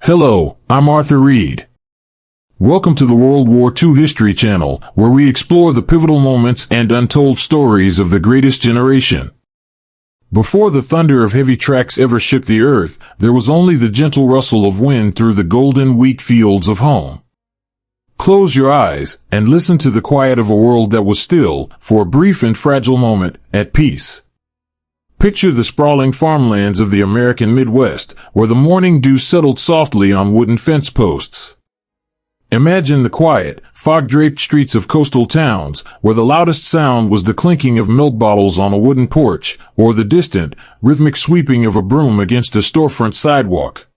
Hello, I'm Arthur Reed. Welcome to the World War II History Channel, where we explore the pivotal moments and untold stories of the greatest generation. Before the thunder of heavy tracks ever shook the earth, there was only the gentle rustle of wind through the golden wheat fields of home. Close your eyes and listen to the quiet of a world that was still, for a brief and fragile moment, at peace. Picture the sprawling farmlands of the American Midwest, where the morning dew settled softly on wooden fence posts. Imagine the quiet, fog-draped streets of coastal towns, where the loudest sound was the clinking of milk bottles on a wooden porch, or the distant, rhythmic sweeping of a broom against a storefront sidewalk.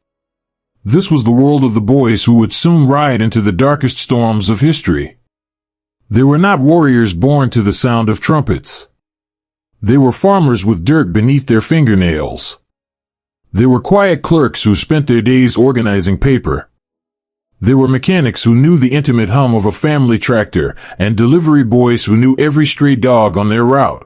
This was the world of the boys who would soon ride into the darkest storms of history. They were not warriors born to the sound of trumpets. They were farmers with dirt beneath their fingernails. They were quiet clerks who spent their days organizing paper. They were mechanics who knew the intimate hum of a family tractor, and delivery boys who knew every stray dog on their route.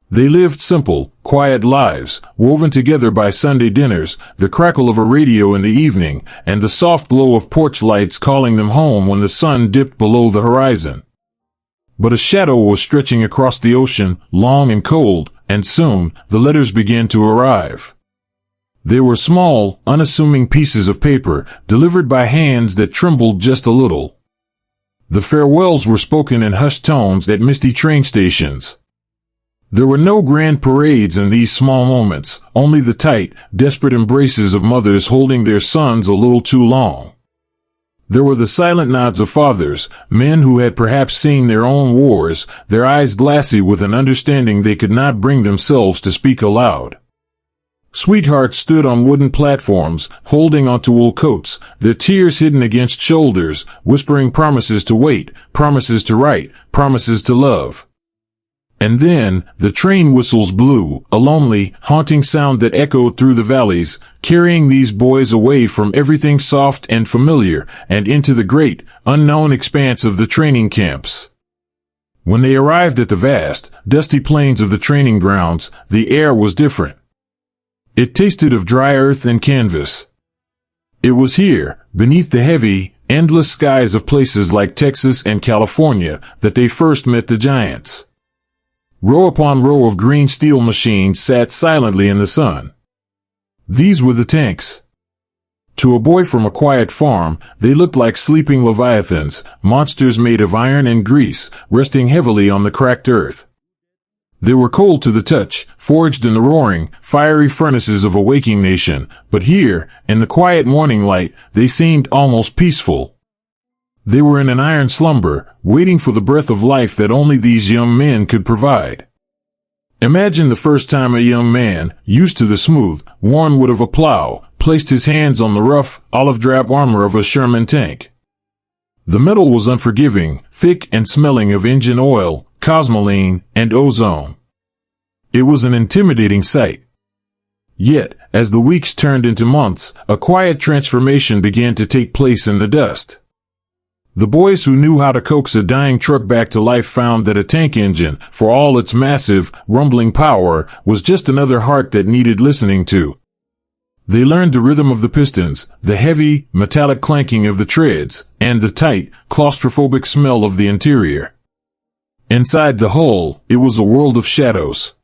They lived simple, quiet lives, woven together by Sunday dinners, the crackle of a radio in the evening, and the soft glow of porch lights calling them home when the sun dipped below the horizon. But a shadow was stretching across the ocean, long and cold, and soon the letters began to arrive. They were small, unassuming pieces of paper, delivered by hands that trembled just a little. The farewells were spoken in hushed tones at misty train stations. There were no grand parades in these small moments, only the tight, desperate embraces of mothers holding their sons a little too long. There were the silent nods of fathers, men who had perhaps seen their own wars, their eyes glassy with an understanding they could not bring themselves to speak aloud. Sweethearts stood on wooden platforms, holding onto wool coats, their tears hidden against shoulders, whispering promises to wait, promises to write, promises to love. And then, the train whistles blew, a lonely, haunting sound that echoed through the valleys, carrying these boys away from everything soft and familiar, and into the great, unknown expanse of the training camps. When they arrived at the vast, dusty plains of the training grounds, the air was different. It tasted of dry earth and canvas. It was here, beneath the heavy, endless skies of places like Texas and California, that they first met the giants. Row upon row of green steel machines sat silently in the sun. These were the tanks. To a boy from a quiet farm, they looked like sleeping leviathans, monsters made of iron and grease, resting heavily on the cracked earth. They were cold to the touch, forged in the roaring, fiery furnaces of a waking nation, but here, in the quiet morning light, they seemed almost peaceful. They were in an iron slumber, waiting for the breath of life that only these young men could provide. Imagine the first time a young man, used to the smooth, worn wood of a plow, placed his hands on the rough, olive-drab armor of a Sherman tank. The metal was unforgiving, thick and smelling of engine oil, cosmoline, and ozone. It was an intimidating sight. Yet, as the weeks turned into months, a quiet transformation began to take place in the dust. The boys who knew how to coax a dying truck back to life found that a tank engine, for all its massive, rumbling power, was just another heart that needed listening to. They learned the rhythm of the pistons, the heavy, metallic clanking of the treads, and the tight, claustrophobic smell of the interior. Inside the hull, it was a world of shadows.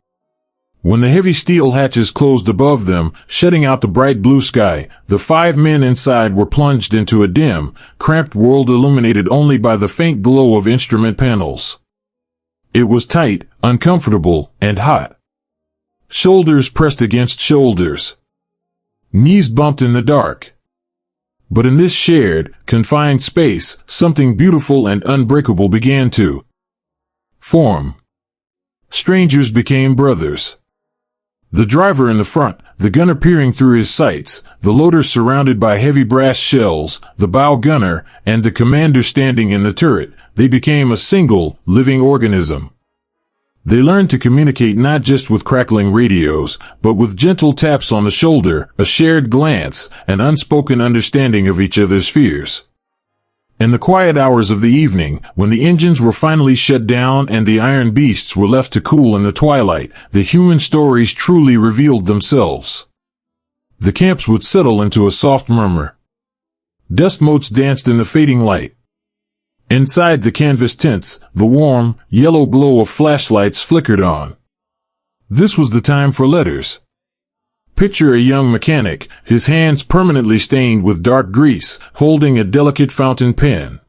When the heavy steel hatches closed above them, shutting out the bright blue sky, the 5 men inside were plunged into a dim, cramped world illuminated only by the faint glow of instrument panels. It was tight, uncomfortable, and hot. Shoulders pressed against shoulders. Knees bumped in the dark. But in this shared, confined space, something beautiful and unbreakable began to form. Strangers became brothers. The driver in the front, the gunner peering through his sights, the loader surrounded by heavy brass shells, the bow gunner, and the commander standing in the turret, they became a single, living organism. They learned to communicate not just with crackling radios, but with gentle taps on the shoulder, a shared glance, an unspoken understanding of each other's fears. In the quiet hours of the evening, when the engines were finally shut down and the iron beasts were left to cool in the twilight, the human stories truly revealed themselves. The camps would settle into a soft murmur. Dust motes danced in the fading light. Inside the canvas tents, the warm, yellow glow of flashlights flickered on. This was the time for letters. Picture a young mechanic, his hands permanently stained with dark grease, holding a delicate fountain pen.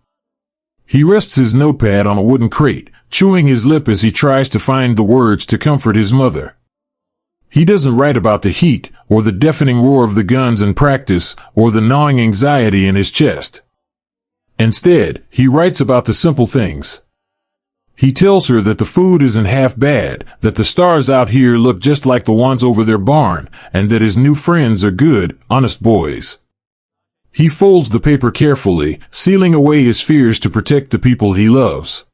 He rests his notepad on a wooden crate, chewing his lip as he tries to find the words to comfort his mother. He doesn't write about the heat, or the deafening roar of the guns in practice, or the gnawing anxiety in his chest. Instead, he writes about the simple things. He tells her that the food isn't half bad, that the stars out here look just like the ones over their barn, and that his new friends are good, honest boys. He folds the paper carefully, sealing away his fears to protect the people he loves.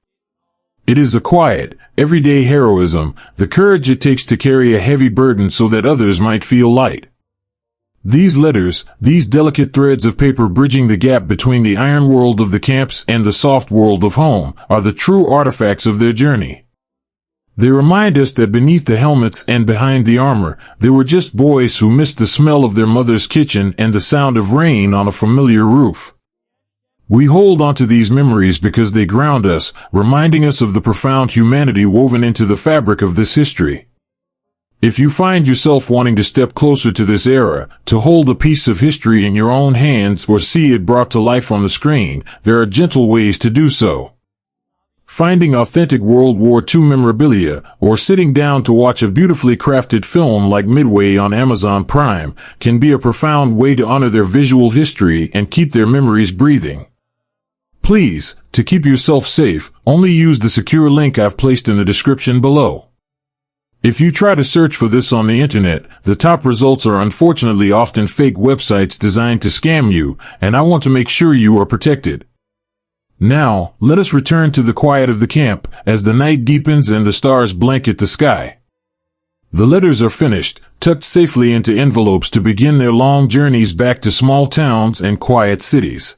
It is a quiet, everyday heroism, the courage it takes to carry a heavy burden so that others might feel light. These letters, these delicate threads of paper bridging the gap between the iron world of the camps and the soft world of home, are the true artifacts of their journey. They remind us that beneath the helmets and behind the armor, they were just boys who missed the smell of their mother's kitchen and the sound of rain on a familiar roof. We hold onto these memories because they ground us, reminding us of the profound humanity woven into the fabric of this history. If you find yourself wanting to step closer to this era, to hold a piece of history in your own hands or see it brought to life on the screen, there are gentle ways to do so. Finding authentic World War II memorabilia, or sitting down to watch a beautifully crafted film like Midway on Amazon Prime, can be a profound way to honor their visual history and keep their memories breathing. Please, to keep yourself safe, only use the secure link I've placed in the description below. If you try to search for this on the internet, the top results are unfortunately often fake websites designed to scam you, and I want to make sure you are protected. Now, let us return to the quiet of the camp, as the night deepens and the stars blanket the sky. The letters are finished, tucked safely into envelopes to begin their long journeys back to small towns and quiet cities.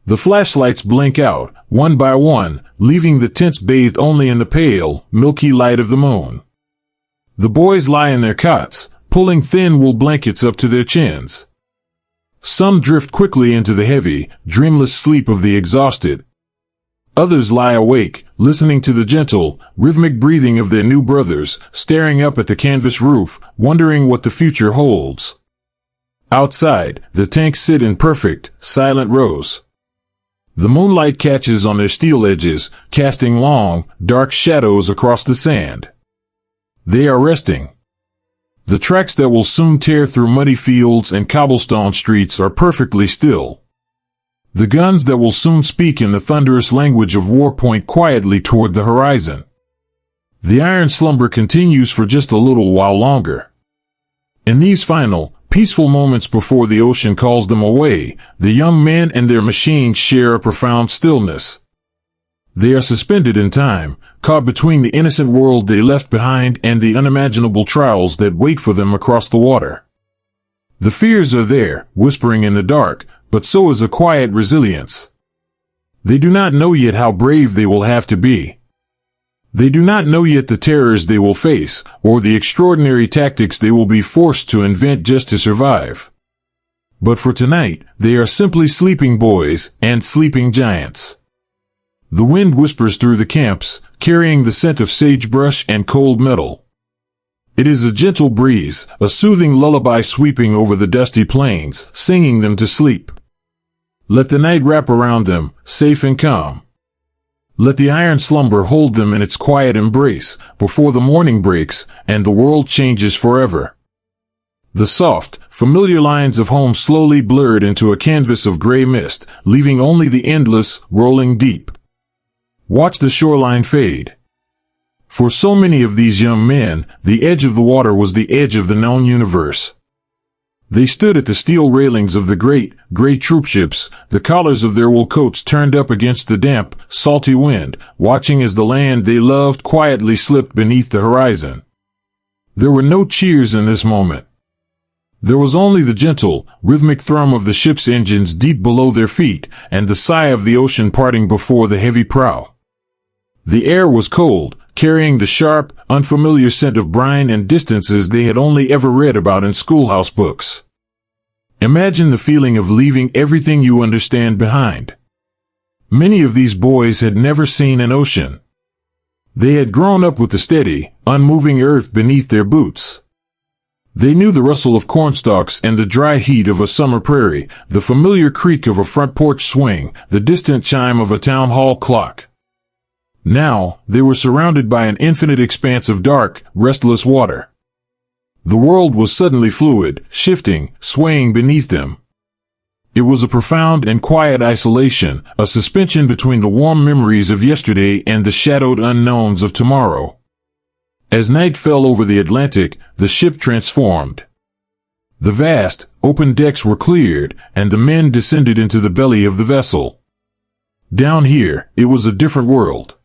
The flashlights blink out, one by one, leaving the tents bathed only in the pale, milky light of the moon. The boys lie in their cots, pulling thin wool blankets up to their chins. Some drift quickly into the heavy, dreamless sleep of the exhausted. Others lie awake, listening to the gentle, rhythmic breathing of their new brothers, staring up at the canvas roof, wondering what the future holds. Outside, the tanks sit in perfect, silent rows. The moonlight catches on their steel edges, casting long, dark shadows across the sand. They are resting. The tracks that will soon tear through muddy fields and cobblestone streets are perfectly still. The guns that will soon speak in the thunderous language of war point quietly toward the horizon. The iron slumber continues for just a little while longer. In these final, peaceful moments before the ocean calls them away, the young men and their machines share a profound stillness. They are suspended in time, caught between the innocent world they left behind and the unimaginable trials that wait for them across the water. The fears are there, whispering in the dark, but so is a quiet resilience. They do not know yet how brave they will have to be. They do not know yet the terrors they will face, or the extraordinary tactics they will be forced to invent just to survive. But for tonight, they are simply sleeping boys and sleeping giants. The wind whispers through the camps, carrying the scent of sagebrush and cold metal. It is a gentle breeze, a soothing lullaby sweeping over the dusty plains, singing them to sleep. Let the night wrap around them, safe and calm. Let the iron slumber hold them in its quiet embrace, before the morning breaks, and the world changes forever. The soft, familiar lines of home slowly blurred into a canvas of gray mist, leaving only the endless, rolling deep. Watch the shoreline fade. For so many of these young men, the edge of the water was the edge of the known universe. They stood at the steel railings of the great, gray troopships, the collars of their wool coats turned up against the damp, salty wind, watching as the land they loved quietly slipped beneath the horizon. There were no cheers in this moment. There was only the gentle, rhythmic thrum of the ship's engines deep below their feet, and the sigh of the ocean parting before the heavy prow. The air was cold, carrying the sharp, unfamiliar scent of brine and distances they had only ever read about in schoolhouse books. Imagine the feeling of leaving everything you understand behind. Many of these boys had never seen an ocean. They had grown up with the steady, unmoving earth beneath their boots. They knew the rustle of cornstalks and the dry heat of a summer prairie, the familiar creak of a front porch swing, the distant chime of a town hall clock. Now, they were surrounded by an infinite expanse of dark, restless water. The world was suddenly fluid, shifting, swaying beneath them. It was a profound and quiet isolation, a suspension between the warm memories of yesterday and the shadowed unknowns of tomorrow. As night fell over the Atlantic, the ship transformed. The vast, open decks were cleared, and the men descended into the belly of the vessel. Down here, it was a different world.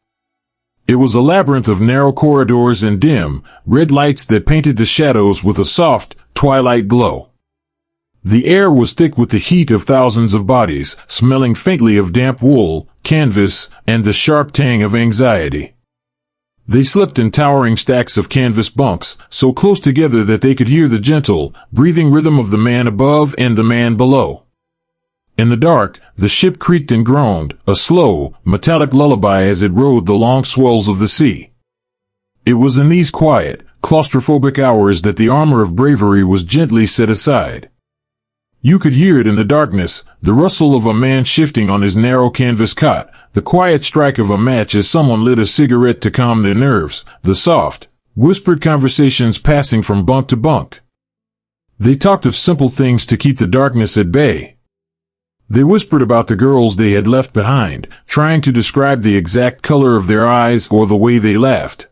It was a labyrinth of narrow corridors and dim, red lights that painted the shadows with a soft, twilight glow. The air was thick with the heat of thousands of bodies, smelling faintly of damp wool, canvas, and the sharp tang of anxiety. They slept in towering stacks of canvas bunks, so close together that they could hear the gentle, breathing rhythm of the man above and the man below. In the dark, the ship creaked and groaned, a slow, metallic lullaby as it rode the long swells of the sea. It was in these quiet, claustrophobic hours that the armor of bravery was gently set aside. You could hear it in the darkness, the rustle of a man shifting on his narrow canvas cot, the quiet strike of a match as someone lit a cigarette to calm their nerves, the soft, whispered conversations passing from bunk to bunk. They talked of simple things to keep the darkness at bay. They whispered about the girls they had left behind, trying to describe the exact color of their eyes or the way they laughed.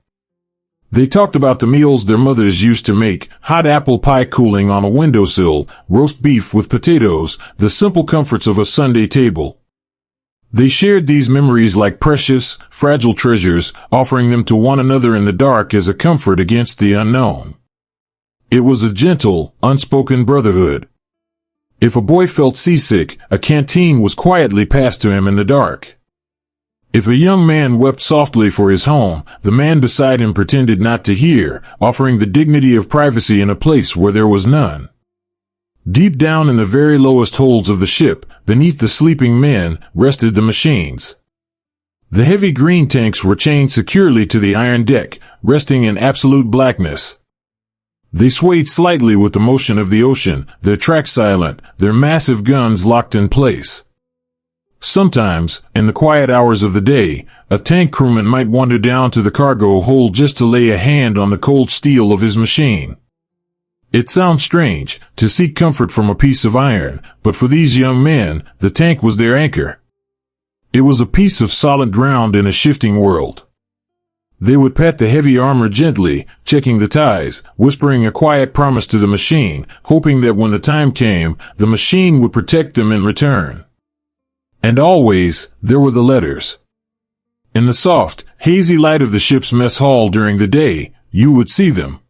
They talked about the meals their mothers used to make, hot apple pie cooling on a windowsill, roast beef with potatoes, the simple comforts of a Sunday table. They shared these memories like precious, fragile treasures, offering them to one another in the dark as a comfort against the unknown. It was a gentle, unspoken brotherhood. If a boy felt seasick, a canteen was quietly passed to him in the dark. If a young man wept softly for his home, the man beside him pretended not to hear, offering the dignity of privacy in a place where there was none. Deep down in the very lowest holds of the ship, beneath the sleeping men, rested the machines. The heavy green tanks were chained securely to the iron deck, resting in absolute blackness. They swayed slightly with the motion of the ocean, their tracks silent, their massive guns locked in place. Sometimes, in the quiet hours of the day, a tank crewman might wander down to the cargo hold just to lay a hand on the cold steel of his machine. It sounds strange, to seek comfort from a piece of iron, but for these young men, the tank was their anchor. It was a piece of solid ground in a shifting world. They would pat the heavy armor gently, checking the ties, whispering a quiet promise to the machine, hoping that when the time came, the machine would protect them in return. And always, there were the letters. In the soft, hazy light of the ship's mess hall during the day, you would see them.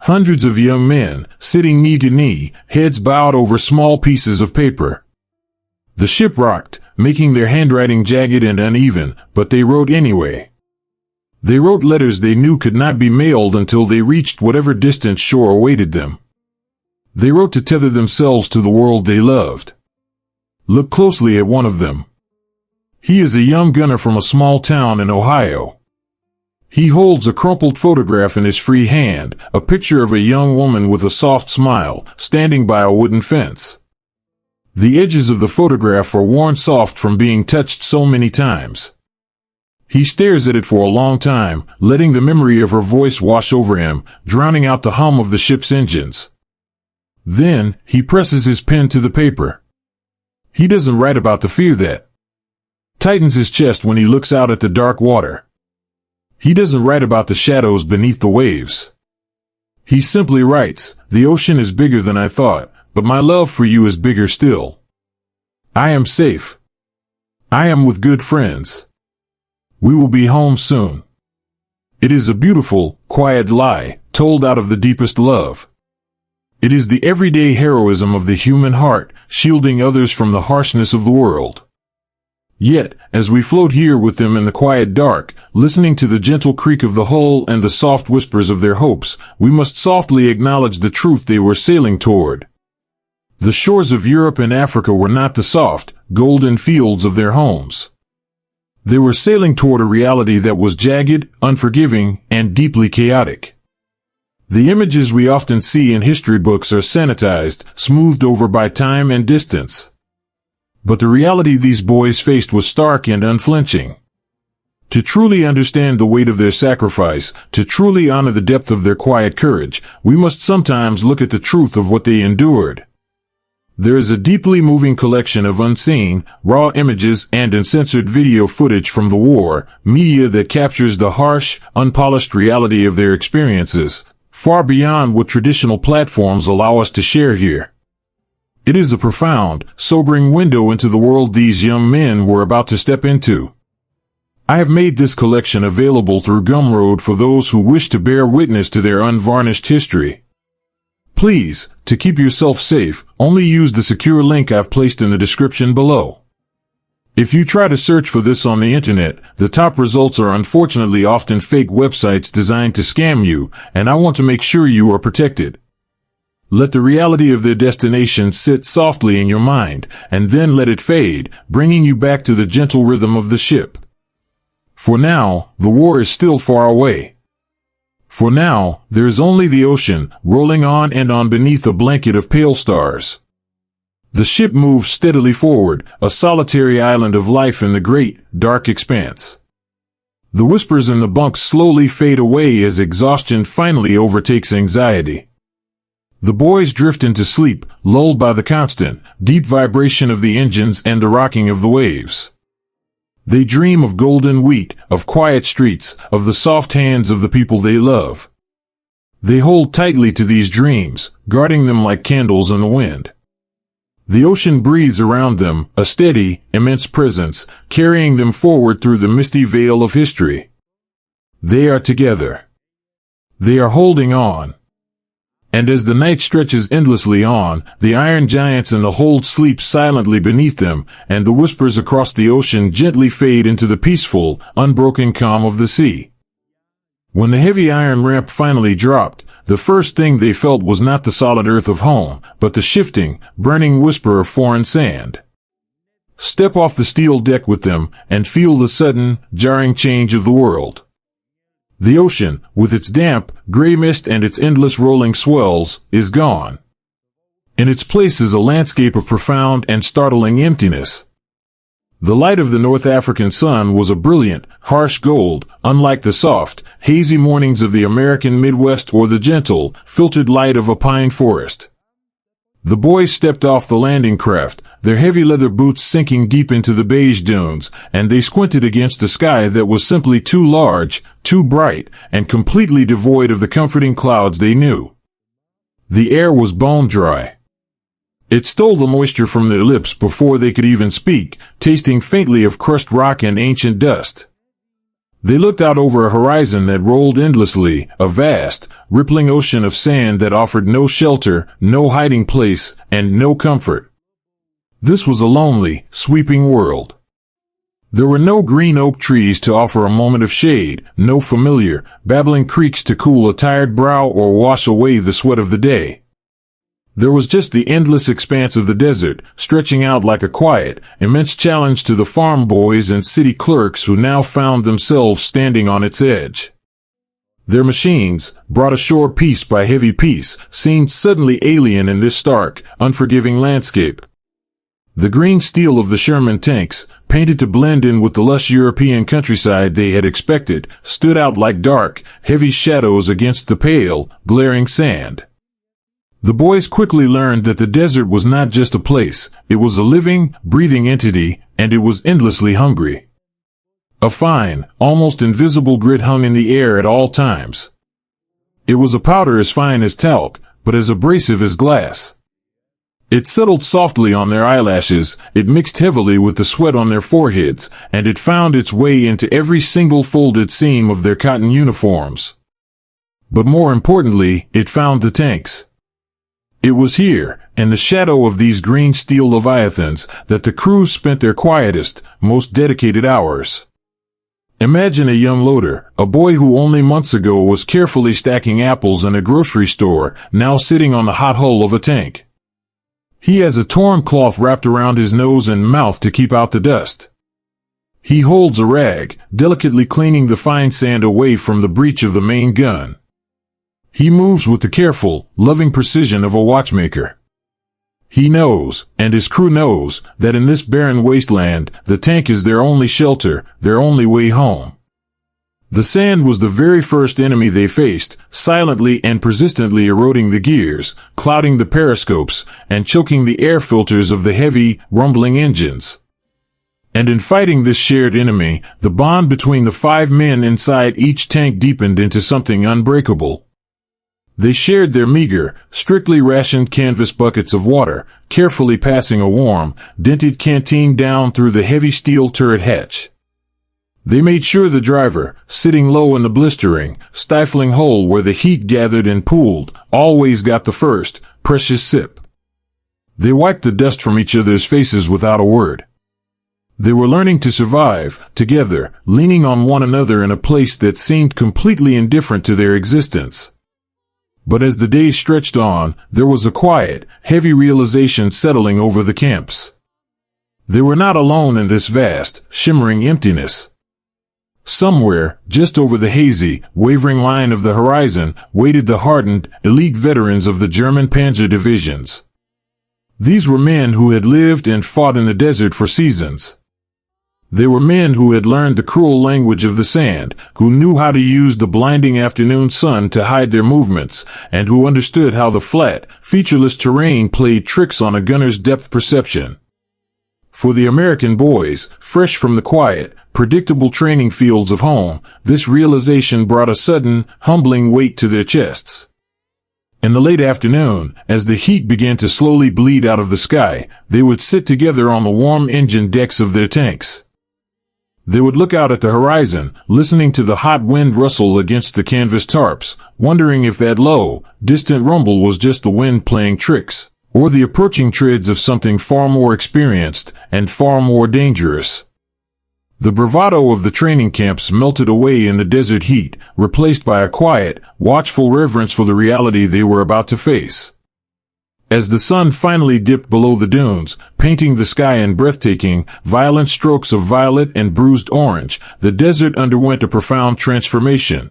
Hundreds of young men, sitting knee to knee, heads bowed over small pieces of paper. The ship rocked, making their handwriting jagged and uneven, but they wrote anyway. They wrote letters they knew could not be mailed until they reached whatever distant shore awaited them. They wrote to tether themselves to the world they loved. Look closely at one of them. He is a young gunner from a small town in Ohio. He holds a crumpled photograph in his free hand, a picture of a young woman with a soft smile, standing by a wooden fence. The edges of the photograph are worn soft from being touched so many times. He stares at it for a long time, letting the memory of her voice wash over him, drowning out the hum of the ship's engines. Then, he presses his pen to the paper. He doesn't write about the fear that tightens his chest when he looks out at the dark water. He doesn't write about the shadows beneath the waves. He simply writes, "The ocean is bigger than I thought, but my love for you is bigger still. I am safe. I am with good friends. We will be home soon." It is a beautiful, quiet lie, told out of the deepest love. It is the everyday heroism of the human heart, shielding others from the harshness of the world. Yet, as we float here with them in the quiet dark, listening to the gentle creak of the hull and the soft whispers of their hopes, we must softly acknowledge the truth they were sailing toward. The shores of Europe and Africa were not the soft, golden fields of their homes. They were sailing toward a reality that was jagged, unforgiving, and deeply chaotic. The images we often see in history books are sanitized, smoothed over by time and distance. But the reality these boys faced was stark and unflinching. To truly understand the weight of their sacrifice, to truly honor the depth of their quiet courage, we must sometimes look at the truth of what they endured. There is a deeply moving collection of unseen, raw images and uncensored video footage from the war, media that captures the harsh, unpolished reality of their experiences, far beyond what traditional platforms allow us to share here. It is a profound, sobering window into the world these young men were about to step into. I have made this collection available through Gumroad for those who wish to bear witness to their unvarnished history. Please, to keep yourself safe, only use the secure link I've placed in the description below. If you try to search for this on the internet, the top results are unfortunately often fake websites designed to scam you, and I want to make sure you are protected. Let the reality of their destination sit softly in your mind, and then let it fade, bringing you back to the gentle rhythm of the ship. For now, the war is still far away. For now, there is only the ocean, rolling on and on beneath a blanket of pale stars. The ship moves steadily forward, a solitary island of life in the great, dark expanse. The whispers in the bunks slowly fade away as exhaustion finally overtakes anxiety. The boys drift into sleep, lulled by the constant, deep vibration of the engines and the rocking of the waves. They dream of golden wheat, of quiet streets, of the soft hands of the people they love. They hold tightly to these dreams, guarding them like candles in the wind. The ocean breathes around them, a steady, immense presence, carrying them forward through the misty veil of history. They are together. They are holding on. And as the night stretches endlessly on, the iron giants in the hold sleep silently beneath them, and the whispers across the ocean gently fade into the peaceful, unbroken calm of the sea. When the heavy iron ramp finally dropped, the first thing they felt was not the solid earth of home, but the shifting, burning whisper of foreign sand. Step off the steel deck with them, and feel the sudden, jarring change of the world. The ocean, with its damp, gray mist and its endless rolling swells, is gone. In its place is a landscape of profound and startling emptiness. The light of the North African sun was a brilliant, harsh gold, unlike the soft, hazy mornings of the American Midwest or the gentle, filtered light of a pine forest. The boys stepped off the landing craft, their heavy leather boots sinking deep into the beige dunes, and they squinted against a sky that was simply too large, too bright, and completely devoid of the comforting clouds they knew. The air was bone dry. It stole the moisture from their lips before they could even speak, tasting faintly of crushed rock and ancient dust. They looked out over a horizon that rolled endlessly, a vast, rippling ocean of sand that offered no shelter, no hiding place, and no comfort. This was a lonely, sweeping world. There were no green oak trees to offer a moment of shade, no familiar, babbling creeks to cool a tired brow or wash away the sweat of the day. There was just the endless expanse of the desert, stretching out like a quiet, immense challenge to the farm boys and city clerks who now found themselves standing on its edge. Their machines, brought ashore piece by heavy piece, seemed suddenly alien in this stark, unforgiving landscape. The green steel of the Sherman tanks, painted to blend in with the lush European countryside they had expected, stood out like dark, heavy shadows against the pale, glaring sand. The boys quickly learned that the desert was not just a place, it was a living, breathing entity, and it was endlessly hungry. A fine, almost invisible grit hung in the air at all times. It was a powder as fine as talc, but as abrasive as glass. It settled softly on their eyelashes, it mixed heavily with the sweat on their foreheads, and it found its way into every single folded seam of their cotton uniforms. But more importantly, it found the tanks. It was here, in the shadow of these green steel leviathans, that the crews spent their quietest, most dedicated hours. Imagine a young loader, a boy who only months ago was carefully stacking apples in a grocery store, now sitting on the hot hull of a tank. He has a torn cloth wrapped around his nose and mouth to keep out the dust. He holds a rag, delicately cleaning the fine sand away from the breech of the main gun. He moves with the careful, loving precision of a watchmaker. He knows, and his crew knows, that in this barren wasteland, the tank is their only shelter, their only way home. The sand was the very first enemy they faced, silently and persistently eroding the gears, clouding the periscopes, and choking the air filters of the heavy, rumbling engines. And in fighting this shared enemy, the bond between the 5 men inside each tank deepened into something unbreakable. They shared their meager, strictly rationed canvas buckets of water, carefully passing a warm, dented canteen down through the heavy steel turret hatch. They made sure the driver, sitting low in the blistering, stifling hole where the heat gathered and pooled, always got the first, precious sip. They wiped the dust from each other's faces without a word. They were learning to survive, together, leaning on one another in a place that seemed completely indifferent to their existence. But as the days stretched on, there was a quiet, heavy realization settling over the camps. They were not alone in this vast, shimmering emptiness. Somewhere, just over the hazy, wavering line of the horizon, waited the hardened, elite veterans of the German Panzer divisions. These were men who had lived and fought in the desert for seasons. They were men who had learned the cruel language of the sand, who knew how to use the blinding afternoon sun to hide their movements, and who understood how the flat, featureless terrain played tricks on a gunner's depth perception. For the American boys, fresh from the quiet, predictable training fields of home, this realization brought a sudden, humbling weight to their chests. In the late afternoon, as the heat began to slowly bleed out of the sky, they would sit together on the warm engine decks of their tanks. They would look out at the horizon, listening to the hot wind rustle against the canvas tarps, wondering if that low, distant rumble was just the wind playing tricks, or the approaching treads of something far more experienced and far more dangerous. The bravado of the training camps melted away in the desert heat, replaced by a quiet, watchful reverence for the reality they were about to face. As the sun finally dipped below the dunes, painting the sky in breathtaking, violent strokes of violet and bruised orange, the desert underwent a profound transformation.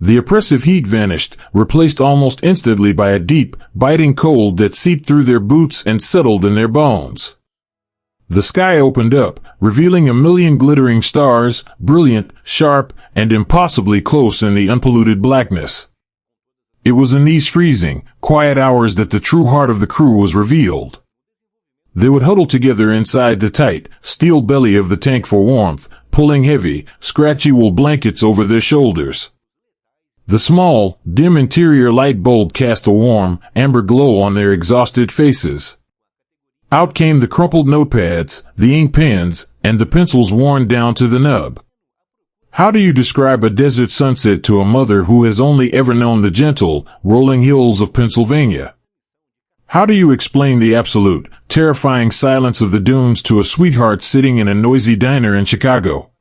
The oppressive heat vanished, replaced almost instantly by a deep, biting cold that seeped through their boots and settled in their bones. The sky opened up, revealing a million glittering stars, brilliant, sharp, and impossibly close in the unpolluted blackness. It was in these freezing, quiet hours that the true heart of the crew was revealed. They would huddle together inside the tight, steel belly of the tank for warmth, pulling heavy, scratchy wool blankets over their shoulders. The small, dim interior light bulb cast a warm, amber glow on their exhausted faces. Out came the crumpled notepads, the ink pens, and the pencils worn down to the nub. How do you describe a desert sunset to a mother who has only ever known the gentle, rolling hills of Pennsylvania? How do you explain the absolute, terrifying silence of the dunes to a sweetheart sitting in a noisy diner in Chicago?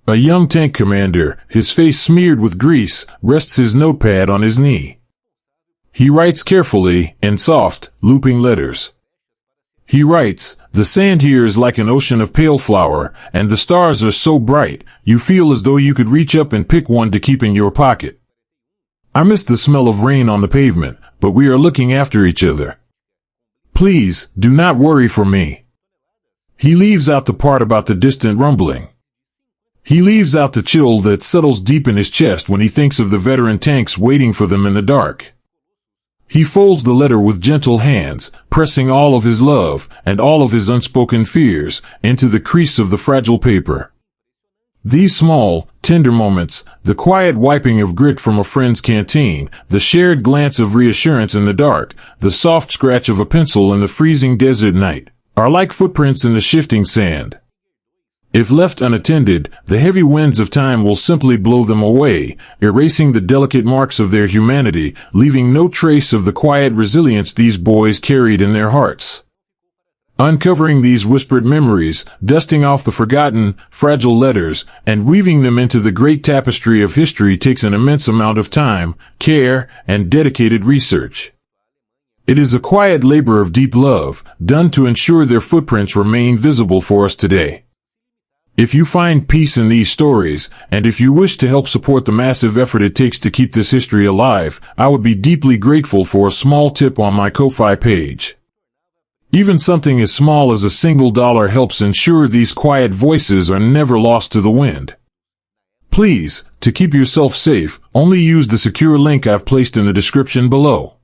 A young tank commander, his face smeared with grease, rests his notepad on his knee. He writes carefully, in soft, looping letters. He writes, "The sand here is like an ocean of pale flour, and the stars are so bright, you feel as though you could reach up and pick one to keep in your pocket. I miss the smell of rain on the pavement, but we are looking after each other. Please, do not worry for me." He leaves out the part about the distant rumbling. He leaves out the chill that settles deep in his chest when he thinks of the veteran tanks waiting for them in the dark. He folds the letter with gentle hands, pressing all of his love, and all of his unspoken fears, into the crease of the fragile paper. These small, tender moments, the quiet wiping of grit from a friend's canteen, the shared glance of reassurance in the dark, the soft scratch of a pencil in the freezing desert night, are like footprints in the shifting sand. If left unattended, the heavy winds of time will simply blow them away, erasing the delicate marks of their humanity, leaving no trace of the quiet resilience these boys carried in their hearts. Uncovering these whispered memories, dusting off the forgotten, fragile letters, and weaving them into the great tapestry of history takes an immense amount of time, care, and dedicated research. It is a quiet labor of deep love, done to ensure their footprints remain visible for us today. If you find peace in these stories, and if you wish to help support the massive effort it takes to keep this history alive, I would be deeply grateful for a small tip on my Ko-Fi page. Even something as small as $1 helps ensure these quiet voices are never lost to the wind. Please, to keep yourself safe, only use the secure link I've placed in the description below.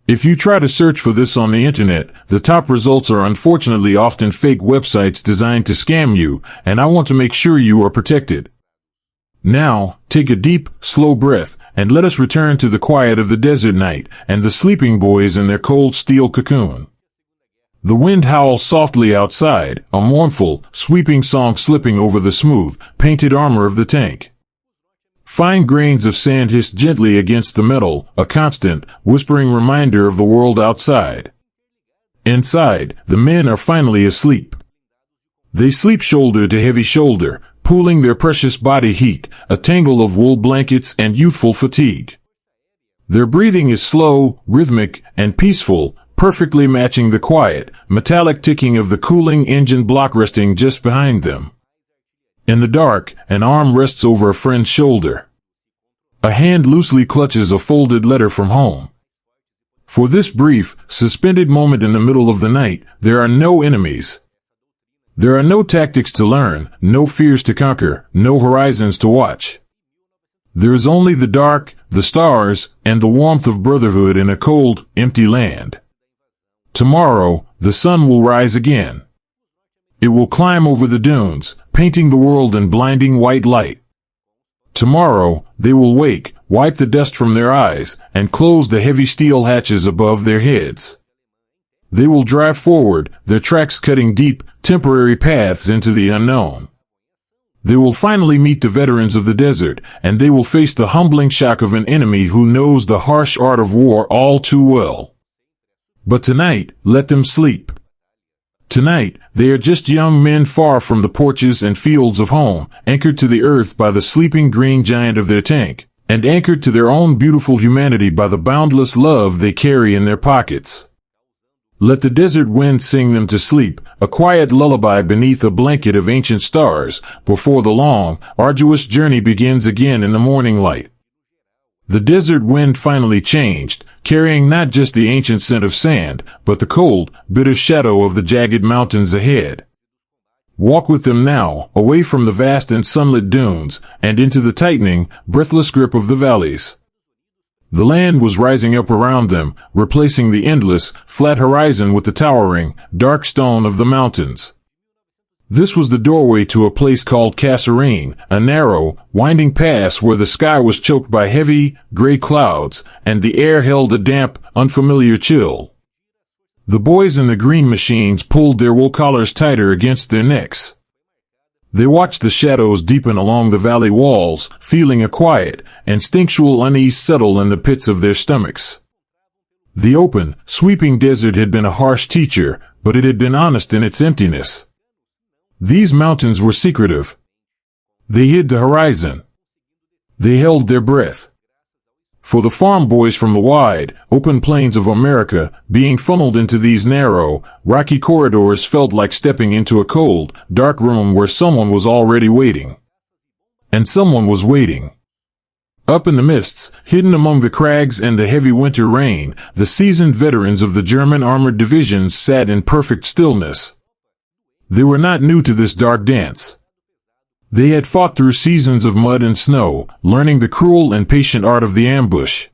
If you try to search for this on the internet, the top results are unfortunately often fake websites designed to scam you, and I want to make sure you are protected. Now, take a deep, slow breath, and let us return to the quiet of the desert night, and the sleeping boys in their cold steel cocoon. The wind howls softly outside, a mournful, sweeping song slipping over the smooth, painted armor of the tank. Fine grains of sand hiss gently against the metal, a constant, whispering reminder of the world outside. Inside, the men are finally asleep. They sleep shoulder to heavy shoulder, pooling their precious body heat, a tangle of wool blankets and youthful fatigue. Their breathing is slow, rhythmic, and peaceful, perfectly matching the quiet, metallic ticking of the cooling engine block resting just behind them. In the dark, an arm rests over a friend's shoulder. A hand loosely clutches a folded letter from home. For this brief, suspended moment in the middle of the night, there are no enemies. There are no tactics to learn, no fears to conquer, no horizons to watch. There is only the dark, the stars, and the warmth of brotherhood in a cold, empty land. Tomorrow, the sun will rise again. It will climb over the dunes, painting the world in blinding white light. Tomorrow, they will wake, wipe the dust from their eyes, and close the heavy steel hatches above their heads. They will drive forward, their tracks cutting deep, temporary paths into the unknown. They will finally meet the veterans of the desert, and they will face the humbling shock of an enemy who knows the harsh art of war all too well. But tonight, let them sleep. Tonight, they are just young men far from the porches and fields of home, anchored to the earth by the sleeping green giant of their tank, and anchored to their own beautiful humanity by the boundless love they carry in their pockets. Let the desert wind sing them to sleep, a quiet lullaby beneath a blanket of ancient stars, before the long, arduous journey begins again in the morning light. The desert wind finally changed, carrying not just the ancient scent of sand, but the cold, bitter shadow of the jagged mountains ahead. Walk with them now, away from the vast and sunlit dunes, and into the tightening, breathless grip of the valleys. The land was rising up around them, replacing the endless, flat horizon with the towering, dark stone of the mountains. This was the doorway to a place called Kasserine, a narrow, winding pass where the sky was choked by heavy, gray clouds, and the air held a damp, unfamiliar chill. The boys in the green machines pulled their wool collars tighter against their necks. They watched the shadows deepen along the valley walls, feeling a quiet, instinctual unease settle in the pits of their stomachs. The open, sweeping desert had been a harsh teacher, but it had been honest in its emptiness. These mountains were secretive. They hid the horizon. They held their breath. For the farm boys from the wide, open plains of America, being funneled into these narrow, rocky corridors felt like stepping into a cold, dark room where someone was already waiting. And someone was waiting. Up in the mists, hidden among the crags and the heavy winter rain, the seasoned veterans of the German armored divisions sat in perfect stillness. They were not new to this dark dance. They had fought through seasons of mud and snow, learning the cruel and patient art of the ambush.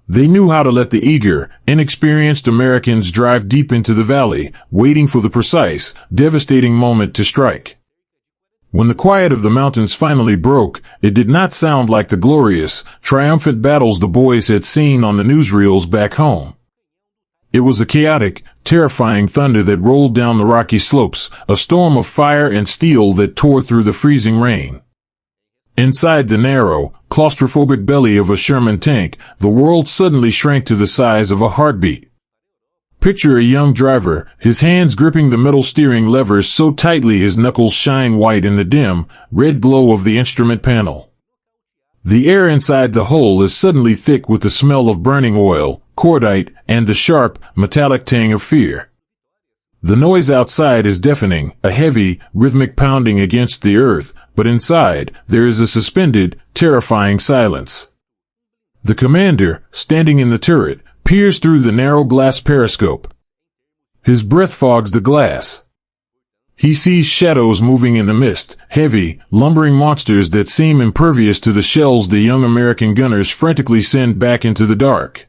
They knew how to let the eager, inexperienced Americans drive deep into the valley, waiting for the precise, devastating moment to strike. When the quiet of the mountains finally broke, it did not sound like the glorious, triumphant battles the boys had seen on the newsreels back home. It was a chaotic, terrifying thunder that rolled down the rocky slopes, a storm of fire and steel that tore through the freezing rain. Inside the narrow, claustrophobic belly of a Sherman tank, the world suddenly shrank to the size of a heartbeat. Picture a young driver, his hands gripping the metal steering levers so tightly his knuckles shine white in the dim, red glow of the instrument panel. The air inside the hull is suddenly thick with the smell of burning oil, cordite, and the sharp, metallic tang of fear. The noise outside is deafening, a heavy, rhythmic pounding against the earth, but inside, there is a suspended, terrifying silence. The commander, standing in the turret, peers through the narrow glass periscope. His breath fogs the glass. He sees shadows moving in the mist, heavy, lumbering monsters that seem impervious to the shells the young American gunners frantically send back into the dark.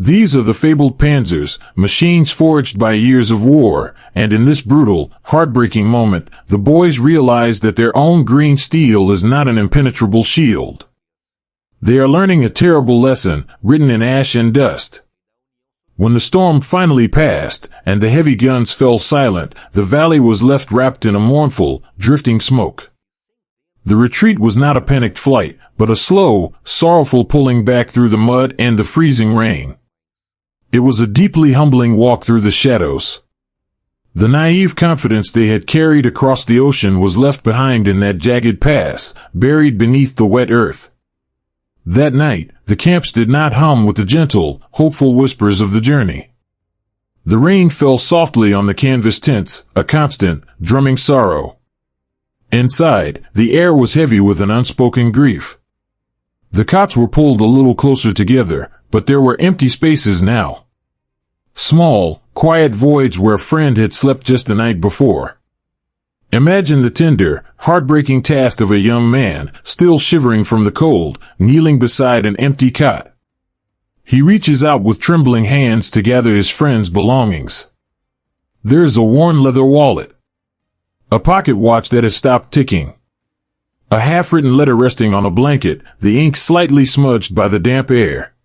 These are the fabled Panzers, machines forged by years of war, and in this brutal, heartbreaking moment, the boys realize that their own green steel is not an impenetrable shield. They are learning a terrible lesson, written in ash and dust. When the storm finally passed, and the heavy guns fell silent, the valley was left wrapped in a mournful, drifting smoke. The retreat was not a panicked flight, but a slow, sorrowful pulling back through the mud and the freezing rain. It was a deeply humbling walk through the shadows. The naive confidence they had carried across the ocean was left behind in that jagged pass, buried beneath the wet earth. That night, the camps did not hum with the gentle, hopeful whispers of the journey. The rain fell softly on the canvas tents, a constant, drumming sorrow. Inside, the air was heavy with an unspoken grief. The cots were pulled a little closer together, but there were empty spaces now. Small, quiet voids where a friend had slept just the night before. Imagine the tender, heartbreaking task of a young man, still shivering from the cold, kneeling beside an empty cot. He reaches out with trembling hands to gather his friend's belongings. There is a worn leather wallet. A pocket watch that has stopped ticking. A half-written letter resting on a blanket, the ink slightly smudged by the damp air.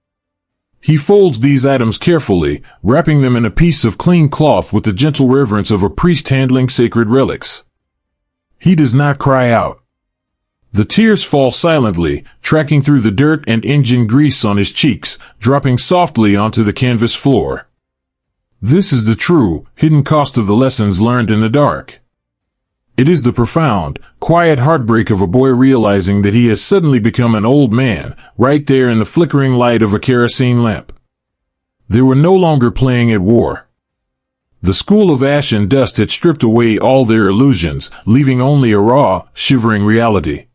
He folds these items carefully, wrapping them in a piece of clean cloth with the gentle reverence of a priest handling sacred relics. He does not cry out. The tears fall silently, tracking through the dirt and engine grease on his cheeks, dropping softly onto the canvas floor. This is the true, hidden cost of the lessons learned in the dark. It is the profound, quiet heartbreak of a boy realizing that he has suddenly become an old man, right there in the flickering light of a kerosene lamp. They were no longer playing at war. The school of ash and dust had stripped away all their illusions, leaving only a raw, shivering reality.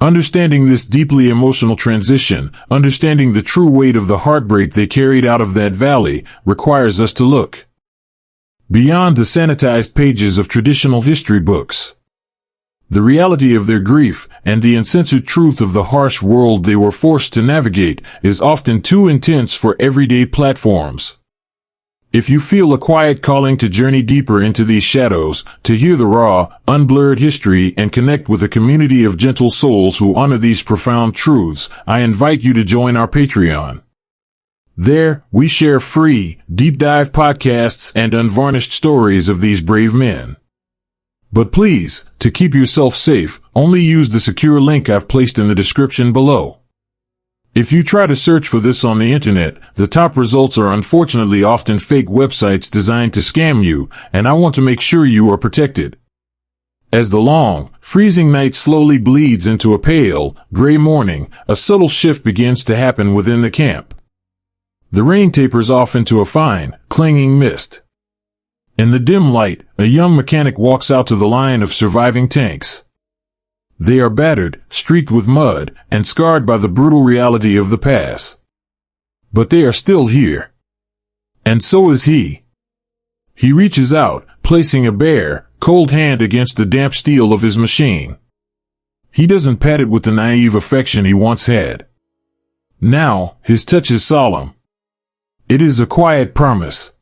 Understanding this deeply emotional transition, understanding the true weight of the heartbreak they carried out of that valley, requires us to look beyond the sanitized pages of traditional history books. The reality of their grief, and the uncensored truth of the harsh world they were forced to navigate, is often too intense for everyday platforms. If you feel a quiet calling to journey deeper into these shadows, to hear the raw, unblurred history and connect with a community of gentle souls who honor these profound truths, I invite you to join our Patreon. There, we share free, deep-dive podcasts and unvarnished stories of these brave men. But please, to keep yourself safe, only use the secure link I've placed in the description below. If you try to search for this on the internet, the top results are unfortunately often fake websites designed to scam you, and I want to make sure you are protected. As the long, freezing night slowly bleeds into a pale, gray morning, a subtle shift begins to happen within the camp. The rain tapers off into a fine, clinging mist. In the dim light, a young mechanic walks out to the line of surviving tanks. They are battered, streaked with mud, and scarred by the brutal reality of the pass. But they are still here. And so is he. He reaches out, placing a bare, cold hand against the damp steel of his machine. He doesn't pat it with the naive affection he once had. Now, his touch is solemn. It is a quiet promise.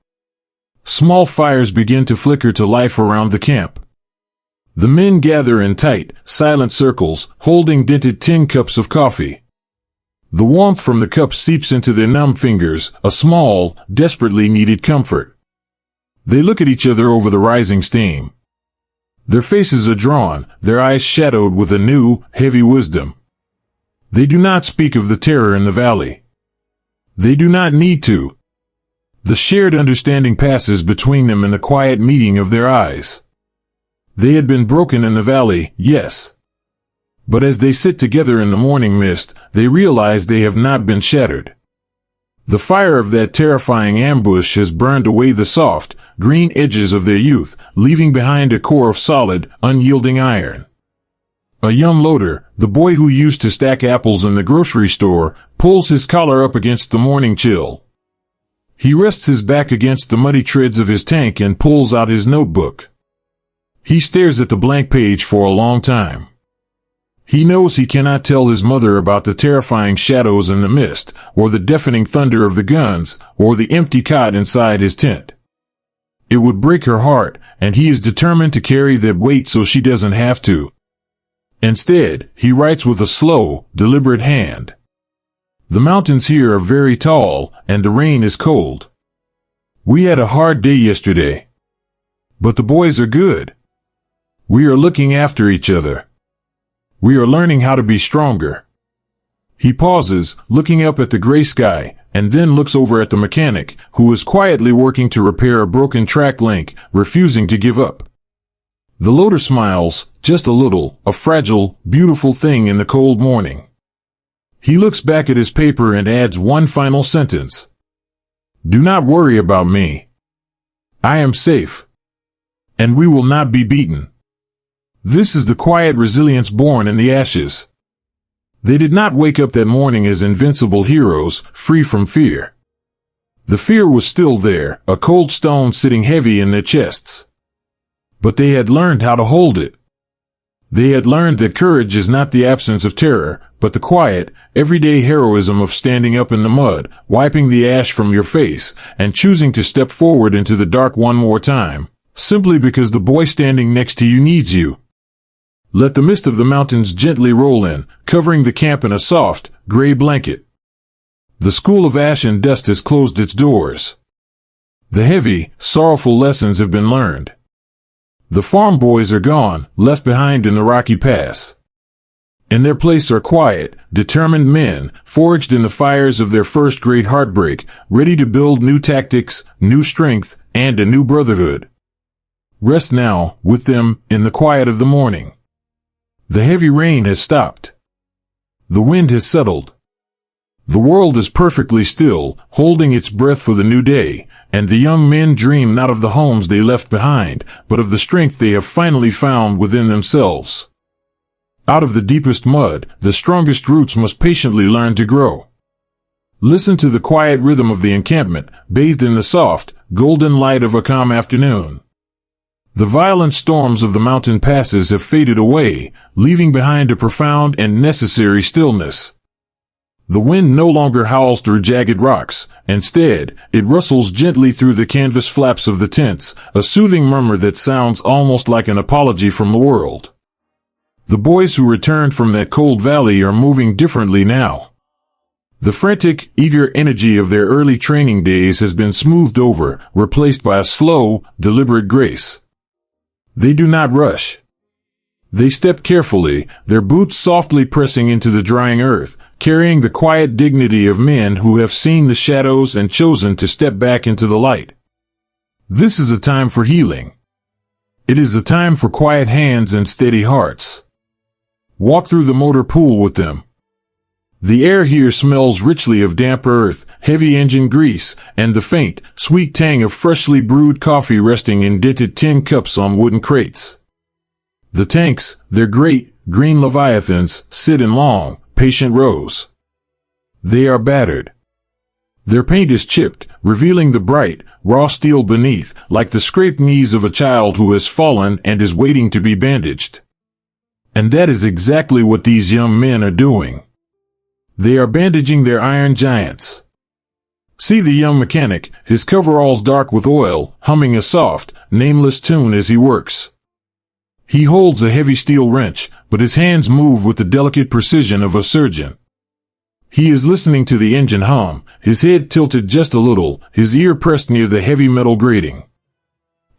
Small fires begin to flicker to life around the camp. The men gather in tight, silent circles, holding dented tin cups of coffee. The warmth from the cups seeps into their numb fingers, a small, desperately needed comfort. They look at each other over the rising steam. Their faces are drawn, their eyes shadowed with a new, heavy wisdom. They do not speak of the terror in the valley. They do not need to. The shared understanding passes between them in the quiet meeting of their eyes. They had been broken in the valley, yes. But as they sit together in the morning mist, they realize they have not been shattered. The fire of that terrifying ambush has burned away the soft, green edges of their youth, leaving behind a core of solid, unyielding iron. A young loader, the boy who used to stack apples in the grocery store, pulls his collar up against the morning chill. He rests his back against the muddy treads of his tank and pulls out his notebook. He stares at the blank page for a long time. He knows he cannot tell his mother about the terrifying shadows in the mist, or the deafening thunder of the guns, or the empty cot inside his tent. It would break her heart, and he is determined to carry that weight so she doesn't have to. Instead, he writes with a slow, deliberate hand. The mountains here are very tall, and the rain is cold. We had a hard day yesterday. But the boys are good. We are looking after each other. We are learning how to be stronger. He pauses, looking up at the gray sky, and then looks over at the mechanic, who is quietly working to repair a broken track link, refusing to give up. The loader smiles, just a little, a fragile, beautiful thing in the cold morning. He looks back at his paper and adds one final sentence. Do not worry about me. I am safe. And we will not be beaten. This is the quiet resilience born in the ashes. They did not wake up that morning as invincible heroes, free from fear. The fear was still there, a cold stone sitting heavy in their chests. But they had learned how to hold it. They had learned that courage is not the absence of terror, but the quiet, everyday heroism of standing up in the mud, wiping the ash from your face, and choosing to step forward into the dark one more time, simply because the boy standing next to you needs you. Let the mist of the mountains gently roll in, covering the camp in a soft, gray blanket. The school of ash and dust has closed its doors. The heavy, sorrowful lessons have been learned. The farm boys are gone, left behind in the rocky pass. In their place are quiet, determined men, forged in the fires of their first great heartbreak, ready to build new tactics, new strength, and a new brotherhood. Rest now, with them, in the quiet of the morning. The heavy rain has stopped. The wind has settled. The world is perfectly still, holding its breath for the new day, and the young men dream not of the homes they left behind, but of the strength they have finally found within themselves. Out of the deepest mud, the strongest roots must patiently learn to grow. Listen to the quiet rhythm of the encampment, bathed in the soft, golden light of a calm afternoon. The violent storms of the mountain passes have faded away, leaving behind a profound and necessary stillness. The wind no longer howls through jagged rocks. Instead, it rustles gently through the canvas flaps of the tents, a soothing murmur that sounds almost like an apology from the world. The boys who returned from that cold valley are moving differently now. The frantic, eager energy of their early training days has been smoothed over, replaced by a slow, deliberate grace. They do not rush. They step carefully, their boots softly pressing into the drying earth, carrying the quiet dignity of men who have seen the shadows and chosen to step back into the light. This is a time for healing. It is a time for quiet hands and steady hearts. Walk through the motor pool with them. The air here smells richly of damp earth, heavy engine grease, and the faint, sweet tang of freshly brewed coffee resting in dented tin cups on wooden crates. The tanks, their great, green leviathans, sit in long, patient rows. They are battered. Their paint is chipped, revealing the bright, raw steel beneath, like the scraped knees of a child who has fallen and is waiting to be bandaged. And that is exactly what these young men are doing. They are bandaging their iron giants. See the young mechanic, his coveralls dark with oil, humming a soft, nameless tune as he works. He holds a heavy steel wrench, but his hands move with the delicate precision of a surgeon. He is listening to the engine hum, his head tilted just a little, his ear pressed near the heavy metal grating.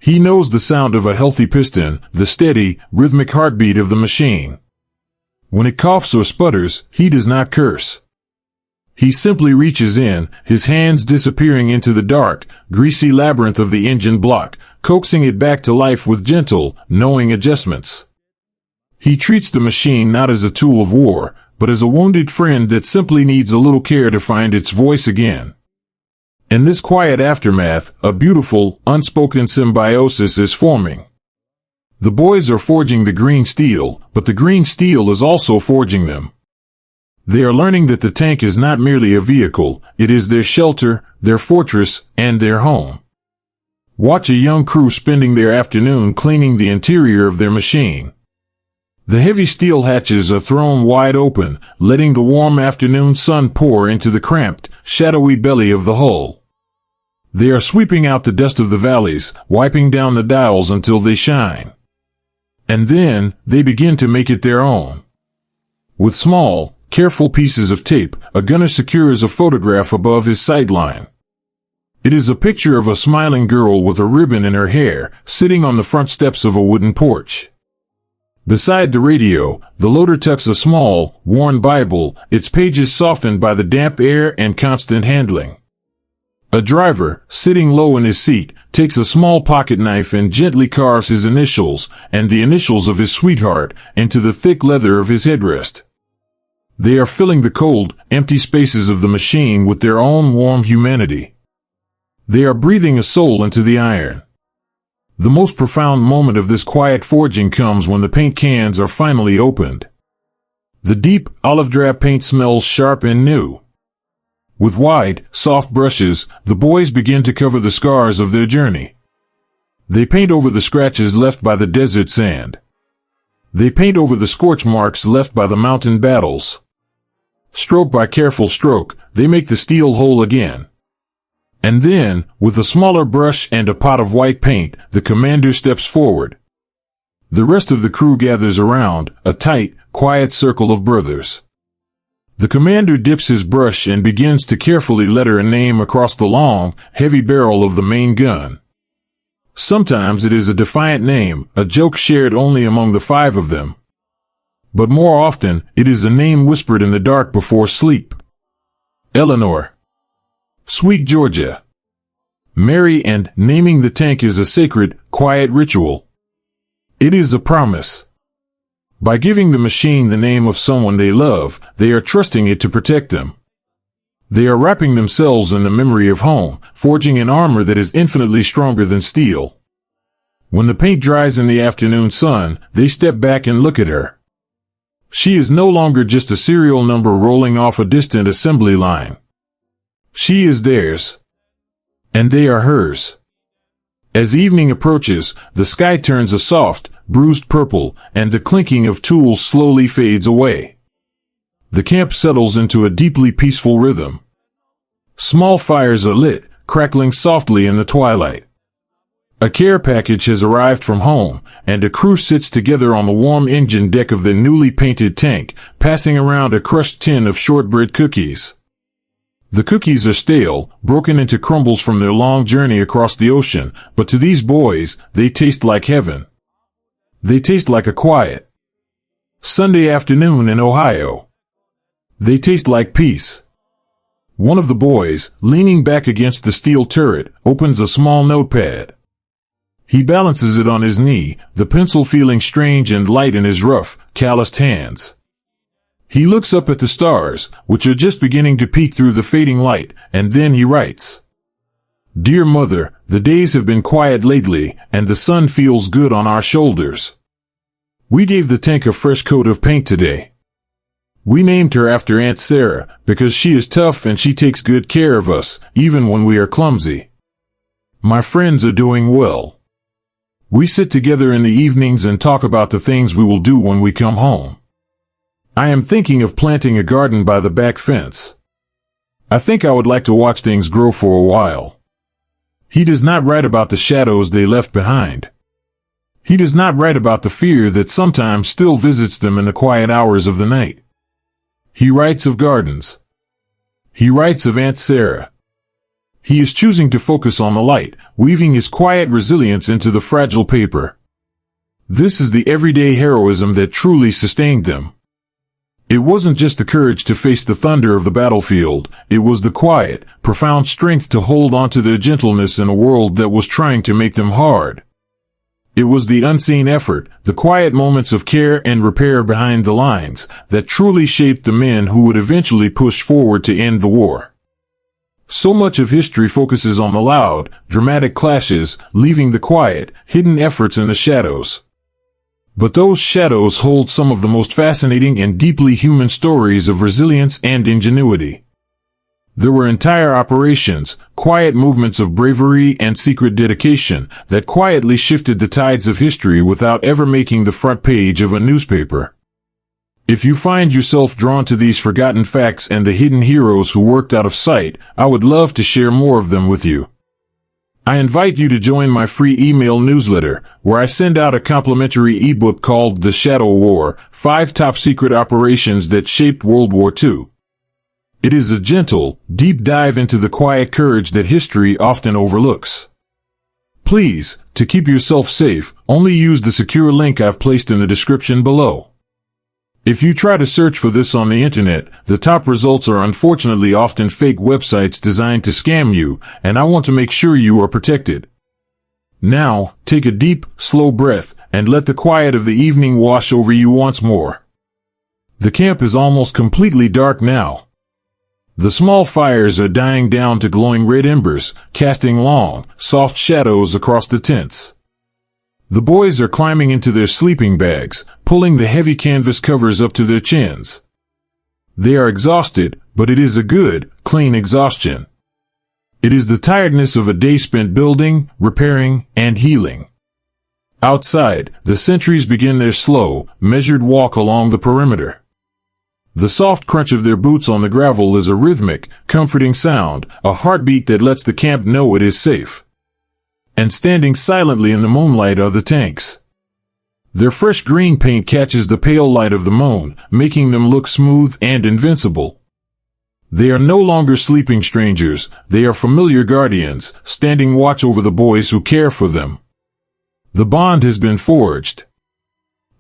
He knows the sound of a healthy piston, the steady, rhythmic heartbeat of the machine. When it coughs or sputters, he does not curse. He simply reaches in, his hands disappearing into the dark, greasy labyrinth of the engine block, coaxing it back to life with gentle, knowing adjustments. He treats the machine not as a tool of war, but as a wounded friend that simply needs a little care to find its voice again. In this quiet aftermath, a beautiful, unspoken symbiosis is forming. The boys are forging the green steel, but the green steel is also forging them. They are learning that the tank is not merely a vehicle, it is their shelter, their fortress, and their home. Watch a young crew spending their afternoon cleaning the interior of their machine. The heavy steel hatches are thrown wide open, letting the warm afternoon sun pour into the cramped, shadowy belly of the hull. They are sweeping out the dust of the valleys, wiping down the dials until they shine. And then, they begin to make it their own. With small, careful pieces of tape, a gunner secures a photograph above his sightline. It is a picture of a smiling girl with a ribbon in her hair, sitting on the front steps of a wooden porch. Beside the radio, the loader tucks a small, worn Bible, its pages softened by the damp air and constant handling. A driver, sitting low in his seat, takes a small pocket knife and gently carves his initials, and the initials of his sweetheart, into the thick leather of his headrest. They are filling the cold, empty spaces of the machine with their own warm humanity. They are breathing a soul into the iron. The most profound moment of this quiet forging comes when the paint cans are finally opened. The deep, olive drab paint smells sharp and new. With wide, soft brushes, the boys begin to cover the scars of their journey. They paint over the scratches left by the desert sand. They paint over the scorch marks left by the mountain battles. Stroke by careful stroke, they make the steel whole again. And then, with a smaller brush and a pot of white paint, the commander steps forward. The rest of the crew gathers around, a tight, quiet circle of brothers. The commander dips his brush and begins to carefully letter a name across the long, heavy barrel of the main gun. Sometimes it is a defiant name, a joke shared only among the 5 of them. But more often, it is a name whispered in the dark before sleep. Eleanor. Sweet Georgia. Mary, and naming the tank is a sacred, quiet ritual. It is a promise. By giving the machine the name of someone they love, they are trusting it to protect them. They are wrapping themselves in the memory of home, forging an armor that is infinitely stronger than steel. When the paint dries in the afternoon sun, they step back and look at her. She is no longer just a serial number rolling off a distant assembly line. She is theirs. And they are hers. As evening approaches, the sky turns a soft, bruised purple, and the clinking of tools slowly fades away. The camp settles into a deeply peaceful rhythm. Small fires are lit, crackling softly in the twilight. A care package has arrived from home, and a crew sits together on the warm engine deck of their newly painted tank, passing around a crushed tin of shortbread cookies. The cookies are stale, broken into crumbles from their long journey across the ocean, but to these boys, they taste like heaven. They taste like a quiet Sunday afternoon in Ohio. They taste like peace. One of the boys, leaning back against the steel turret, opens a small notepad. He balances it on his knee, the pencil feeling strange and light in his rough, calloused hands. He looks up at the stars, which are just beginning to peek through the fading light, and then he writes, "Dear Mother, the days have been quiet lately, and the sun feels good on our shoulders. We gave the tank a fresh coat of paint today. We named her after Aunt Sarah, because she is tough and she takes good care of us, even when we are clumsy. My friends are doing well. We sit together in the evenings and talk about the things we will do when we come home. I am thinking of planting a garden by the back fence. I think I would like to watch things grow for a while." He does not write about the shadows they left behind. He does not write about the fear that sometimes still visits them in the quiet hours of the night. He writes of gardens. He writes of Aunt Sarah. He is choosing to focus on the light, weaving his quiet resilience into the fragile paper. This is the everyday heroism that truly sustained them. It wasn't just the courage to face the thunder of the battlefield, it was the quiet, profound strength to hold on to their gentleness in a world that was trying to make them hard. It was the unseen effort, the quiet moments of care and repair behind the lines, that truly shaped the men who would eventually push forward to end the war. So much of history focuses on the loud, dramatic clashes, leaving the quiet, hidden efforts in the shadows. But those shadows hold some of the most fascinating and deeply human stories of resilience and ingenuity. There were entire operations, quiet movements of bravery and secret dedication that quietly shifted the tides of history without ever making the front page of a newspaper. If you find yourself drawn to these forgotten facts and the hidden heroes who worked out of sight, I would love to share more of them with you. I invite you to join my free email newsletter, where I send out a complimentary ebook called The Shadow War: 5 Top Secret Operations That Shaped World War II. It is a gentle, deep dive into the quiet courage that history often overlooks. Please, to keep yourself safe, only use the secure link I've placed in the description below. If you try to search for this on the internet, the top results are unfortunately often fake websites designed to scam you, and I want to make sure you are protected. Now, take a deep, slow breath, and let the quiet of the evening wash over you once more. The camp is almost completely dark now. The small fires are dying down to glowing red embers, casting long, soft shadows across the tents. The boys are climbing into their sleeping bags, pulling the heavy canvas covers up to their chins. They are exhausted, but it is a good, clean exhaustion. It is the tiredness of a day spent building, repairing, and healing. Outside, the sentries begin their slow, measured walk along the perimeter. The soft crunch of their boots on the gravel is a rhythmic, comforting sound, a heartbeat that lets the camp know it is safe. And standing silently in the moonlight are the tanks. Their fresh green paint catches the pale light of the moon, making them look smooth and invincible. They are no longer sleeping strangers, they are familiar guardians, standing watch over the boys who care for them. The bond has been forged.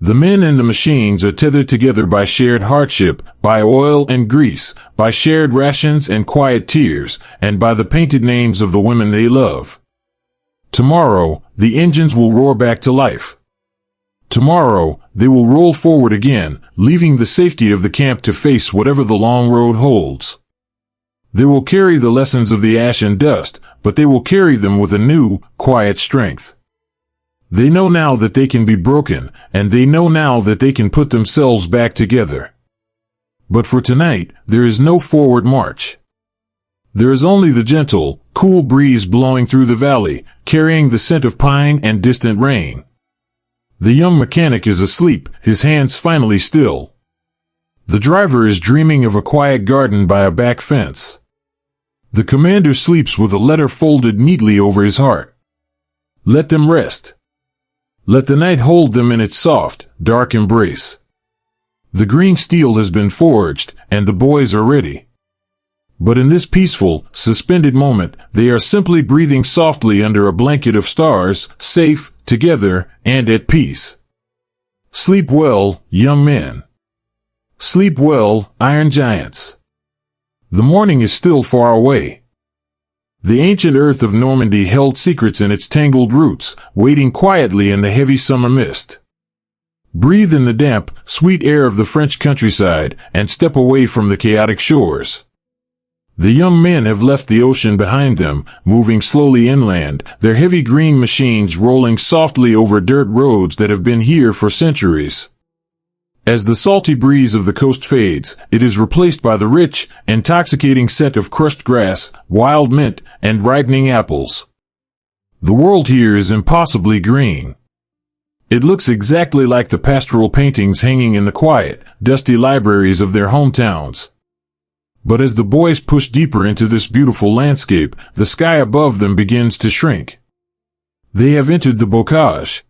The men and the machines are tethered together by shared hardship, by oil and grease, by shared rations and quiet tears, and by the painted names of the women they love. Tomorrow, the engines will roar back to life. Tomorrow, they will roll forward again, leaving the safety of the camp to face whatever the long road holds. They will carry the lessons of the ash and dust, but they will carry them with a new, quiet strength. They know now that they can be broken, and they know now that they can put themselves back together. But for tonight, there is no forward march. There is only the gentle, cool breeze blowing through the valley, carrying the scent of pine and distant rain. The young mechanic is asleep, his hands finally still. The driver is dreaming of a quiet garden by a back fence. The commander sleeps with a letter folded neatly over his heart. Let them rest. Let the night hold them in its soft, dark embrace. The green steel has been forged, and the boys are ready. But in this peaceful, suspended moment, they are simply breathing softly under a blanket of stars, safe, together, and at peace. Sleep well, young men. Sleep well, iron giants. The morning is still far away. The ancient earth of Normandy held secrets in its tangled roots, waiting quietly in the heavy summer mist. Breathe in the damp, sweet air of the French countryside, and step away from the chaotic shores. The young men have left the ocean behind them, moving slowly inland, their heavy green machines rolling softly over dirt roads that have been here for centuries. As the salty breeze of the coast fades, it is replaced by the rich, intoxicating scent of crushed grass, wild mint, and ripening apples. The world here is impossibly green. It looks exactly like the pastoral paintings hanging in the quiet, dusty libraries of their hometowns. But as the boys push deeper into this beautiful landscape, the sky above them begins to shrink. They have entered the bocage.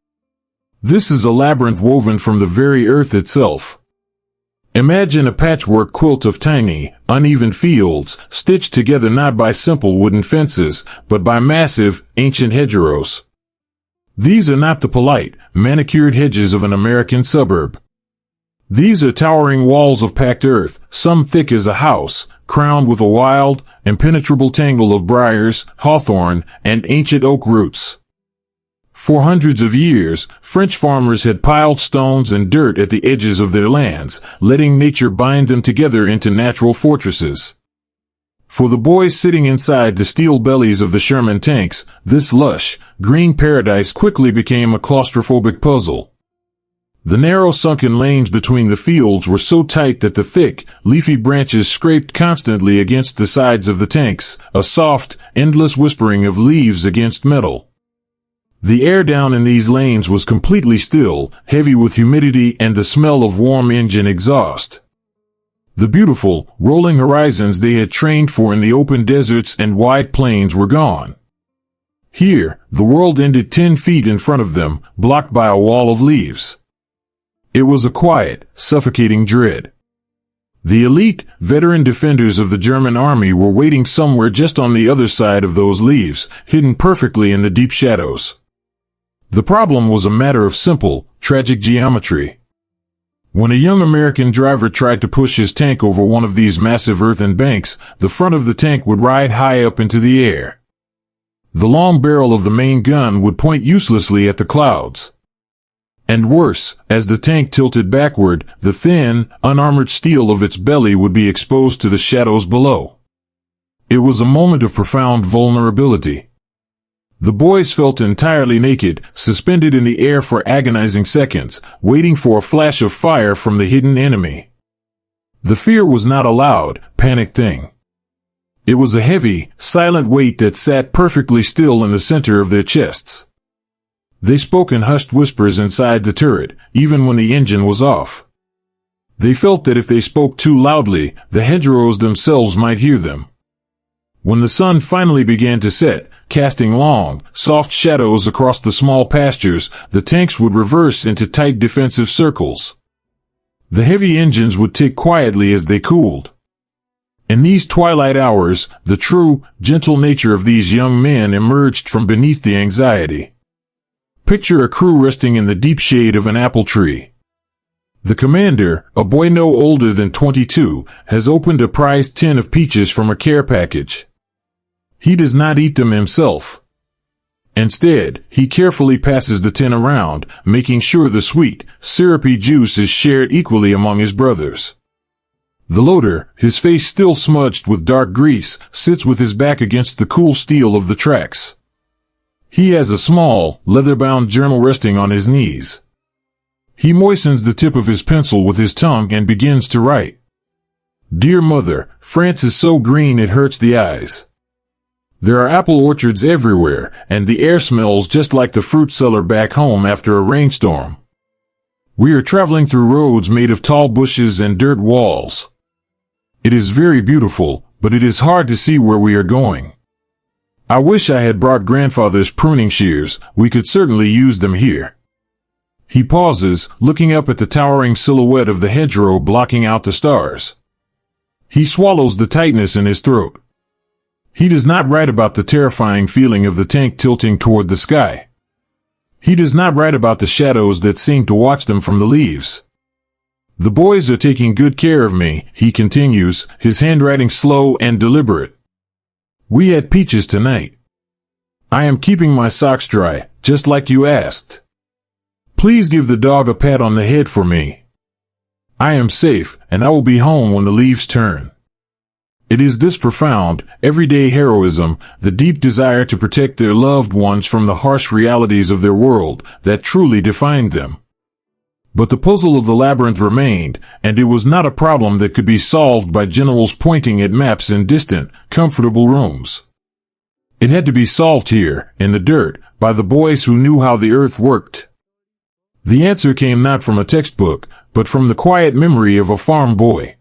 This is a labyrinth woven from the very earth itself. Imagine a patchwork quilt of tiny, uneven fields, stitched together not by simple wooden fences, but by massive, ancient hedgerows. These are not the polite, manicured hedges of an American suburb. These are towering walls of packed earth, some thick as a house, crowned with a wild, impenetrable tangle of briars, hawthorn, and ancient oak roots. For hundreds of years, French farmers had piled stones and dirt at the edges of their lands, letting nature bind them together into natural fortresses. For the boys sitting inside the steel bellies of the Sherman tanks, this lush, green paradise quickly became a claustrophobic puzzle. The narrow sunken lanes between the fields were so tight that the thick, leafy branches scraped constantly against the sides of the tanks, a soft, endless whispering of leaves against metal. The air down in these lanes was completely still, heavy with humidity and the smell of warm engine exhaust. The beautiful, rolling horizons they had trained for in the open deserts and wide plains were gone. Here, the world ended 10 feet in front of them, blocked by a wall of leaves. It was a quiet, suffocating dread. The elite, veteran defenders of the German army were waiting somewhere just on the other side of those leaves, hidden perfectly in the deep shadows. The problem was a matter of simple, tragic geometry. When a young American driver tried to push his tank over one of these massive earthen banks, the front of the tank would ride high up into the air. The long barrel of the main gun would point uselessly at the clouds. And worse, as the tank tilted backward, the thin, unarmored steel of its belly would be exposed to the shadows below. It was a moment of profound vulnerability. The boys felt entirely naked, suspended in the air for agonizing seconds, waiting for a flash of fire from the hidden enemy. The fear was not a loud, panicked thing. It was a heavy, silent weight that sat perfectly still in the center of their chests. They spoke in hushed whispers inside the turret, even when the engine was off. They felt that if they spoke too loudly, the hedgerows themselves might hear them. When the sun finally began to set, casting long, soft shadows across the small pastures, the tanks would reverse into tight defensive circles. The heavy engines would tick quietly as they cooled. In these twilight hours, the true, gentle nature of these young men emerged from beneath the anxiety. Picture a crew resting in the deep shade of an apple tree. The commander, a boy no older than 22, has opened a prized tin of peaches from a care package. He does not eat them himself. Instead, he carefully passes the tin around, making sure the sweet, syrupy juice is shared equally among his brothers. The loader, his face still smudged with dark grease, sits with his back against the cool steel of the tracks. He has a small, leather-bound journal resting on his knees. He moistens the tip of his pencil with his tongue and begins to write. Dear Mother, France is so green it hurts the eyes. There are apple orchards everywhere, and the air smells just like the fruit cellar back home after a rainstorm. We are traveling through roads made of tall bushes and dirt walls. It is very beautiful, but it is hard to see where we are going. I wish I had brought grandfather's pruning shears. We could certainly use them here. He pauses, looking up at the towering silhouette of the hedgerow blocking out the stars. He swallows the tightness in his throat. He does not write about the terrifying feeling of the tank tilting toward the sky. He does not write about the shadows that seem to watch them from the leaves. The boys are taking good care of me, he continues, his handwriting slow and deliberate. We had peaches tonight. I am keeping my socks dry, just like you asked. Please give the dog a pat on the head for me. I am safe, and I will be home when the leaves turn. It is this profound, everyday heroism, the deep desire to protect their loved ones from the harsh realities of their world, that truly defined them. But the puzzle of the labyrinth remained, and it was not a problem that could be solved by generals pointing at maps in distant, comfortable rooms. It had to be solved here, in the dirt, by the boys who knew how the earth worked. The answer came not from a textbook, but from the quiet memory of a farm boy.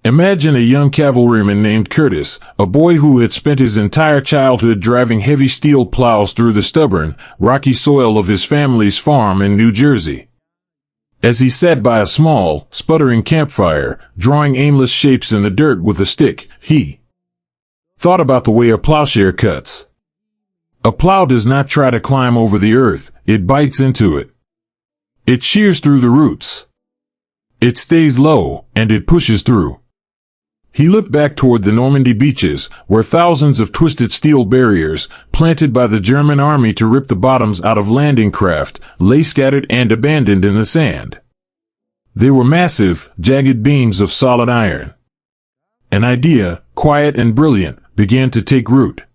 Imagine a young cavalryman named Curtis, a boy who had spent his entire childhood driving heavy steel plows through the stubborn, rocky soil of his family's farm in New Jersey. As he sat by a small, sputtering campfire, drawing aimless shapes in the dirt with a stick, he thought about the way a plowshare cuts. A plow does not try to climb over the earth, it bites into it. It shears through the roots. It stays low, and it pushes through. He looked back toward the Normandy beaches, where thousands of twisted steel barriers, planted by the German army to rip the bottoms out of landing craft, lay scattered and abandoned in the sand. They were massive, jagged beams of solid iron. an idea, quiet and brilliant, began to take root.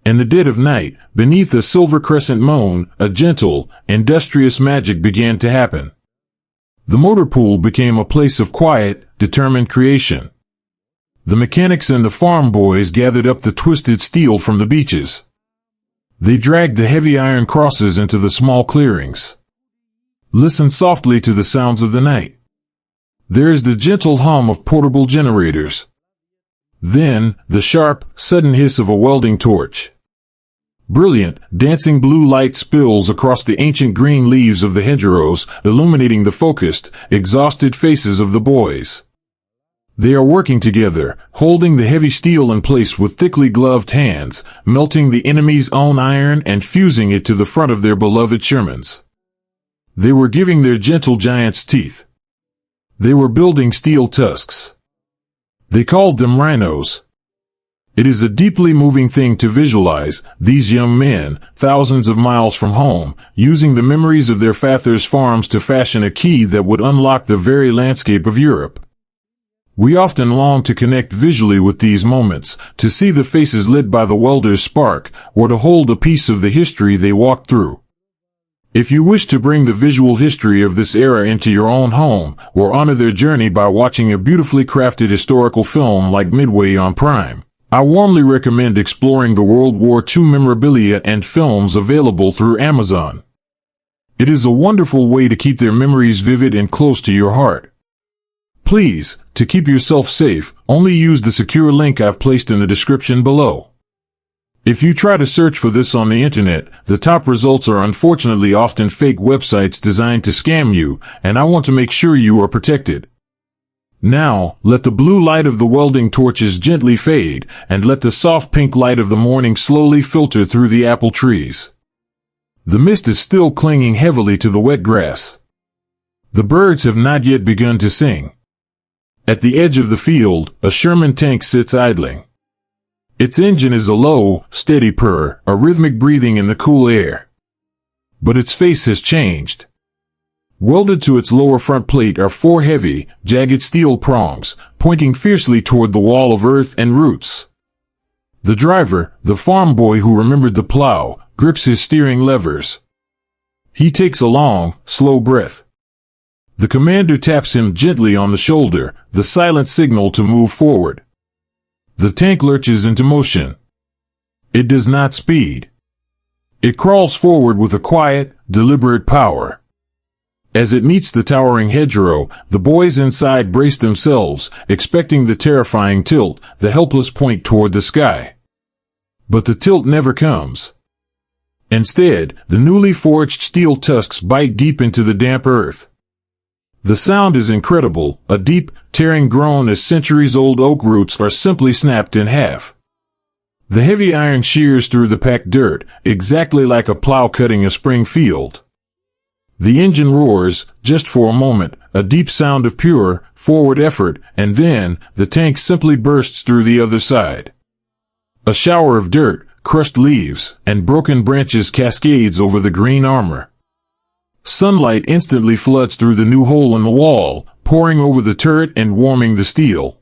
In the dead of night, beneath a silver crescent moon, a gentle, industrious magic began to happen. The motor pool became a place of quiet, determined creation. The mechanics and the farm boys gathered up the twisted steel from the beaches. They dragged the heavy iron crosses into the small clearings. Listen softly to the sounds of the night. There is the gentle hum of portable generators. Then, the sharp, sudden hiss of a welding torch. Brilliant, dancing blue light spills across the ancient green leaves of the hedgerows, illuminating the focused, exhausted faces of the boys. They are working together, holding the heavy steel in place with thickly gloved hands, melting the enemy's own iron and fusing it to the front of their beloved Shermans. They were giving their gentle giants teeth. They were building steel tusks. They called them rhinos. It is a deeply moving thing to visualize these young men, thousands of miles from home, using the memories of their fathers' farms to fashion a key that would unlock the very landscape of Europe. We often long to connect visually with these moments, to see the faces lit by the welder's spark, or to hold a piece of the history they walked through. If you wish to bring the visual history of this era into your own home, or honor their journey by watching a beautifully crafted historical film like Midway on Prime, I warmly recommend exploring the World War II memorabilia and films available through Amazon. It is a wonderful way to keep their memories vivid and close to your heart. Please, to keep yourself safe, only use the secure link I've placed in the description below. If you try to search for this on the internet, the top results are unfortunately often fake websites designed to scam you, and I want to make sure you are protected. Now, let the blue light of the welding torches gently fade, and let the soft pink light of the morning slowly filter through the apple trees. The mist is still clinging heavily to the wet grass. The birds have not yet begun to sing. At the edge of the field, a Sherman tank sits idling. Its engine is a low, steady purr, a rhythmic breathing in the cool air. But its face has changed. Welded to its lower front plate are four heavy, jagged steel prongs, pointing fiercely toward the wall of earth and roots. The driver, the farm boy who remembered the plow, grips his steering levers. He takes a long, slow breath. The commander taps him gently on the shoulder, the silent signal to move forward. The tank lurches into motion. It does not speed. It crawls forward with a quiet, deliberate power. As it meets the towering hedgerow, the boys inside brace themselves, expecting the terrifying tilt, the helpless point toward the sky. But the tilt never comes. Instead, the newly forged steel tusks bite deep into the damp earth. The sound is incredible, a deep, tearing groan as centuries-old oak roots are simply snapped in half. The heavy iron shears through the packed dirt, exactly like a plow cutting a spring field. The engine roars, just for a moment, a deep sound of pure, forward effort, and then, the tank simply bursts through the other side. A shower of dirt, crushed leaves, and broken branches cascades over the green armor. Sunlight instantly floods through the new hole in the wall, pouring over the turret and warming the steel.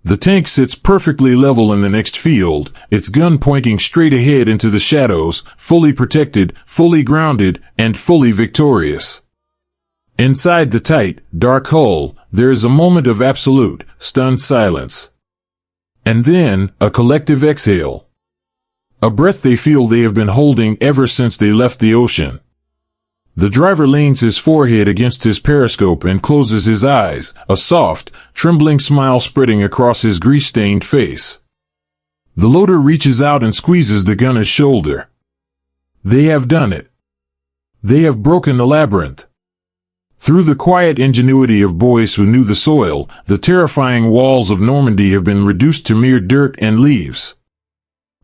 The tank sits perfectly level in the next field, its gun pointing straight ahead into the shadows, fully protected, fully grounded, and fully victorious. Inside the tight, dark hull, there is a moment of absolute, stunned silence. And then, a collective exhale. A breath they feel they have been holding ever since they left the ocean. The driver leans his forehead against his periscope and closes his eyes, a soft, trembling smile spreading across his grease-stained face. The loader reaches out and squeezes the gunner's shoulder. They have done it. They have broken the labyrinth. Through the quiet ingenuity of boys who knew the soil, the terrifying walls of Normandy have been reduced to mere dirt and leaves.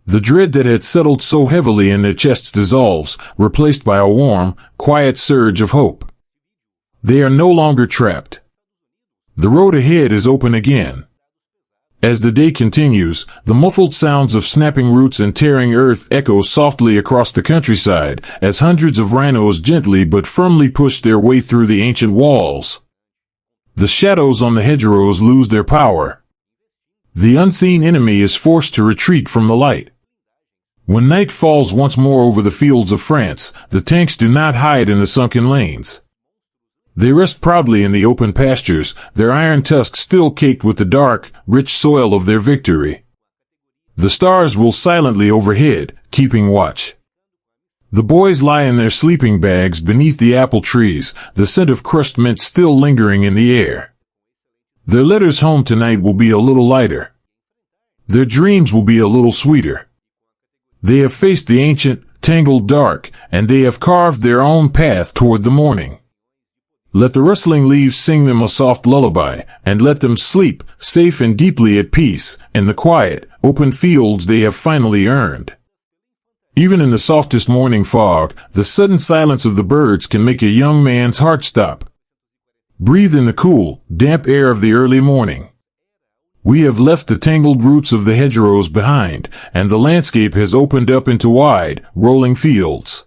The dread that had settled so heavily in their chests dissolves, replaced by a warm, quiet surge of hope. They are no longer trapped. The road ahead is open again. As the day continues, the muffled sounds of snapping roots and tearing earth echo softly across the countryside, as hundreds of rhinos gently but firmly push their way through the ancient walls. The shadows on the hedgerows lose their power. The unseen enemy is forced to retreat from the light. When night falls once more over the fields of France, the tanks do not hide in the sunken lanes. They rest proudly in the open pastures, their iron tusks still caked with the dark, rich soil of their victory. The stars will silently overhead, keeping watch. The boys lie in their sleeping bags beneath the apple trees, the scent of crushed mint still lingering in the air. Their letters home tonight will be a little lighter. Their dreams will be a little sweeter. They have faced the ancient, tangled dark, and they have carved their own path toward the morning. Let the rustling leaves sing them a soft lullaby, and let them sleep, safe and deeply at peace, in the quiet, open fields they have finally earned. Even in the softest morning fog, the sudden silence of the birds can make a young man's heart stop. Breathe in the cool, damp air of the early morning. We have left the tangled roots of the hedgerows behind, and the landscape has opened up into wide, rolling fields.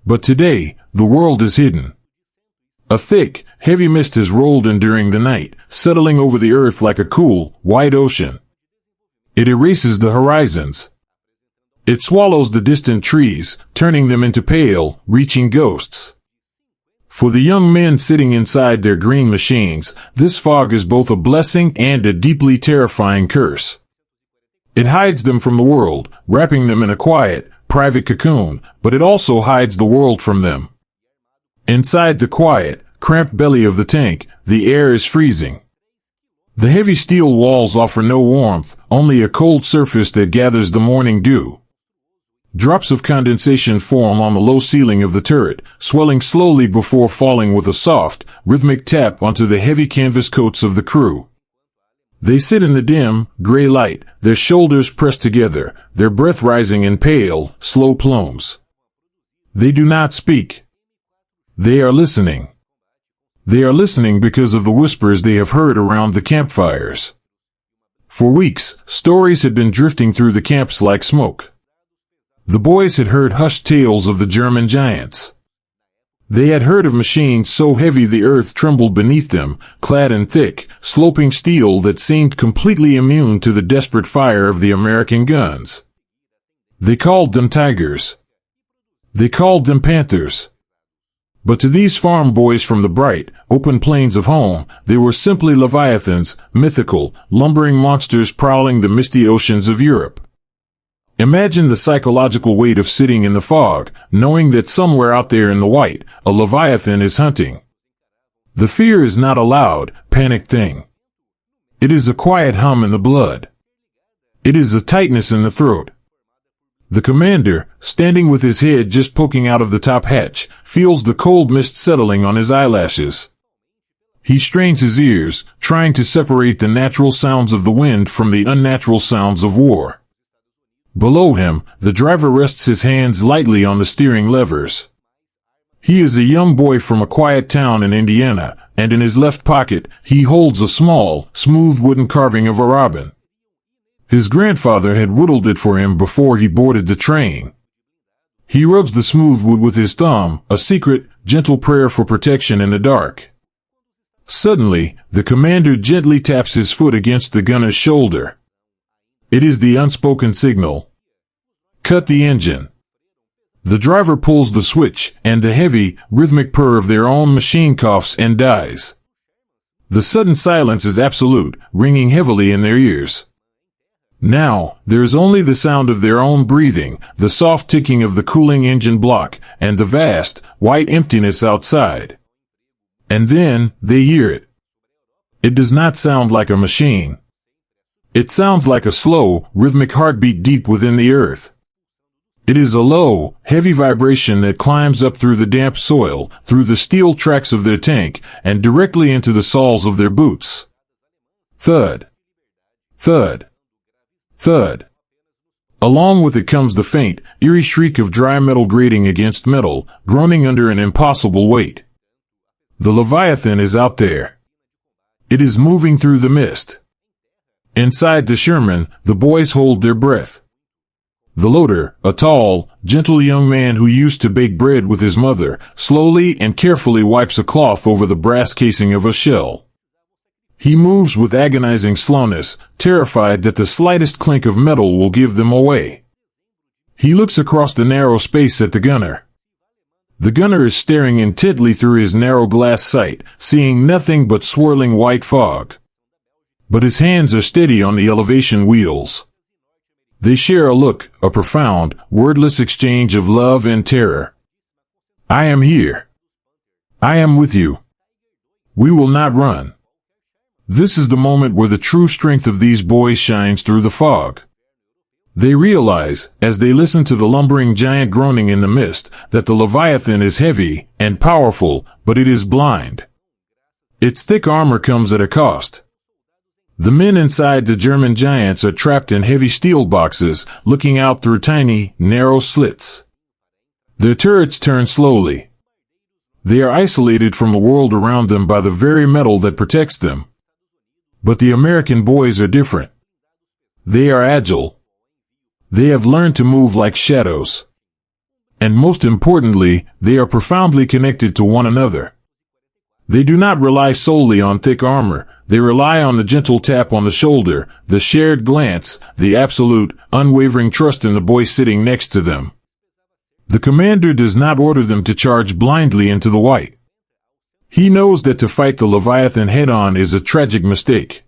But today, the world is hidden. A thick, heavy mist has rolled in during the night, settling over the earth like a cool, wide ocean. It erases the horizons. It swallows the distant trees, turning them into pale, reaching ghosts. For the young men sitting inside their green machines, this fog is both a blessing and a deeply terrifying curse. It hides them from the world, wrapping them in a quiet, private cocoon, but it also hides the world from them. Inside the quiet, cramped belly of the tank, the air is freezing. The heavy steel walls offer no warmth, only a cold surface that gathers the morning dew. Drops of condensation form on the low ceiling of the turret, swelling slowly before falling with a soft, rhythmic tap onto the heavy canvas coats of the crew. They sit in the dim, gray light, their shoulders pressed together, their breath rising in pale, slow plumes. They do not speak. They are listening. They are listening because of the whispers they have heard around the campfires. For weeks, stories had been drifting through the camps like smoke. The boys had heard hushed tales of the German giants. They had heard of machines so heavy the earth trembled beneath them, clad in thick, sloping steel that seemed completely immune to the desperate fire of the American guns. They called them tigers. They called them panthers. But to these farm boys from the bright, open plains of home, they were simply leviathans, mythical, lumbering monsters prowling the misty oceans of Europe. Imagine the psychological weight of sitting in the fog, knowing that somewhere out there in the white, a leviathan is hunting. The fear is not a loud, panicked thing. It is a quiet hum in the blood. It is a tightness in the throat. The commander, standing with his head just poking out of the top hatch, feels the cold mist settling on his eyelashes. He strains his ears, trying to separate the natural sounds of the wind from the unnatural sounds of war. Below him, the driver rests his hands lightly on the steering levers. He is a young boy from a quiet town in Indiana, and in his left pocket, he holds a small, smooth wooden carving of a robin. His grandfather had whittled it for him before he boarded the train. He rubs the smooth wood with his thumb, a secret, gentle prayer for protection in the dark. Suddenly, the commander gently taps his foot against the gunner's shoulder. It is the unspoken signal. Cut the engine. The driver pulls the switch, and the heavy, rhythmic purr of their own machine coughs and dies. The sudden silence is absolute, ringing heavily in their ears. Now, there is only the sound of their own breathing, the soft ticking of the cooling engine block, and the vast, white emptiness outside. And then, they hear it. It does not sound like a machine. It sounds like a slow, rhythmic heartbeat deep within the earth. It is a low, heavy vibration that climbs up through the damp soil, through the steel tracks of their tank, and directly into the soles of their boots. Thud. Thud. Thud. Along with it comes the faint, eerie shriek of dry metal grating against metal, groaning under an impossible weight. The Leviathan is out there. It is moving through the mist. Inside the Sherman, the boys hold their breath. The loader, a tall, gentle young man who used to bake bread with his mother, slowly and carefully wipes a cloth over the brass casing of a shell. He moves with agonizing slowness, terrified that the slightest clink of metal will give them away. He looks across the narrow space at the gunner. The gunner is staring intently through his narrow glass sight, seeing nothing but swirling white fog. But his hands are steady on the elevation wheels. They share a look, a profound, wordless exchange of love and terror. I am here. I am with you. We will not run. This is the moment where the true strength of these boys shines through the fog. They realize, as they listen to the lumbering giant groaning in the mist, that the Leviathan is heavy and powerful, but it is blind. Its thick armor comes at a cost. The men inside the German giants are trapped in heavy steel boxes, looking out through tiny, narrow slits. Their turrets turn slowly. They are isolated from the world around them by the very metal that protects them. But the American boys are different. They are agile. They have learned to move like shadows. And most importantly, they are profoundly connected to one another. They do not rely solely on thick armor. They rely on the gentle tap on the shoulder, the shared glance, the absolute, unwavering trust in the boy sitting next to them. The commander does not order them to charge blindly into the white. He knows that to fight the Leviathan head-on is a tragic mistake.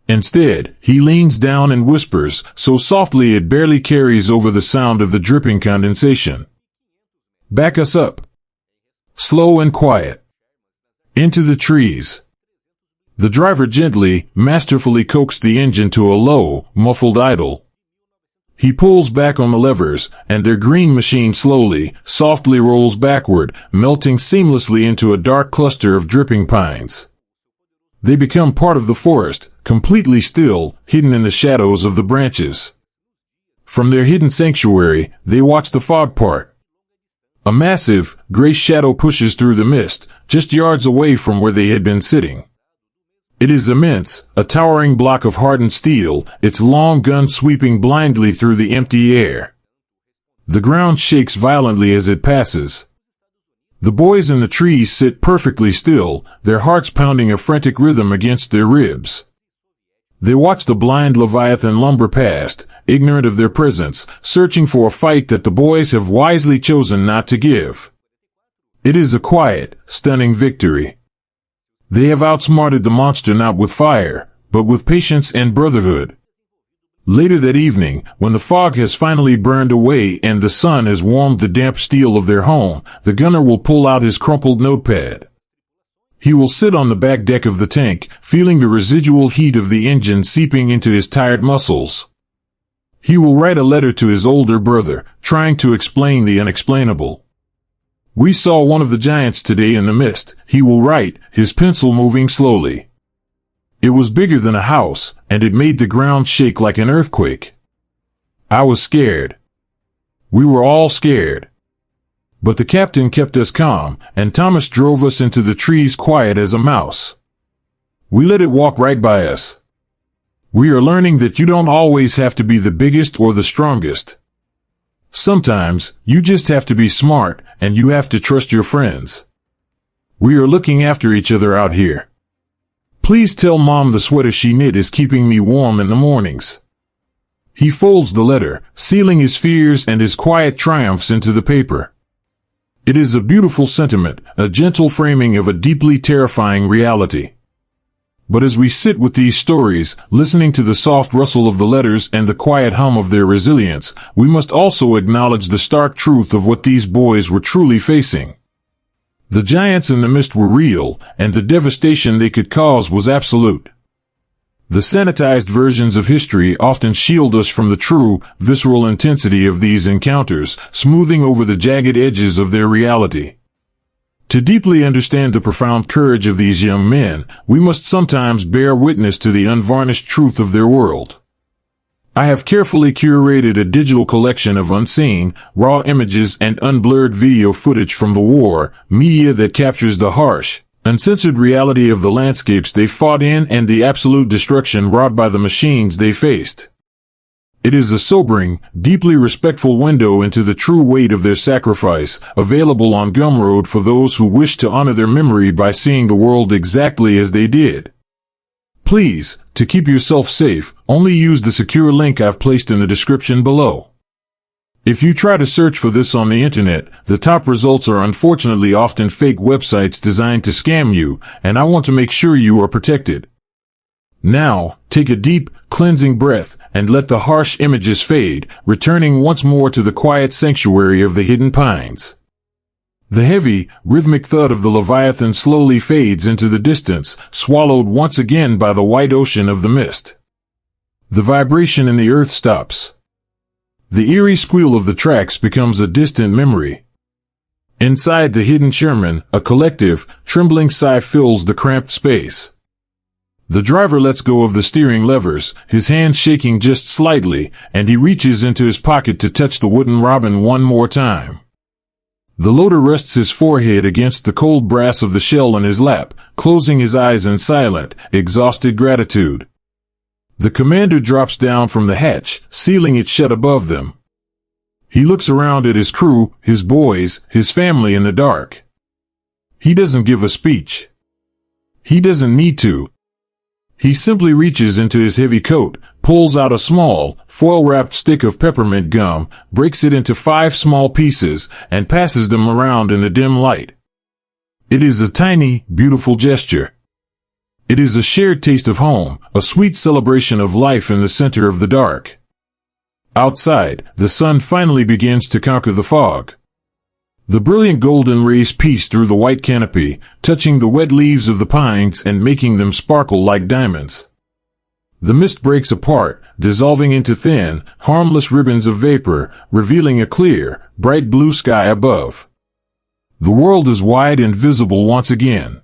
Instead, he leans down and whispers, so softly it barely carries over the sound of the dripping condensation. Back us up. Slow and quiet. Into the trees. The driver gently, masterfully coaxed the engine to a low, muffled idle. He pulls back on the levers, and their green machine slowly, softly rolls backward, melting seamlessly into a dark cluster of dripping pines. They become part of the forest, completely still, hidden in the shadows of the branches. From their hidden sanctuary, they watch the fog part. A massive, gray shadow pushes through the mist, just yards away from where they had been sitting. It is immense, a towering block of hardened steel, its long gun sweeping blindly through the empty air. The ground shakes violently as it passes. The boys in the trees sit perfectly still, their hearts pounding a frantic rhythm against their ribs. They watch the blind Leviathan lumber past, ignorant of their presence, searching for a fight that the boys have wisely chosen not to give. It is a quiet, stunning victory. They have outsmarted the monster not with fire, but with patience and brotherhood. Later that evening, when the fog has finally burned away and the sun has warmed the damp steel of their home, the gunner will pull out his crumpled notepad. He will sit on the back deck of the tank, feeling the residual heat of the engine seeping into his tired muscles. He will write a letter to his older brother, trying to explain the unexplainable. We saw one of the giants today in the mist, he will write, his pencil moving slowly. It was bigger than a house, and it made the ground shake like an earthquake. I was scared. We were all scared. But the captain kept us calm, and Thomas drove us into the trees quiet as a mouse. We let it walk right by us. We are learning that you don't always have to be the biggest or the strongest. Sometimes, you just have to be smart, and you have to trust your friends. We are looking after each other out here. Please tell Mom the sweater she knit is keeping me warm in the mornings. He folds the letter, sealing his fears and his quiet triumphs into the paper. It is a beautiful sentiment, a gentle framing of a deeply terrifying reality. But as we sit with these stories, listening to the soft rustle of the letters and the quiet hum of their resilience, we must also acknowledge the stark truth of what these boys were truly facing. The giants in the mist were real, and the devastation they could cause was absolute. The sanitized versions of history often shield us from the true, visceral intensity of these encounters, smoothing over the jagged edges of their reality. To deeply understand the profound courage of these young men, we must sometimes bear witness to the unvarnished truth of their world. I have carefully curated a digital collection of unseen, raw images and unblurred video footage from the war, media that captures the harsh, uncensored reality of the landscapes they fought in and the absolute destruction wrought by the machines they faced. It is a sobering, deeply respectful window into the true weight of their sacrifice, available on Gumroad for those who wish to honor their memory by seeing the world exactly as they did. Please, to keep yourself safe, only use the secure link I've placed in the description below. If you try to search for this on the internet, the top results are unfortunately often fake websites designed to scam you, and I want to make sure you are protected. Now, take a deep, cleansing breath, and let the harsh images fade, returning once more to the quiet sanctuary of the hidden pines. The heavy, rhythmic thud of the Leviathan slowly fades into the distance, swallowed once again by the white ocean of the mist. The vibration in the earth stops. The eerie squeal of the tracks becomes a distant memory. Inside the hidden Sherman, a collective, trembling sigh fills the cramped space. The driver lets go of the steering levers, his hands shaking just slightly, and he reaches into his pocket to touch the wooden robin one more time. The loader rests his forehead against the cold brass of the shell in his lap, closing his eyes in silent, exhausted gratitude. The commander drops down from the hatch, sealing it shut above them. He looks around at his crew, his boys, his family in the dark. He doesn't give a speech. He doesn't need to. He simply reaches into his heavy coat, pulls out a small, foil-wrapped stick of peppermint gum, breaks it into 5 small pieces, and passes them around in the dim light. It is a tiny, beautiful gesture. It is a shared taste of home, a sweet celebration of life in the center of the dark. Outside, the sun finally begins to conquer the fog. The brilliant golden rays pierce through the white canopy, touching the wet leaves of the pines and making them sparkle like diamonds. The mist breaks apart, dissolving into thin, harmless ribbons of vapor, revealing a clear, bright blue sky above. The world is wide and visible once again.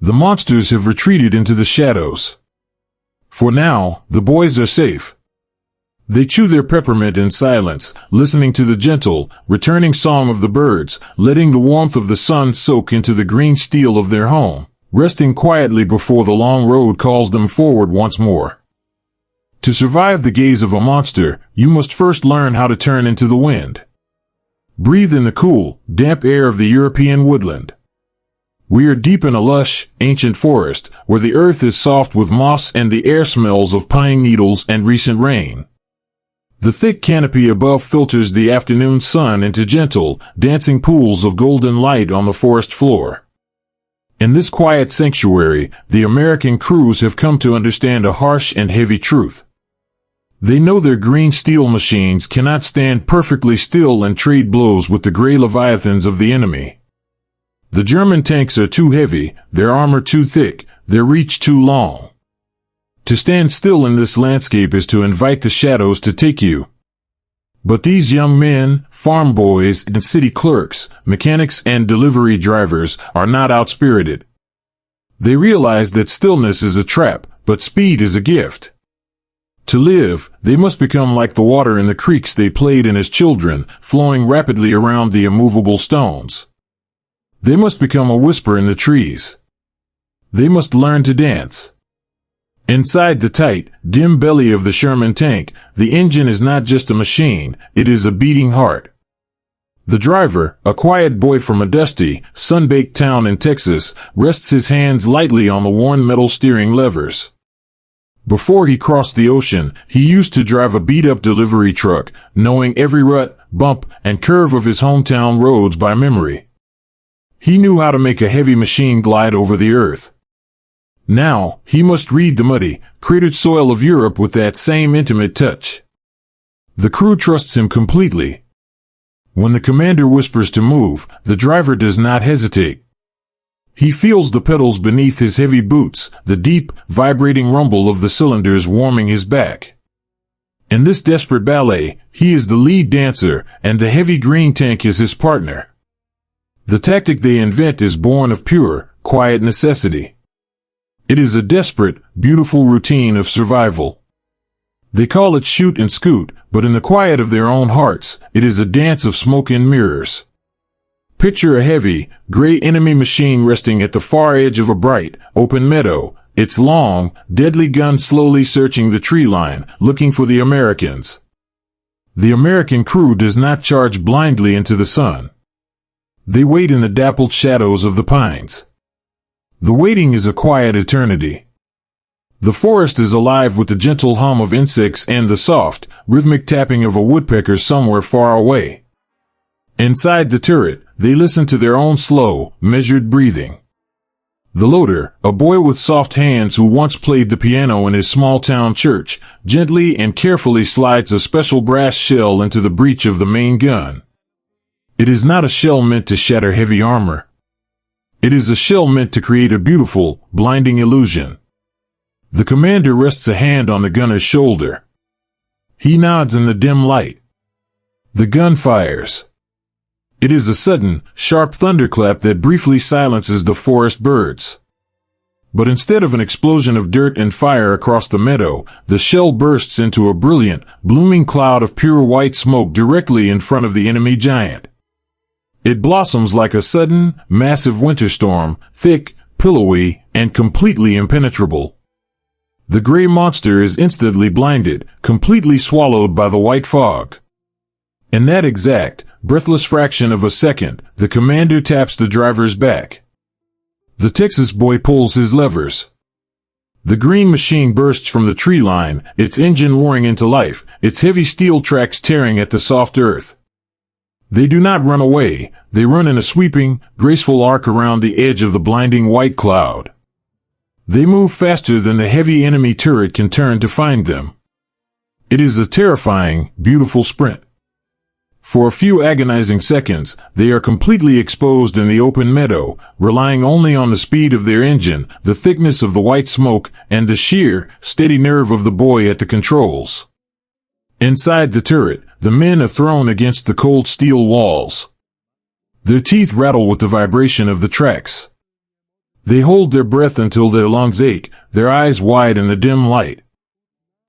The monsters have retreated into the shadows. For now, the boys are safe. They chew their peppermint in silence, listening to the gentle, returning song of the birds, letting the warmth of the sun soak into the green steel of their home, resting quietly before the long road calls them forward once more. To survive the gaze of a monster, you must first learn how to turn into the wind. Breathe in the cool, damp air of the European woodland. We are deep in a lush, ancient forest, where the earth is soft with moss and the air smells of pine needles and recent rain. The thick canopy above filters the afternoon sun into gentle, dancing pools of golden light on the forest floor. In this quiet sanctuary, the American crews have come to understand a harsh and heavy truth. They know their green steel machines cannot stand perfectly still and trade blows with the gray leviathans of the enemy. The German tanks are too heavy, their armor too thick, their reach too long. To stand still in this landscape is to invite the shadows to take you. But these young men, farm boys and city clerks, mechanics and delivery drivers, are not outspirited. They realize that stillness is a trap, but speed is a gift. To live, they must become like the water in the creeks they played in as children, flowing rapidly around the immovable stones. They must become a whisper in the trees. They must learn to dance. Inside the tight, dim belly of the Sherman tank, the engine is not just a machine, it is a beating heart. The driver, a quiet boy from a dusty, sun-baked town in Texas, rests his hands lightly on the worn metal steering levers. Before he crossed the ocean, he used to drive a beat-up delivery truck, knowing every rut, bump, and curve of his hometown roads by memory. He knew how to make a heavy machine glide over the earth. Now, he must read the muddy, cratered soil of Europe with that same intimate touch. The crew trusts him completely. When the commander whispers to move, the driver does not hesitate. He feels the pedals beneath his heavy boots, the deep, vibrating rumble of the cylinders warming his back. In this desperate ballet, he is the lead dancer, and the heavy green tank is his partner. The tactic they invent is born of pure, quiet necessity. It is a desperate, beautiful routine of survival. They call it shoot and scoot, but in the quiet of their own hearts, it is a dance of smoke and mirrors. Picture a heavy, gray enemy machine resting at the far edge of a bright, open meadow, its long, deadly gun slowly searching the tree line, looking for the Americans. The American crew does not charge blindly into the sun. They wait in the dappled shadows of the pines. The waiting is a quiet eternity. The forest is alive with the gentle hum of insects and the soft, rhythmic tapping of a woodpecker somewhere far away. Inside the turret, they listen to their own slow, measured breathing. The loader, a boy with soft hands who once played the piano in his small-town church, gently and carefully slides a special brass shell into the breech of the main gun. It is not a shell meant to shatter heavy armor. It is a shell meant to create a beautiful, blinding illusion. The commander rests a hand on the gunner's shoulder. He nods in the dim light. The gun fires. It is a sudden, sharp thunderclap that briefly silences the forest birds. But instead of an explosion of dirt and fire across the meadow, the shell bursts into a brilliant, blooming cloud of pure white smoke directly in front of the enemy giant. It blossoms like a sudden, massive winter storm, thick, pillowy, and completely impenetrable. The gray monster is instantly blinded, completely swallowed by the white fog. In that exact, breathless fraction of a second, the commander taps the driver's back. The Texas boy pulls his levers. The green machine bursts from the tree line, its engine roaring into life, its heavy steel tracks tearing at the soft earth. They do not run away, they run in a sweeping, graceful arc around the edge of the blinding white cloud. They move faster than the heavy enemy turret can turn to find them. It is a terrifying, beautiful sprint. For a few agonizing seconds, they are completely exposed in the open meadow, relying only on the speed of their engine, the thickness of the white smoke, and the sheer, steady nerve of the boy at the controls. Inside the turret, the men are thrown against the cold steel walls. Their teeth rattle with the vibration of the tracks. They hold their breath until their lungs ache, their eyes wide in the dim light.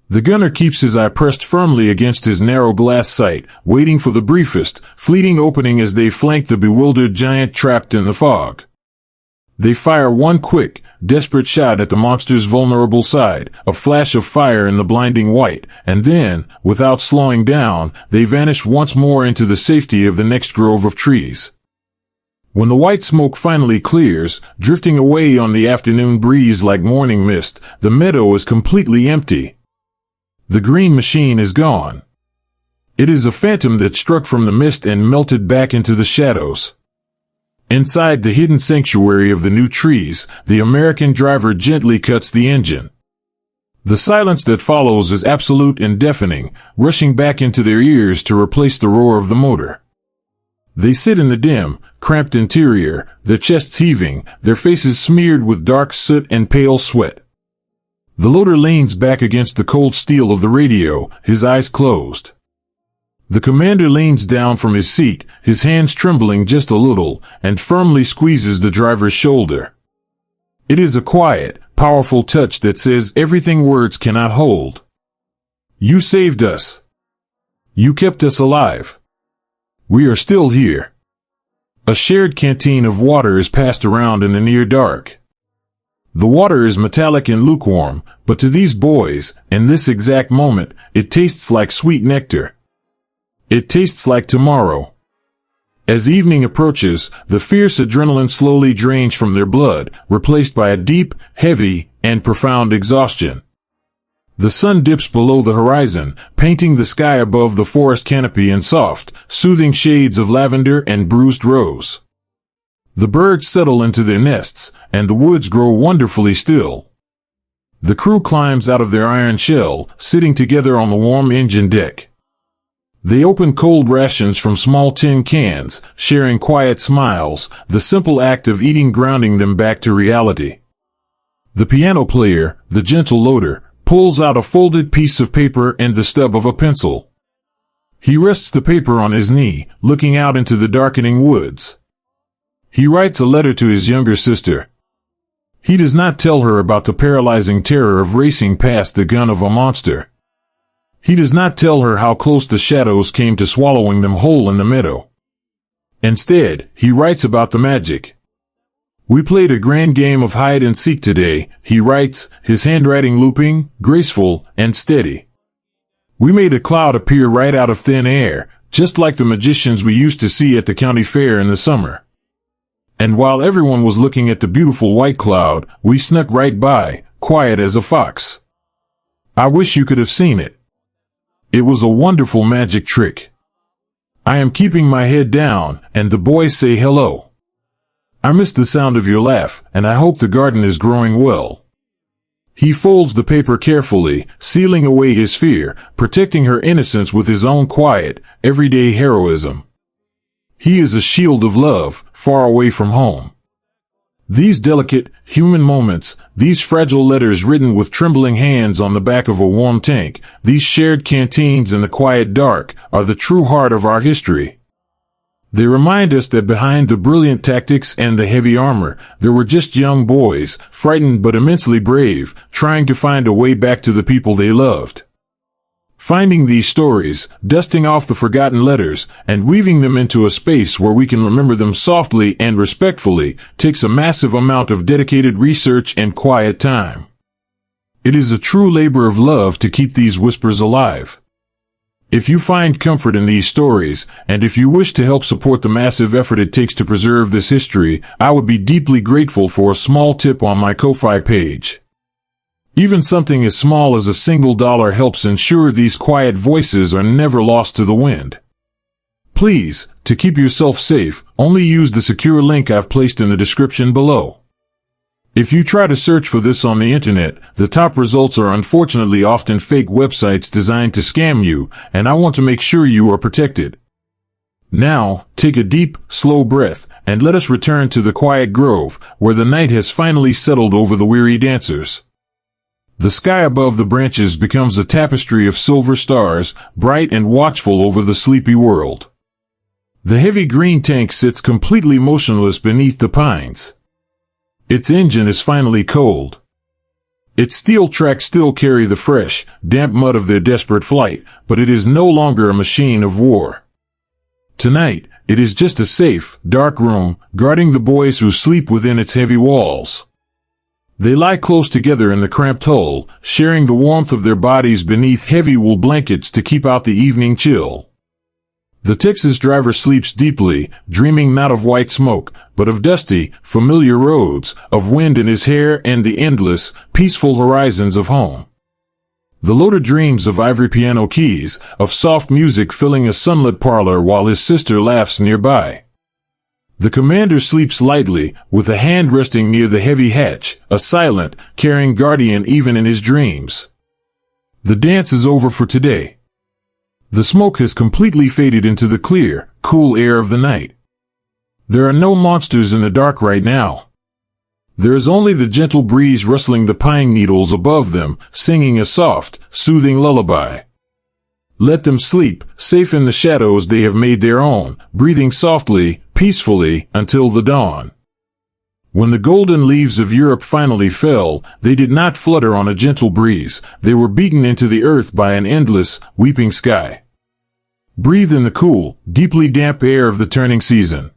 The gunner keeps his eye pressed firmly against his narrow glass sight, waiting for the briefest, fleeting opening as they flank the bewildered giant trapped in the fog. They fire one quick, desperate shot at the monster's vulnerable side, a flash of fire in the blinding white, and then, without slowing down, they vanish once more into the safety of the next grove of trees. When the white smoke finally clears, drifting away on the afternoon breeze like morning mist, the meadow is completely empty. The green machine is gone. It is a phantom that struck from the mist and melted back into the shadows. Inside the hidden sanctuary of the new trees, the American driver gently cuts the engine. The silence that follows is absolute and deafening, rushing back into their ears to replace the roar of the motor. They sit in the dim, cramped interior, their chests heaving, their faces smeared with dark soot and pale sweat. The loader leans back against the cold steel of the radio, his eyes closed. The commander leans down from his seat, his hands trembling just a little, and firmly squeezes the driver's shoulder. It is a quiet, powerful touch that says everything words cannot hold. You saved us. You kept us alive. We are still here. A shared canteen of water is passed around in the near dark. The water is metallic and lukewarm, but to these boys, in this exact moment, it tastes like sweet nectar. It tastes like tomorrow. As evening approaches, the fierce adrenaline slowly drains from their blood, replaced by a deep, heavy, and profound exhaustion. The sun dips below the horizon, painting the sky above the forest canopy in soft, soothing shades of lavender and bruised rose. The birds settle into their nests, and the woods grow wonderfully still. The crew climbs out of their iron shell, sitting together on the warm engine deck. They open cold rations from small tin cans, sharing quiet smiles, the simple act of eating grounding them back to reality. The piano player, the gentle loader, pulls out a folded piece of paper and the stub of a pencil. He rests the paper on his knee, looking out into the darkening woods. He writes a letter to his younger sister. He does not tell her about the paralyzing terror of racing past the gun of a monster. He does not tell her how close the shadows came to swallowing them whole in the meadow. Instead, he writes about the magic. We played a grand game of hide and seek today, he writes, his handwriting looping, graceful, and steady. We made a cloud appear right out of thin air, just like the magicians we used to see at the county fair in the summer. And while everyone was looking at the beautiful white cloud, we snuck right by, quiet as a fox. I wish you could have seen it. It was a wonderful magic trick. I am keeping my head down, and the boys say hello. I miss the sound of your laugh, and I hope the garden is growing well. He folds the paper carefully, sealing away his fear, protecting her innocence with his own quiet, everyday heroism. He is a shield of love, far away from home. These delicate, human moments, these fragile letters written with trembling hands on the back of a warm tank, these shared canteens in the quiet dark, are the true heart of our history. They remind us that behind the brilliant tactics and the heavy armor, there were just young boys, frightened but immensely brave, trying to find a way back to the people they loved. Finding these stories, dusting off the forgotten letters, and weaving them into a space where we can remember them softly and respectfully, takes a massive amount of dedicated research and quiet time. It is a true labor of love to keep these whispers alive. If you find comfort in these stories, and if you wish to help support the massive effort it takes to preserve this history, I would be deeply grateful for a small tip on my Ko-Fi page. Even something as small as $1 helps ensure these quiet voices are never lost to the wind. Please, to keep yourself safe, only use the secure link I've placed in the description below. If you try to search for this on the internet, the top results are unfortunately often fake websites designed to scam you, and I want to make sure you are protected. Now, take a deep, slow breath, and let us return to the quiet grove, where the night has finally settled over the weary dancers. The sky above the branches becomes a tapestry of silver stars, bright and watchful over the sleepy world. The heavy green tank sits completely motionless beneath the pines. Its engine is finally cold. Its steel tracks still carry the fresh, damp mud of their desperate flight, but it is no longer a machine of war. Tonight, it is just a safe, dark room, guarding the boys who sleep within its heavy walls. They lie close together in the cramped hull, sharing the warmth of their bodies beneath heavy wool blankets to keep out the evening chill. The Texas driver sleeps deeply, dreaming not of white smoke, but of dusty, familiar roads, of wind in his hair and the endless, peaceful horizons of home. The loader dreams of ivory piano keys, of soft music filling a sunlit parlor while his sister laughs nearby. The commander sleeps lightly, with a hand resting near the heavy hatch, a silent, caring guardian even in his dreams. The dance is over for today. The smoke has completely faded into the clear, cool air of the night. There are no monsters in the dark right now. There is only the gentle breeze rustling the pine needles above them, singing a soft, soothing lullaby. Let them sleep, safe in the shadows they have made their own, breathing softly, peacefully, until the dawn. When the golden leaves of Europe finally fell, they did not flutter on a gentle breeze, they were beaten into the earth by an endless, weeping sky. Breathe in the cool, deeply damp air of the turning season.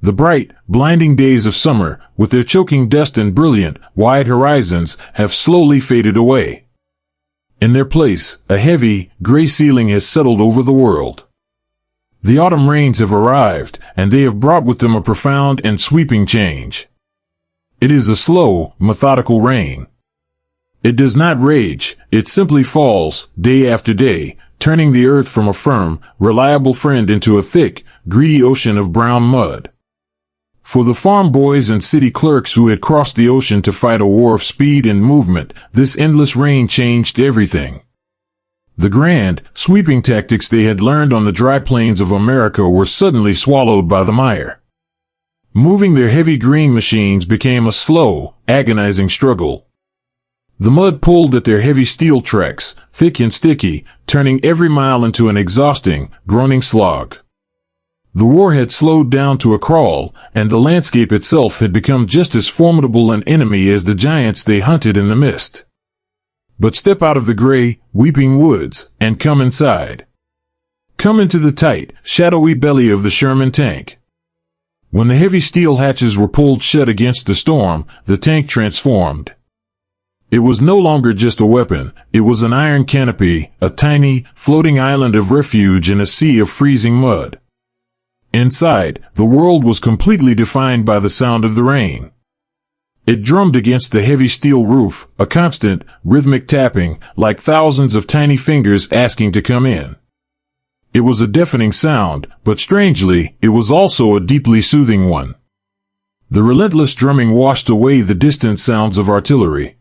The bright, blinding days of summer, with their choking dust and brilliant, wide horizons, have slowly faded away. In their place, a heavy, gray ceiling has settled over the world. The autumn rains have arrived, and they have brought with them a profound and sweeping change. It is a slow, methodical rain. It does not rage, it simply falls, day after day, turning the earth from a firm, reliable friend into a thick, greedy ocean of brown mud. For the farm boys and city clerks who had crossed the ocean to fight a war of speed and movement, this endless rain changed everything. The grand, sweeping tactics they had learned on the dry plains of America were suddenly swallowed by the mire. Moving their heavy green machines became a slow, agonizing struggle. The mud pulled at their heavy steel tracks, thick and sticky, turning every mile into an exhausting, groaning slog. The war had slowed down to a crawl, and the landscape itself had become just as formidable an enemy as the giants they hunted in the mist. But step out of the gray, weeping woods, and come inside. Come into the tight, shadowy belly of the Sherman tank. When the heavy steel hatches were pulled shut against the storm, the tank transformed. It was no longer just a weapon, it was an iron canopy, a tiny, floating island of refuge in a sea of freezing mud. Inside, the world was completely defined by the sound of the rain. It drummed against the heavy steel roof, a constant, rhythmic tapping, like thousands of tiny fingers asking to come in. It was a deafening sound, but strangely, it was also a deeply soothing one. The relentless drumming washed away the distant sounds of artillery.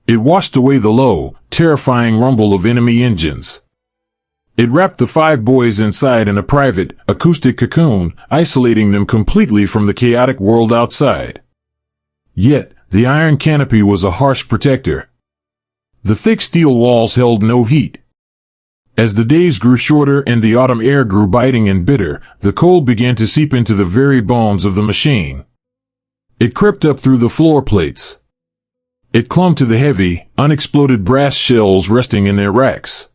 It washed away the low, terrifying rumble of enemy engines. It wrapped the 5 boys inside in a private, acoustic cocoon, isolating them completely from the chaotic world outside. Yet, the iron canopy was a harsh protector. The thick steel walls held no heat. As the days grew shorter and the autumn air grew biting and bitter, the cold began to seep into the very bones of the machine. It crept up through the floor plates. It clung to the heavy, unexploded brass shells resting in their racks.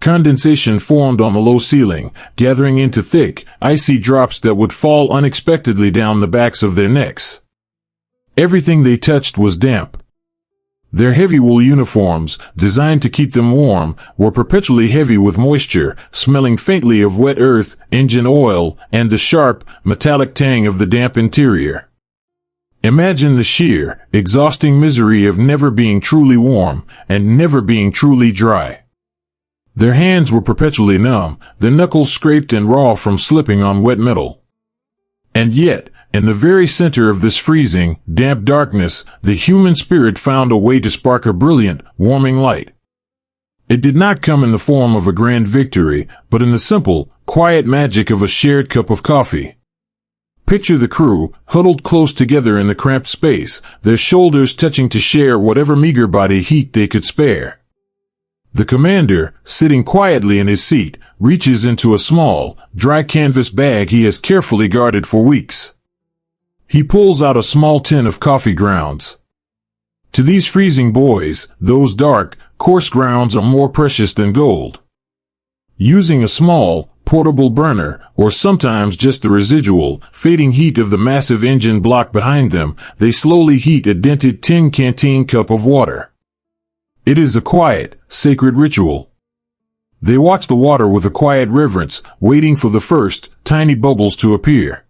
Condensation formed on the low ceiling, gathering into thick, icy drops that would fall unexpectedly down the backs of their necks. Everything they touched was damp. Their heavy wool uniforms, designed to keep them warm, were perpetually heavy with moisture, smelling faintly of wet earth, engine oil, and the sharp, metallic tang of the damp interior. Imagine the sheer, exhausting misery of never being truly warm, and never being truly dry. Their hands were perpetually numb, their knuckles scraped and raw from slipping on wet metal. And yet, in the very center of this freezing, damp darkness, the human spirit found a way to spark a brilliant, warming light. It did not come in the form of a grand victory, but in the simple, quiet magic of a shared cup of coffee. Picture the crew, huddled close together in the cramped space, their shoulders touching to share whatever meager body heat they could spare. The commander, sitting quietly in his seat, reaches into a small, dry canvas bag he has carefully guarded for weeks. He pulls out a small tin of coffee grounds. To these freezing boys, those dark, coarse grounds are more precious than gold. Using a small, portable burner, or sometimes just the residual, fading heat of the massive engine block behind them, they slowly heat a dented tin canteen cup of water. It is a quiet, sacred ritual. They watch the water with a quiet reverence, waiting for the first, tiny bubbles to appear.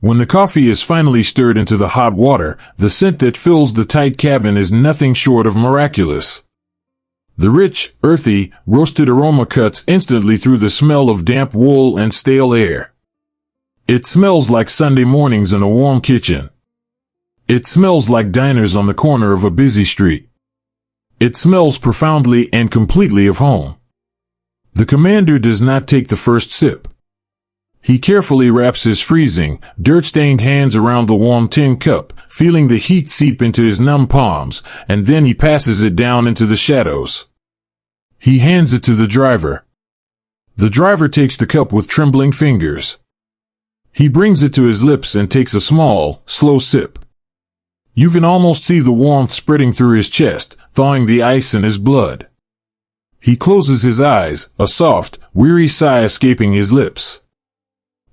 When the coffee is finally stirred into the hot water, the scent that fills the tight cabin is nothing short of miraculous. The rich, earthy, roasted aroma cuts instantly through the smell of damp wool and stale air. It smells like Sunday mornings in a warm kitchen. It smells like diners on the corner of a busy street. It smells profoundly and completely of home. The commander does not take the first sip. He carefully wraps his freezing, dirt-stained hands around the warm tin cup, feeling the heat seep into his numb palms, and then he passes it down into the shadows. He hands it to the driver. The driver takes the cup with trembling fingers. He brings it to his lips and takes a small, slow sip. You can almost see the warmth spreading through his chest, thawing the ice in his blood. He closes his eyes, a soft, weary sigh escaping his lips.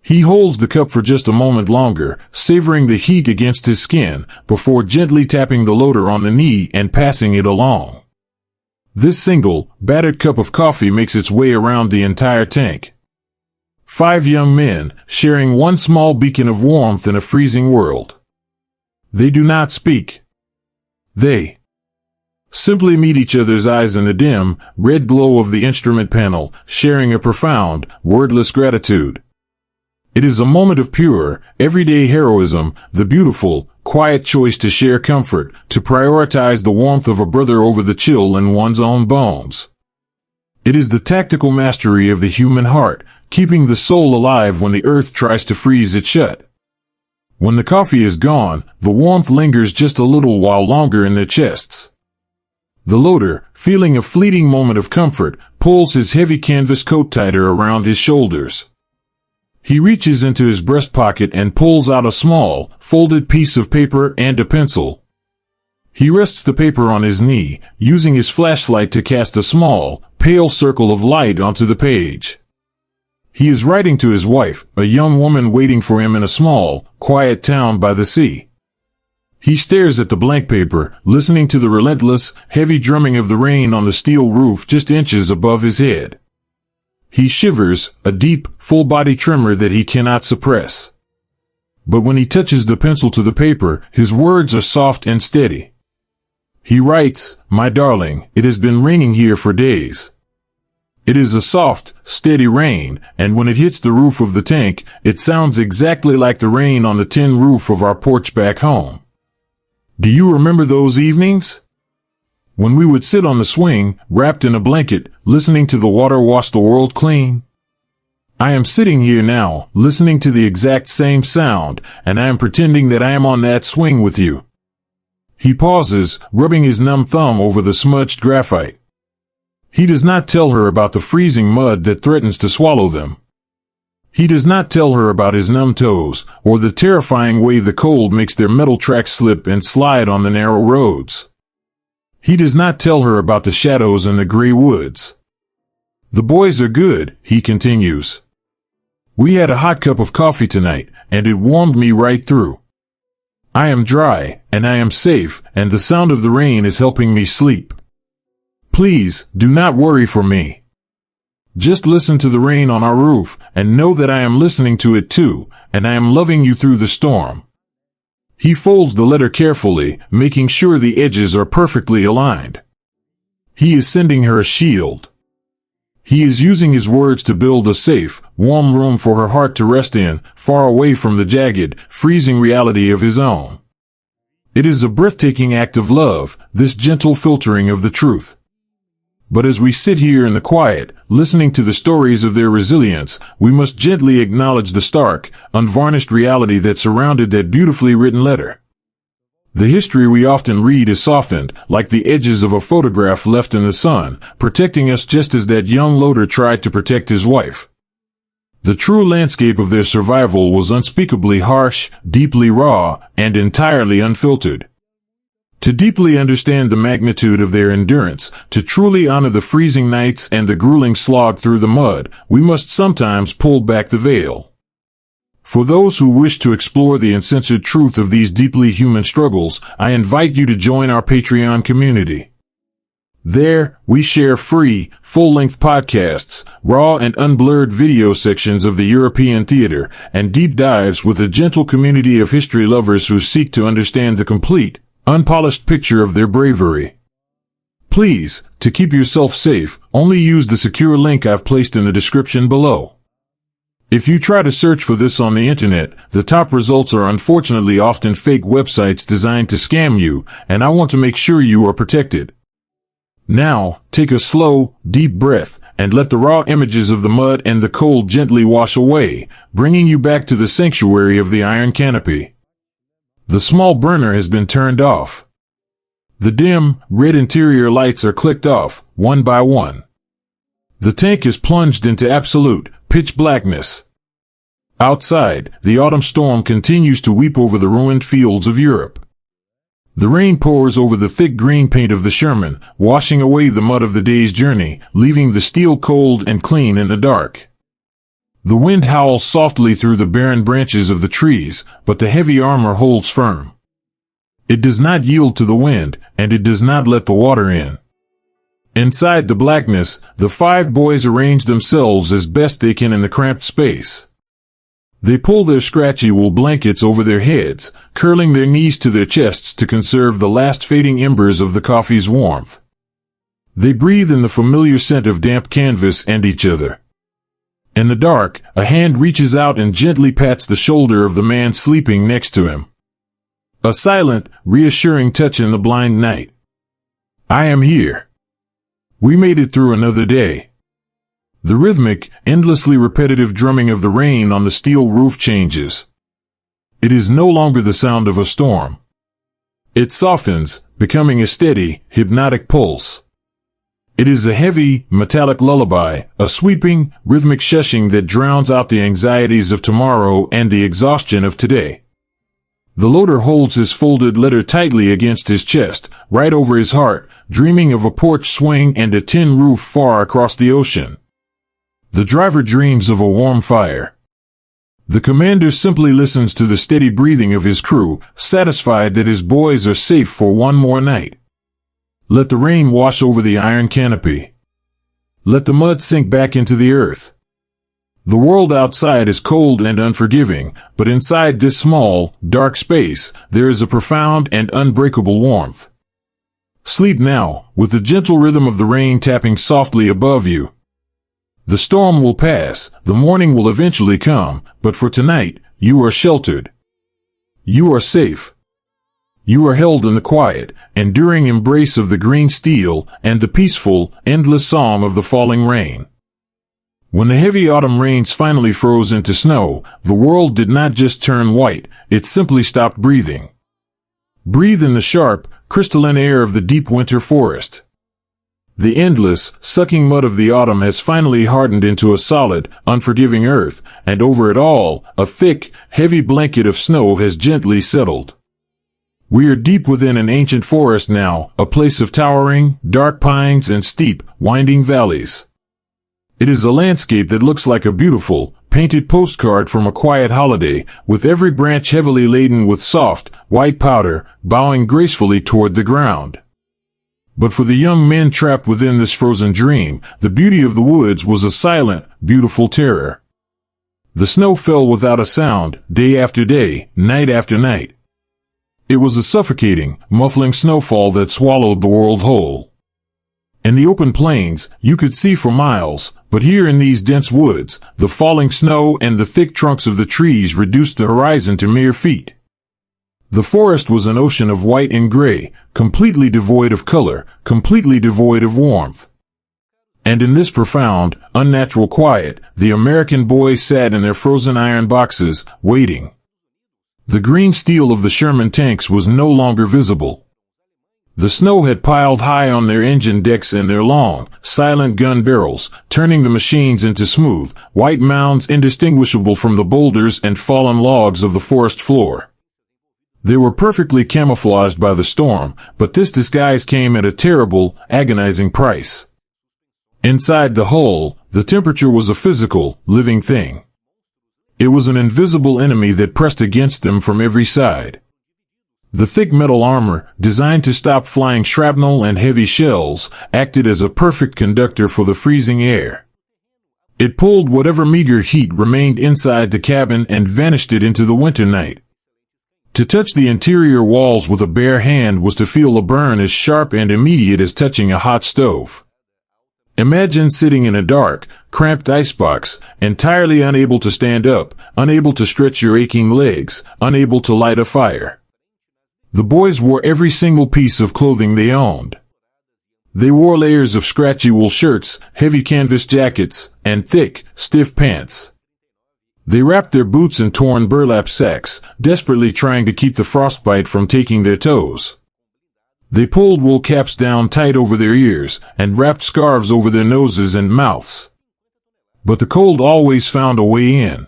He holds the cup for just a moment longer, savoring the heat against his skin, before gently tapping the loader on the knee and passing it along. This single, battered cup of coffee makes its way around the entire tank. 5 young men, sharing one small beacon of warmth in a freezing world. They do not speak. They simply meet each other's eyes in the dim, red glow of the instrument panel, sharing a profound, wordless gratitude. It is a moment of pure, everyday heroism, the beautiful, quiet choice to share comfort, to prioritize the warmth of a brother over the chill in one's own bones. It is the tactical mastery of the human heart, keeping the soul alive when the earth tries to freeze it shut. When the coffee is gone, the warmth lingers just a little while longer in their chests. The loader, feeling a fleeting moment of comfort, pulls his heavy canvas coat tighter around his shoulders. He reaches into his breast pocket and pulls out a small, folded piece of paper and a pencil. He rests the paper on his knee, using his flashlight to cast a small, pale circle of light onto the page. He is writing to his wife, a young woman waiting for him in a small, quiet town by the sea. He stares at the blank paper, listening to the relentless, heavy drumming of the rain on the steel roof just inches above his head. He shivers, a deep, full-body tremor that he cannot suppress. But when he touches the pencil to the paper, his words are soft and steady. He writes, "My darling, it has been raining here for days. It is a soft, steady rain, and when it hits the roof of the tank, it sounds exactly like the rain on the tin roof of our porch back home. Do you remember those evenings? When we would sit on the swing, wrapped in a blanket, listening to the water wash the world clean? I am sitting here now, listening to the exact same sound, and I am pretending that I am on that swing with you." He pauses, rubbing his numb thumb over the smudged graphite. He does not tell her about the freezing mud that threatens to swallow them. He does not tell her about his numb toes, or the terrifying way the cold makes their metal tracks slip and slide on the narrow roads. He does not tell her about the shadows in the gray woods. "The boys are good," he continues. "We had a hot cup of coffee tonight, and it warmed me right through. I am dry, and I am safe, and the sound of the rain is helping me sleep. Please, do not worry for me. Just listen to the rain on our roof, and know that I am listening to it too, and I am loving you through the storm." He folds the letter carefully, making sure the edges are perfectly aligned. He is sending her a shield. He is using his words to build a safe, warm room for her heart to rest in, far away from the jagged, freezing reality of his own. It is a breathtaking act of love, this gentle filtering of the truth. But as we sit here in the quiet, listening to the stories of their resilience, we must gently acknowledge the stark, unvarnished reality that surrounded that beautifully written letter. The history we often read is softened, like the edges of a photograph left in the sun, protecting us just as that young loader tried to protect his wife. The true landscape of their survival was unspeakably harsh, deeply raw, and entirely unfiltered. To deeply understand the magnitude of their endurance, to truly honor the freezing nights and the grueling slog through the mud, we must sometimes pull back the veil. For those who wish to explore the uncensored truth of these deeply human struggles, I invite you to join our Patreon community. There, we share free, full-length podcasts, raw and unblurred video sections of the European theater, and deep dives with a gentle community of history lovers who seek to understand the complete, unpolished picture of their bravery. Please, to keep yourself safe, only use the secure link I've placed in the description below. If you try to search for this on the internet, the top results are unfortunately often fake websites designed to scam you, and I want to make sure you are protected. Now, take a slow, deep breath, and let the raw images of the mud and the cold gently wash away, bringing you back to the sanctuary of the iron canopy. The small burner has been turned off. The dim, red interior lights are clicked off, one by one. The tank is plunged into absolute, pitch blackness. Outside, the autumn storm continues to weep over the ruined fields of Europe. The rain pours over the thick green paint of the Sherman, washing away the mud of the day's journey, leaving the steel cold and clean in the dark. The wind howls softly through the barren branches of the trees, but the heavy armor holds firm. It does not yield to the wind, and it does not let the water in. Inside the blackness, the 5 boys arrange themselves as best they can in the cramped space. They pull their scratchy wool blankets over their heads, curling their knees to their chests to conserve the last fading embers of the coffee's warmth. They breathe in the familiar scent of damp canvas and each other. In the dark, a hand reaches out and gently pats the shoulder of the man sleeping next to him. A silent, reassuring touch in the blind night. "I am here. We made it through another day." The rhythmic, endlessly repetitive drumming of the rain on the steel roof changes. It is no longer the sound of a storm. It softens, becoming a steady, hypnotic pulse. It is a heavy, metallic lullaby, a sweeping, rhythmic shushing that drowns out the anxieties of tomorrow and the exhaustion of today. The loader holds his folded letter tightly against his chest, right over his heart, dreaming of a porch swing and a tin roof far across the ocean. The driver dreams of a warm fire. The commander simply listens to the steady breathing of his crew, satisfied that his boys are safe for one more night. Let the rain wash over the iron canopy. Let the mud sink back into the earth. The world outside is cold and unforgiving, but inside this small, dark space, there is a profound and unbreakable warmth. Sleep now, with the gentle rhythm of the rain tapping softly above you. The storm will pass, the morning will eventually come, but for tonight, you are sheltered. You are safe. You are held in the quiet, enduring embrace of the green steel and the peaceful, endless song of the falling rain. When the heavy autumn rains finally froze into snow, the world did not just turn white, it simply stopped breathing. Breathe in the sharp, crystalline air of the deep winter forest. The endless, sucking mud of the autumn has finally hardened into a solid, unforgiving earth, and over it all, a thick, heavy blanket of snow has gently settled. We are deep within an ancient forest now, a place of towering, dark pines and steep, winding valleys. It is a landscape that looks like a beautiful, painted postcard from a quiet holiday, with every branch heavily laden with soft, white powder, bowing gracefully toward the ground. But for the young men trapped within this frozen dream, the beauty of the woods was a silent, beautiful terror. The snow fell without a sound, day after day, night after night. It was a suffocating, muffling snowfall that swallowed the world whole. In the open plains, you could see for miles, but here in these dense woods, the falling snow and the thick trunks of the trees reduced the horizon to mere feet. The forest was an ocean of white and gray, completely devoid of color, completely devoid of warmth. And in this profound, unnatural quiet, the American boys sat in their frozen iron boxes, waiting. The green steel of the Sherman tanks was no longer visible. The snow had piled high on their engine decks and their long, silent gun barrels, turning the machines into smooth, white mounds indistinguishable from the boulders and fallen logs of the forest floor. They were perfectly camouflaged by the storm, but this disguise came at a terrible, agonizing price. Inside the hull, the temperature was a physical, living thing. It was an invisible enemy that pressed against them from every side. The thick metal armor, designed to stop flying shrapnel and heavy shells, acted as a perfect conductor for the freezing air. It pulled whatever meager heat remained inside the cabin and vanished it into the winter night. To touch the interior walls with a bare hand was to feel a burn as sharp and immediate as touching a hot stove. Imagine sitting in a dark, cramped icebox, entirely unable to stand up, unable to stretch your aching legs, unable to light a fire. The boys wore every single piece of clothing they owned. They wore layers of scratchy wool shirts, heavy canvas jackets, and thick, stiff pants. They wrapped their boots in torn burlap sacks, desperately trying to keep the frostbite from taking their toes. They pulled wool caps down tight over their ears, and wrapped scarves over their noses and mouths. But the cold always found a way in.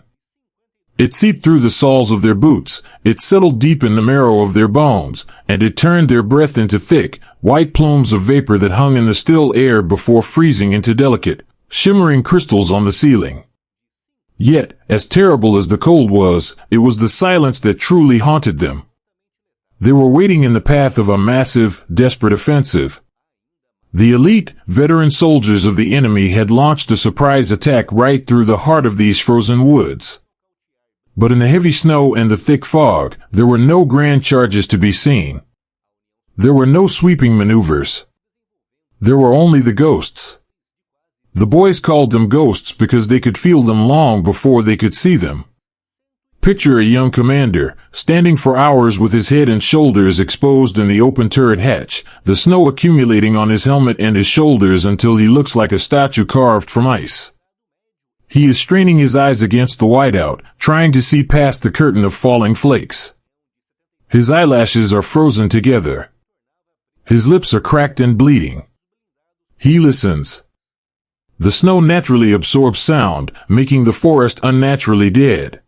It seeped through the soles of their boots, it settled deep in the marrow of their bones, and it turned their breath into thick, white plumes of vapor that hung in the still air before freezing into delicate, shimmering crystals on the ceiling. Yet, as terrible as the cold was, it was the silence that truly haunted them. They were waiting in the path of a massive, desperate offensive. The elite, veteran soldiers of the enemy had launched a surprise attack right through the heart of these frozen woods. But in the heavy snow and the thick fog, there were no grand charges to be seen. There were no sweeping maneuvers. There were only the ghosts. The boys called them ghosts because they could feel them long before they could see them. Picture a young commander, standing for hours with his head and shoulders exposed in the open turret hatch, the snow accumulating on his helmet and his shoulders until he looks like a statue carved from ice. He is straining his eyes against the whiteout, trying to see past the curtain of falling flakes. His eyelashes are frozen together. His lips are cracked and bleeding. He listens. The snow naturally absorbs sound, making the forest unnaturally dead.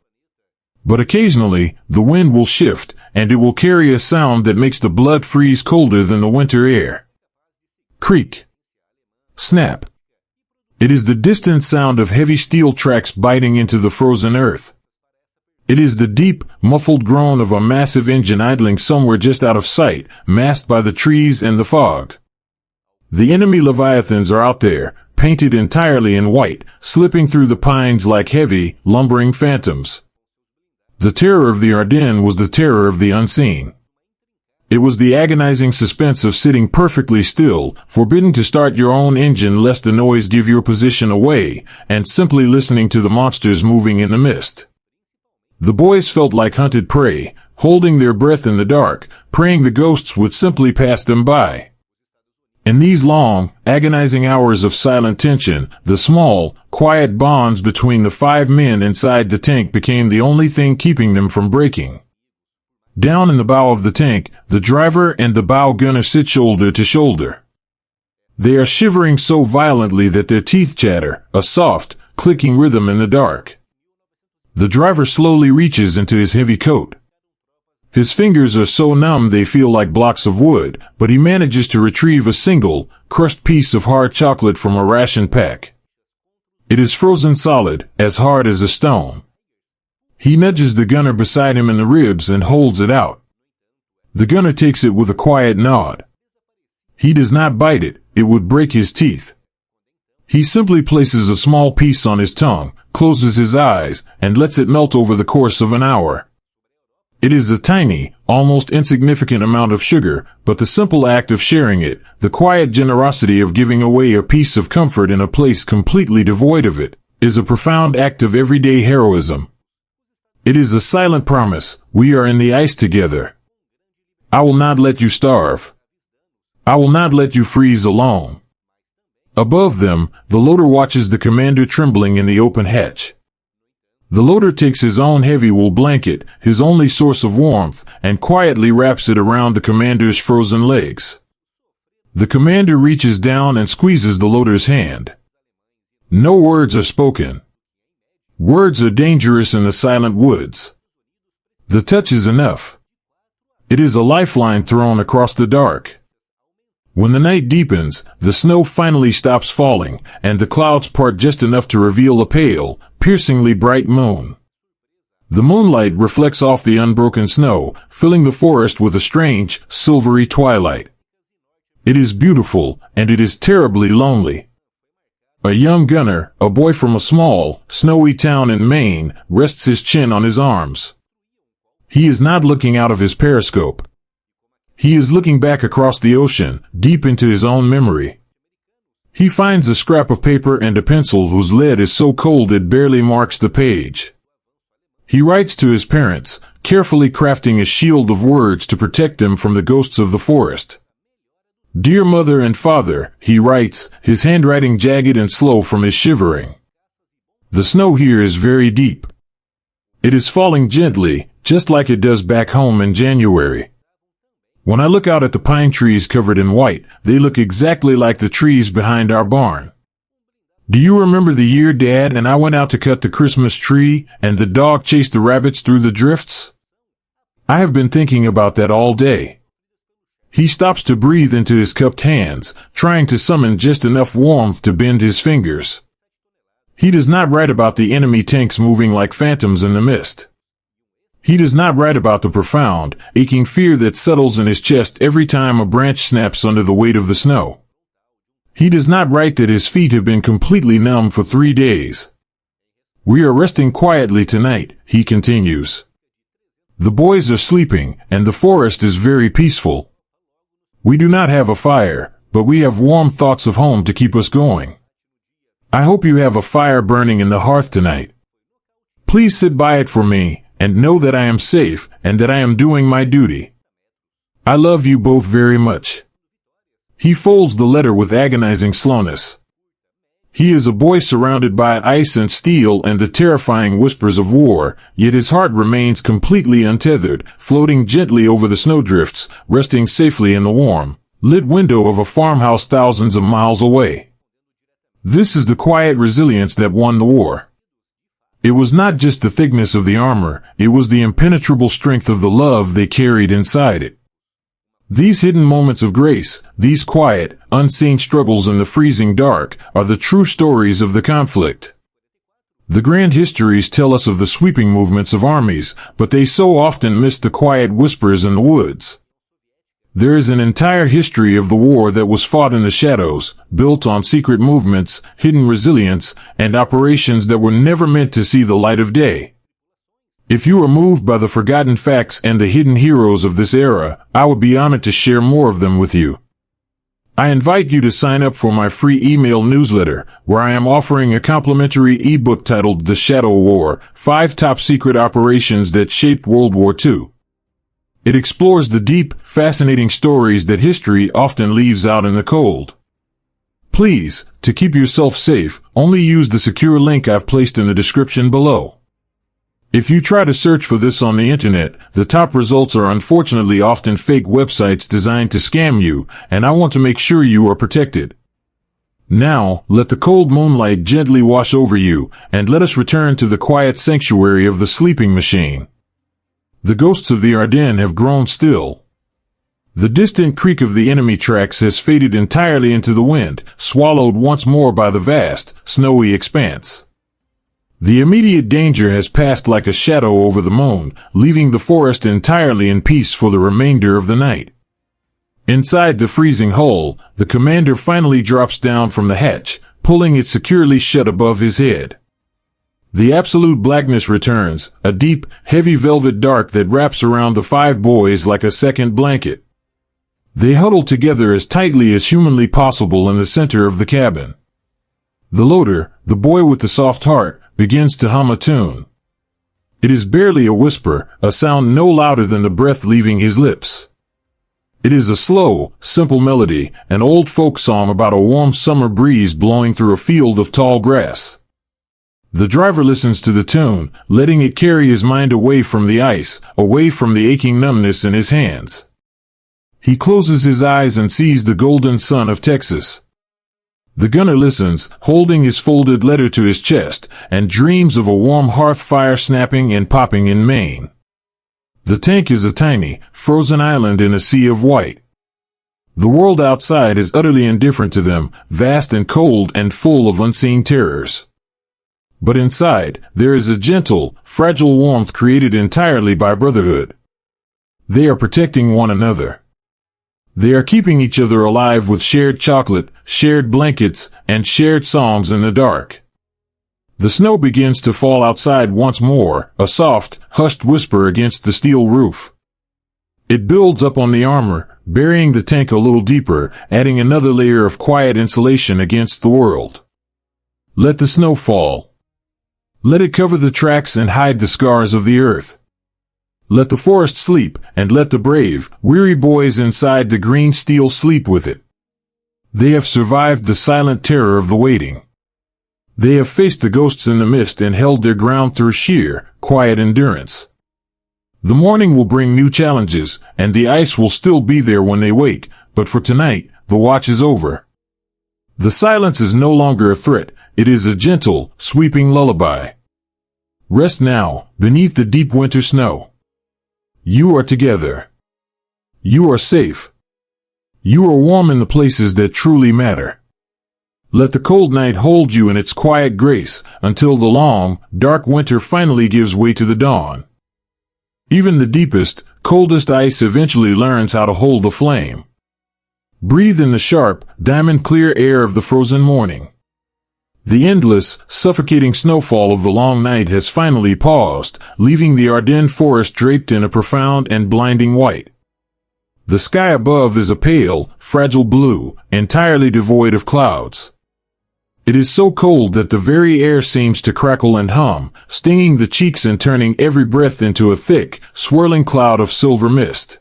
But occasionally, the wind will shift, and it will carry a sound that makes the blood freeze colder than the winter air. Creak. Snap. It is the distant sound of heavy steel tracks biting into the frozen earth. It is the deep, muffled groan of a massive engine idling somewhere just out of sight, masked by the trees and the fog. The enemy Leviathans are out there, painted entirely in white, slipping through the pines like heavy, lumbering phantoms. The terror of the Ardennes was the terror of the unseen. It was the agonizing suspense of sitting perfectly still, forbidden to start your own engine lest the noise give your position away, and simply listening to the monsters moving in the mist. The boys felt like hunted prey, holding their breath in the dark, praying the ghosts would simply pass them by. In these long, agonizing hours of silent tension, the small, quiet bonds between the 5 men inside the tank became the only thing keeping them from breaking. Down in the bow of the tank, the driver and the bow gunner sit shoulder to shoulder. They are shivering so violently that their teeth chatter, a soft, clicking rhythm in the dark. The driver slowly reaches into his heavy coat. His fingers are so numb they feel like blocks of wood, but he manages to retrieve a single, crushed piece of hard chocolate from a ration pack. It is frozen solid, as hard as a stone. He nudges the gunner beside him in the ribs and holds it out. The gunner takes it with a quiet nod. He does not bite it, it would break his teeth. He simply places a small piece on his tongue, closes his eyes, and lets it melt over the course of an hour. It is a tiny, almost insignificant amount of sugar, but the simple act of sharing it, the quiet generosity of giving away a piece of comfort in a place completely devoid of it, is a profound act of everyday heroism. It is a silent promise, we are in the ice together. I will not let you starve. I will not let you freeze alone. Above them, the loader watches the commander trembling in the open hatch. The loader takes his own heavy wool blanket, his only source of warmth, and quietly wraps it around the commander's frozen legs. The commander reaches down and squeezes the loader's hand. No words are spoken. Words are dangerous in the silent woods. The touch is enough. It is a lifeline thrown across the dark. When the night deepens, the snow finally stops falling, and the clouds part just enough to reveal a pale, piercingly bright moon. The moonlight reflects off the unbroken snow, filling the forest with a strange, silvery twilight. It is beautiful, and it is terribly lonely. A young gunner, a boy from a small, snowy town in Maine, rests his chin on his arms. He is not looking out of his periscope. He is looking back across the ocean, deep into his own memory. He finds a scrap of paper and a pencil whose lead is so cold it barely marks the page. He writes to his parents, carefully crafting a shield of words to protect them from the ghosts of the forest. Dear Mother and Father, he writes, his handwriting jagged and slow from his shivering. The snow here is very deep. It is falling gently, just like it does back home in January. When I look out at the pine trees covered in white, they look exactly like the trees behind our barn. Do you remember the year Dad and I went out to cut the Christmas tree, and the dog chased the rabbits through the drifts? I have been thinking about that all day. He stops to breathe into his cupped hands, trying to summon just enough warmth to bend his fingers. He does not write about the enemy tanks moving like phantoms in the mist. He does not write about the profound, aching fear that settles in his chest every time a branch snaps under the weight of the snow. He does not write that his feet have been completely numb for 3 days. We are resting quietly tonight, he continues. The boys are sleeping, and the forest is very peaceful. We do not have a fire, but we have warm thoughts of home to keep us going. I hope you have a fire burning in the hearth tonight. Please sit by it for me, and know that I am safe, and that I am doing my duty. I love you both very much. He folds the letter with agonizing slowness. He is a boy surrounded by ice and steel and the terrifying whispers of war, yet his heart remains completely untethered, floating gently over the snowdrifts, resting safely in the warm, lit window of a farmhouse thousands of miles away. This is the quiet resilience that won the war. It was not just the thickness of the armor, it was the impenetrable strength of the love they carried inside it. These hidden moments of grace, these quiet, unseen struggles in the freezing dark, are the true stories of the conflict. The grand histories tell us of the sweeping movements of armies, but they so often miss the quiet whispers in the woods. There is an entire history of the war that was fought in the shadows, built on secret movements, hidden resilience, and operations that were never meant to see the light of day. If you are moved by the forgotten facts and the hidden heroes of this era, I would be honored to share more of them with you. I invite you to sign up for my free email newsletter, where I am offering a complimentary ebook titled The Shadow War: 5 Top Secret Operations That Shaped World War II. It explores the deep, fascinating stories that history often leaves out in the cold. Please, to keep yourself safe, only use the secure link I've placed in the description below. If you try to search for this on the internet, the top results are unfortunately often fake websites designed to scam you, and I want to make sure you are protected. Now, let the cold moonlight gently wash over you, and let us return to the quiet sanctuary of the sleeping machine. The ghosts of the Ardennes have grown still. The distant creak of the enemy tracks has faded entirely into the wind, swallowed once more by the vast, snowy expanse. The immediate danger has passed like a shadow over the moon, leaving the forest entirely in peace for the remainder of the night. Inside the freezing hull, the commander finally drops down from the hatch, pulling it securely shut above his head. The absolute blackness returns, a deep, heavy velvet dark that wraps around the 5 boys like a second blanket. They huddle together as tightly as humanly possible in the center of the cabin. The loader, the boy with the soft heart, begins to hum a tune. It is barely a whisper, a sound no louder than the breath leaving his lips. It is a slow, simple melody, an old folk song about a warm summer breeze blowing through a field of tall grass. The driver listens to the tune, letting it carry his mind away from the ice, away from the aching numbness in his hands. He closes his eyes and sees the golden sun of Texas. The gunner listens, holding his folded letter to his chest, and dreams of a warm hearth fire snapping and popping in Maine. The tank is a tiny, frozen island in a sea of white. The world outside is utterly indifferent to them, vast and cold and full of unseen terrors. But inside, there is a gentle, fragile warmth created entirely by brotherhood. They are protecting one another. They are keeping each other alive with shared chocolate, shared blankets, and shared songs in the dark. The snow begins to fall outside once more, a soft, hushed whisper against the steel roof. It builds up on the armor, burying the tank a little deeper, adding another layer of quiet insulation against the world. Let the snow fall. Let it cover the tracks and hide the scars of the earth. Let the forest sleep, and let the brave, weary boys inside the green steel sleep with it. They have survived the silent terror of the waiting. They have faced the ghosts in the mist and held their ground through sheer, quiet endurance. The morning will bring new challenges, and the ice will still be there when they wake, but for tonight, the watch is over. The silence is no longer a threat. It is a gentle, sweeping lullaby. Rest now, beneath the deep winter snow. You are together. You are safe. You are warm in the places that truly matter. Let the cold night hold you in its quiet grace, until the long, dark winter finally gives way to the dawn. Even the deepest, coldest ice eventually learns how to hold the flame. Breathe in the sharp, diamond-clear air of the frozen morning. The endless, suffocating snowfall of the long night has finally paused, leaving the Ardennes forest draped in a profound and blinding white. The sky above is a pale, fragile blue, entirely devoid of clouds. It is so cold that the very air seems to crackle and hum, stinging the cheeks and turning every breath into a thick, swirling cloud of silver mist.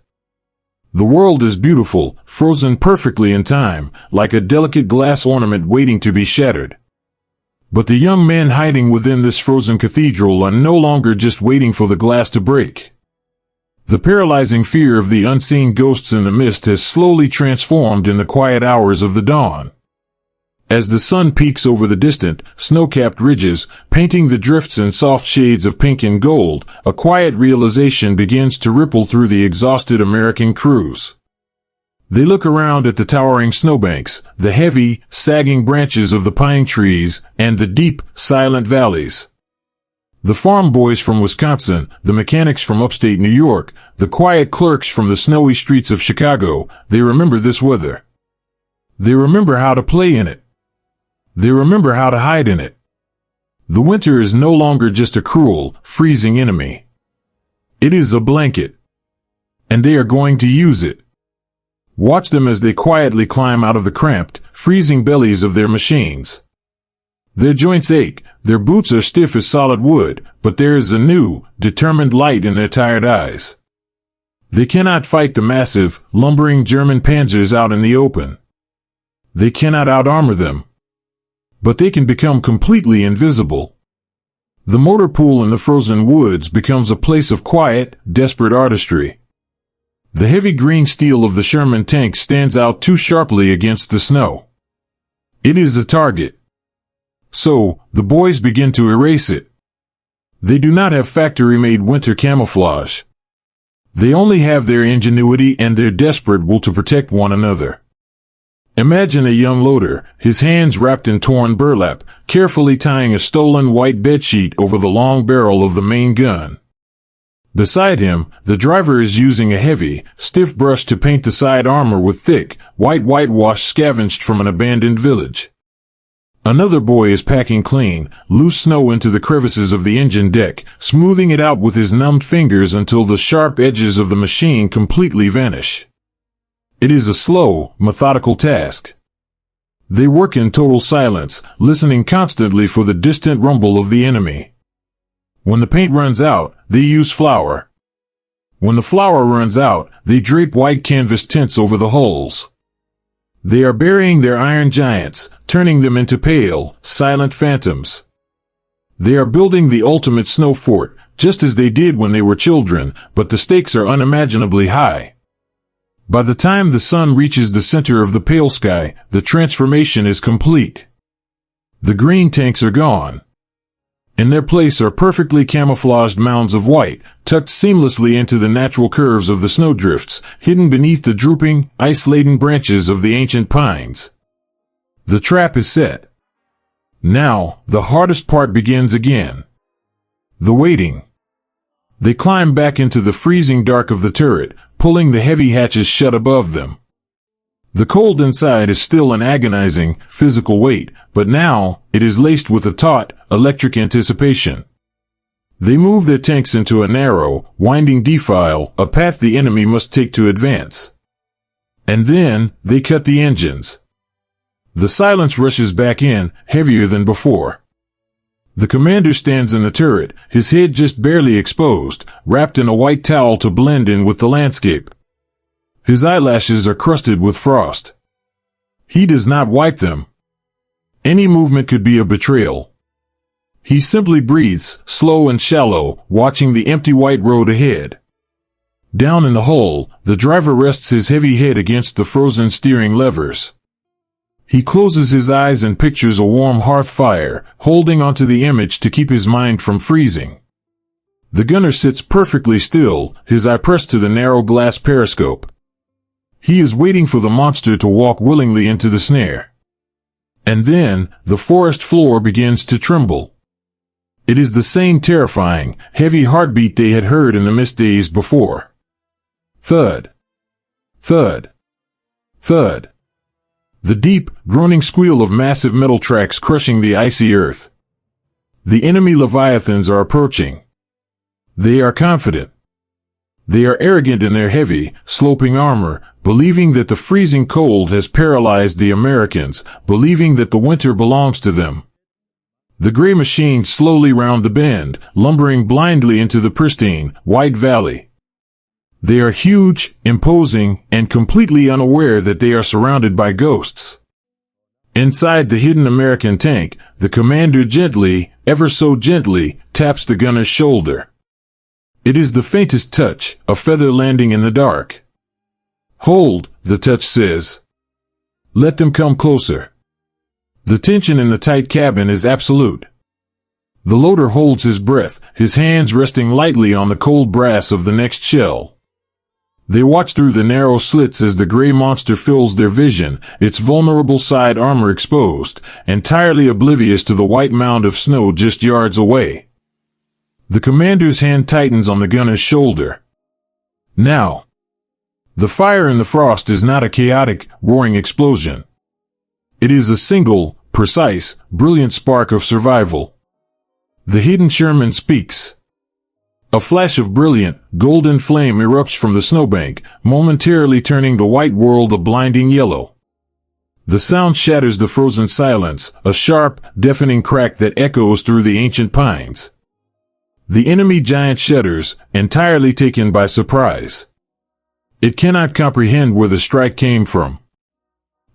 The world is beautiful, frozen perfectly in time, like a delicate glass ornament waiting to be shattered. But the young men hiding within this frozen cathedral are no longer just waiting for the glass to break. The paralyzing fear of the unseen ghosts in the mist has slowly transformed in the quiet hours of the dawn. As the sun peaks over the distant, snow-capped ridges, painting the drifts in soft shades of pink and gold, a quiet realization begins to ripple through the exhausted American crews. They look around at the towering snowbanks, the heavy, sagging branches of the pine trees, and the deep, silent valleys. The farm boys from Wisconsin, the mechanics from upstate New York, the quiet clerks from the snowy streets of Chicago, they remember this weather. They remember how to play in it. They remember how to hide in it. The winter is no longer just a cruel, freezing enemy. It is a blanket. And they are going to use it. Watch them as they quietly climb out of the cramped, freezing bellies of their machines. Their joints ache, their boots are stiff as solid wood, but there is a new, determined light in their tired eyes. They cannot fight the massive, lumbering German Panzers out in the open. They cannot out-armor them. But they can become completely invisible. The motor pool in the frozen woods becomes a place of quiet, desperate artistry. The heavy green steel of the Sherman tank stands out too sharply against the snow. It is a target. So, the boys begin to erase it. They do not have factory-made winter camouflage. They only have their ingenuity and their desperate will to protect one another. Imagine a young loader, his hands wrapped in torn burlap, carefully tying a stolen white bedsheet over the long barrel of the main gun. Beside him, the driver is using a heavy, stiff brush to paint the side armor with thick, white whitewash scavenged from an abandoned village. Another boy is packing clean, loose snow into the crevices of the engine deck, smoothing it out with his numbed fingers until the sharp edges of the machine completely vanish. It is a slow, methodical task. They work in total silence, listening constantly for the distant rumble of the enemy. When the paint runs out, they use flour. When the flour runs out, they drape white canvas tents over the holes. They are burying their iron giants, turning them into pale, silent phantoms. They are building the ultimate snow fort, just as they did when they were children, but the stakes are unimaginably high. By the time the sun reaches the center of the pale sky, the transformation is complete. The green tanks are gone. In their place are perfectly camouflaged mounds of white, tucked seamlessly into the natural curves of the snowdrifts, hidden beneath the drooping, ice-laden branches of the ancient pines. The trap is set. Now, the hardest part begins again. The waiting. They climb back into the freezing dark of the turret, pulling the heavy hatches shut above them. The cold inside is still an agonizing, physical weight, but now, it is laced with a taut, electric anticipation. They move their tanks into a narrow, winding defile, a path the enemy must take to advance. And then, they cut the engines. The silence rushes back in, heavier than before. The commander stands in the turret, his head just barely exposed, wrapped in a white towel to blend in with the landscape. His eyelashes are crusted with frost. He does not wipe them. Any movement could be a betrayal. He simply breathes, slow and shallow, watching the empty white road ahead. Down in the hole, the driver rests his heavy head against the frozen steering levers. He closes his eyes and pictures a warm hearth fire, holding onto the image to keep his mind from freezing. The gunner sits perfectly still, his eye pressed to the narrow glass periscope. He is waiting for the monster to walk willingly into the snare. And then, the forest floor begins to tremble. It is the same terrifying, heavy heartbeat they had heard in the mist days before. Thud. Thud. Thud. The deep, groaning squeal of massive metal tracks crushing the icy earth. The enemy Leviathans are approaching. They are confident. They are arrogant in their heavy, sloping armor, believing that the freezing cold has paralyzed the Americans, believing that the winter belongs to them. The gray machines slowly round the bend, lumbering blindly into the pristine, white valley. They are huge, imposing, and completely unaware that they are surrounded by ghosts. Inside the hidden American tank, the commander gently, ever so gently, taps the gunner's shoulder. It is the faintest touch, a feather landing in the dark. Hold, the touch says. Let them come closer. The tension in the tight cabin is absolute. The loader holds his breath, his hands resting lightly on the cold brass of the next shell. They watch through the narrow slits as the gray monster fills their vision, its vulnerable side armor exposed, entirely oblivious to the white mound of snow just yards away. The commander's hand tightens on the gunner's shoulder. Now. The fire in the frost is not a chaotic, roaring explosion. It is a single, precise, brilliant spark of survival. The hidden Sherman speaks. A flash of brilliant, golden flame erupts from the snowbank, momentarily turning the white world a blinding yellow. The sound shatters the frozen silence, a sharp, deafening crack that echoes through the ancient pines. The enemy giant shudders, entirely taken by surprise. It cannot comprehend where the strike came from.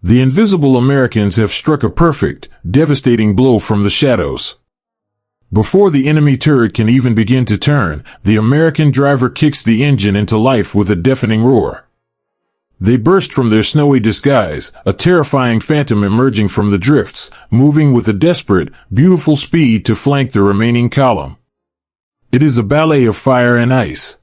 The invisible Americans have struck a perfect, devastating blow from the shadows. Before the enemy turret can even begin to turn, the American driver kicks the engine into life with a deafening roar. They burst from their snowy disguise, a terrifying phantom emerging from the drifts, moving with a desperate, beautiful speed to flank the remaining column. It is a ballet of fire and ice.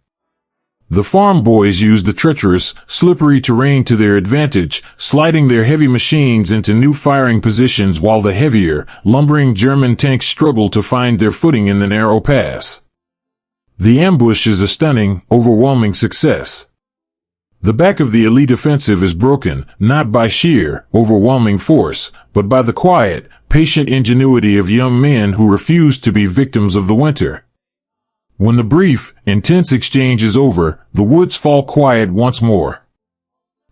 The farm boys use the treacherous, slippery terrain to their advantage, sliding their heavy machines into new firing positions while the heavier, lumbering German tanks struggle to find their footing in the narrow pass. The ambush is a stunning, overwhelming success. The back of the elite offensive is broken, not by sheer, overwhelming force, but by the quiet, patient ingenuity of young men who refuse to be victims of the winter. When the brief, intense exchange is over, the woods fall quiet once more.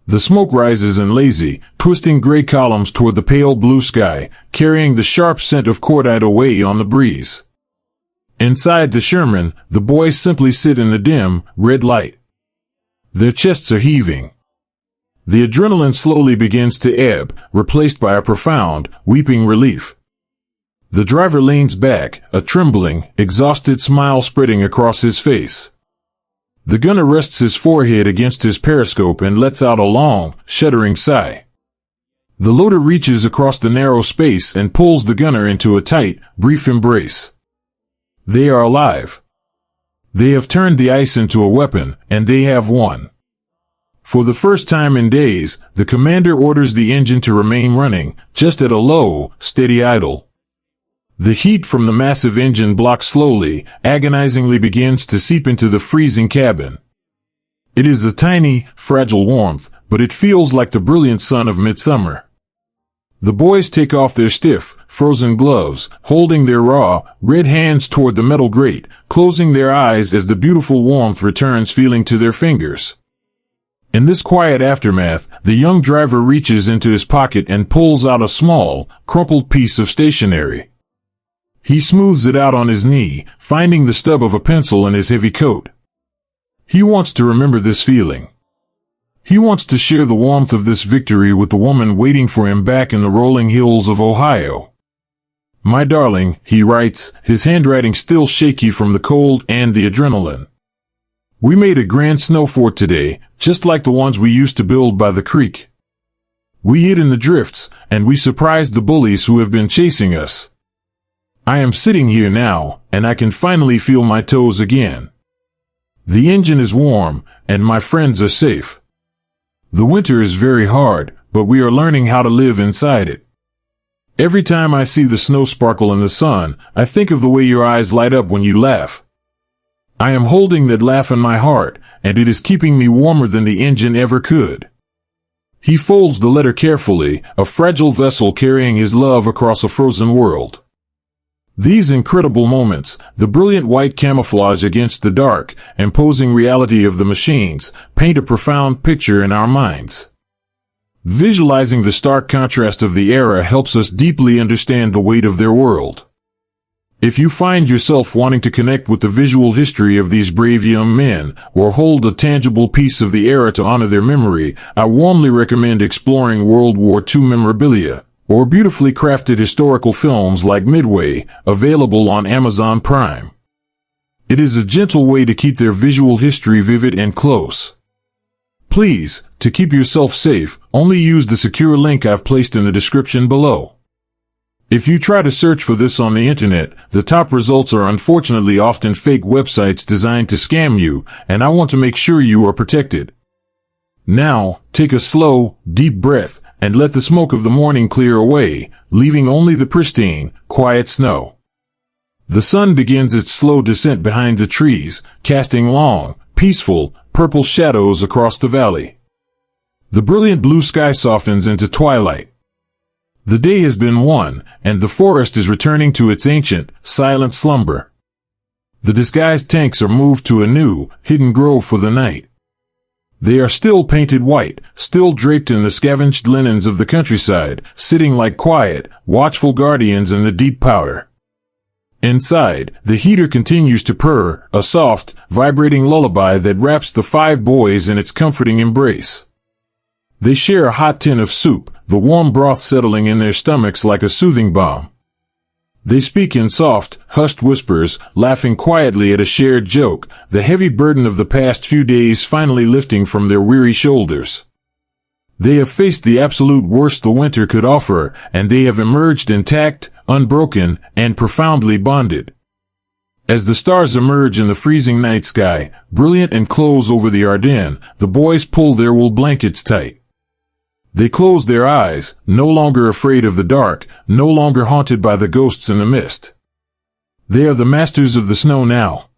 The smoke rises in lazy, twisting gray columns toward the pale blue sky, carrying the sharp scent of cordite away on the breeze. Inside the Sherman, the boys simply sit in the dim, red light. Their chests are heaving. The adrenaline slowly begins to ebb, replaced by a profound, weeping relief. The driver leans back, a trembling, exhausted smile spreading across his face. The gunner rests his forehead against his periscope and lets out a long, shuddering sigh. The loader reaches across the narrow space and pulls the gunner into a tight, brief embrace. They are alive. They have turned the ice into a weapon, and they have won. For the first time in days, the commander orders the engine to remain running, just at a low, steady idle. The heat from the massive engine block slowly, agonizingly begins to seep into the freezing cabin. It is a tiny, fragile warmth, but it feels like the brilliant sun of midsummer. The boys take off their stiff, frozen gloves, holding their raw, red hands toward the metal grate, closing their eyes as the beautiful warmth returns feeling to their fingers. In this quiet aftermath, the young driver reaches into his pocket and pulls out a small, crumpled piece of stationery. He smooths it out on his knee, finding the stub of a pencil in his heavy coat. He wants to remember this feeling. He wants to share the warmth of this victory with the woman waiting for him back in the rolling hills of Ohio. My darling, he writes, his handwriting still shaky from the cold and the adrenaline. We made a grand snow fort today, just like the ones we used to build by the creek. We hid in the drifts, and we surprised the bullies who have been chasing us. I am sitting here now, and I can finally feel my toes again. The engine is warm, and my friends are safe. The winter is very hard, but we are learning how to live inside it. Every time I see the snow sparkle in the sun, I think of the way your eyes light up when you laugh. I am holding that laugh in my heart, and it is keeping me warmer than the engine ever could. He folds the letter carefully, a fragile vessel carrying his love across a frozen world. These incredible moments, the brilliant white camouflage against the dark, imposing reality of the machines, paint a profound picture in our minds. Visualizing the stark contrast of the era helps us deeply understand the weight of their world. If you find yourself wanting to connect with the visual history of these brave young men, or hold a tangible piece of the era to honor their memory, I warmly recommend exploring World War II memorabilia, or beautifully crafted historical films like Midway, available on Amazon Prime. It is a gentle way to keep their visual history vivid and close. Please, to keep yourself safe, only use the secure link I've placed in the description below. If you try to search for this on the internet, the top results are unfortunately often fake websites designed to scam you, and I want to make sure you are protected. Now, take a slow, deep breath, and let the smoke of the morning clear away, leaving only the pristine, quiet snow. The sun begins its slow descent behind the trees, casting long, peaceful, purple shadows across the valley. The brilliant blue sky softens into twilight. The day has been won, and the forest is returning to its ancient, silent slumber. The disguised tanks are moved to a new, hidden grove for the night. They are still painted white, still draped in the scavenged linens of the countryside, sitting like quiet, watchful guardians in the deep powder. Inside, the heater continues to purr, a soft, vibrating lullaby that wraps the 5 boys in its comforting embrace. They share a hot tin of soup, the warm broth settling in their stomachs like a soothing balm. They speak in soft, hushed whispers, laughing quietly at a shared joke, the heavy burden of the past few days finally lifting from their weary shoulders. They have faced the absolute worst the winter could offer, and they have emerged intact, unbroken, and profoundly bonded. As the stars emerge in the freezing night sky, brilliant and close over the Ardennes, the boys pull their wool blankets tight. They close their eyes, no longer afraid of the dark, no longer haunted by the ghosts in the mist. They are the masters of the snow now.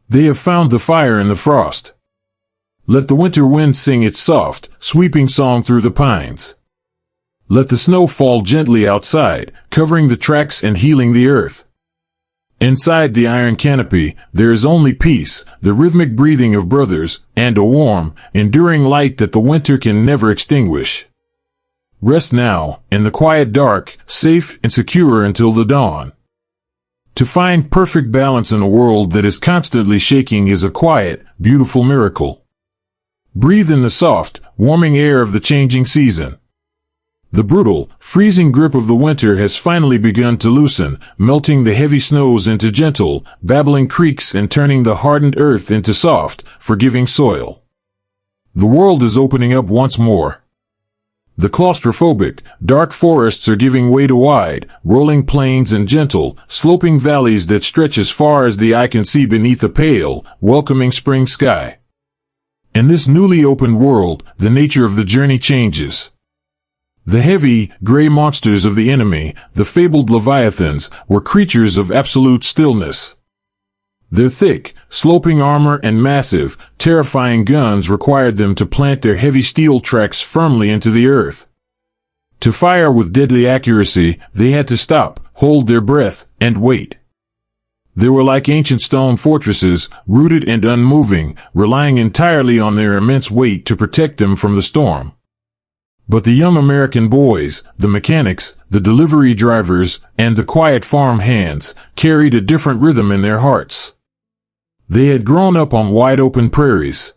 They have found the fire in the frost. Let the winter wind sing its soft, sweeping song through the pines. Let the snow fall gently outside, covering the tracks and healing the earth. Inside the iron canopy, there is only peace, the rhythmic breathing of brothers, and a warm, enduring light that the winter can never extinguish. Rest now, in the quiet dark, safe and secure until the dawn. To find perfect balance in a world that is constantly shaking is a quiet, beautiful miracle. Breathe in the soft, warming air of the changing season. The brutal, freezing grip of the winter has finally begun to loosen, melting the heavy snows into gentle, babbling creeks and turning the hardened earth into soft, forgiving soil. The world is opening up once more. The claustrophobic, dark forests are giving way to wide, rolling plains and gentle, sloping valleys that stretch as far as the eye can see beneath a pale, welcoming spring sky. In this newly opened world, the nature of the journey changes. The heavy, gray monsters of the enemy, the fabled leviathans, were creatures of absolute stillness. Their thick, sloping armor and massive, terrifying guns required them to plant their heavy steel tracks firmly into the earth. To fire with deadly accuracy, they had to stop, hold their breath, and wait. They were like ancient stone fortresses, rooted and unmoving, relying entirely on their immense weight to protect them from the storm. But the young American boys, the mechanics, the delivery drivers, and the quiet farm hands, carried a different rhythm in their hearts. They had grown up on wide-open prairies.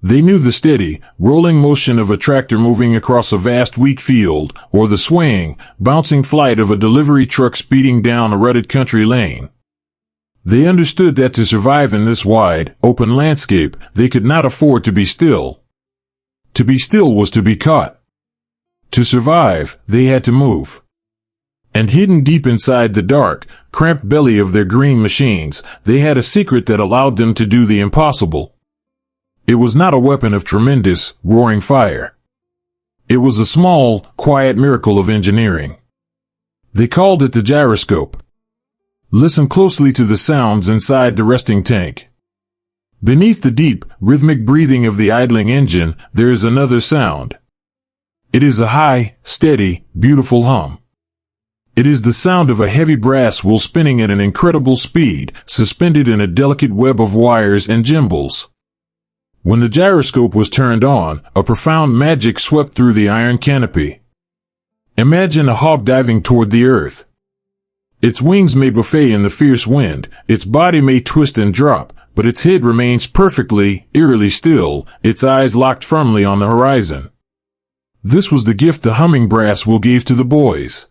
They knew the steady, rolling motion of a tractor moving across a vast wheat field, or the swaying, bouncing flight of a delivery truck speeding down a rutted country lane. They understood that to survive in this wide, open landscape, they could not afford to be still. To be still was to be caught. To survive, they had to move. And hidden deep inside the dark, cramped belly of their green machines, they had a secret that allowed them to do the impossible. It was not a weapon of tremendous, roaring fire. It was a small, quiet miracle of engineering. They called it the gyroscope. Listen closely to the sounds inside the resting tank. Beneath the deep, rhythmic breathing of the idling engine, there is another sound. It is a high, steady, beautiful hum. It is the sound of a heavy brass wheel spinning at an incredible speed, suspended in a delicate web of wires and gimbals. When the gyroscope was turned on, a profound magic swept through the iron canopy. Imagine a hawk diving toward the earth. Its wings may buffet in the fierce wind, its body may twist and drop, but its head remains perfectly, eerily still, its eyes locked firmly on the horizon. This was the gift the humming brass wheel gave to the boys.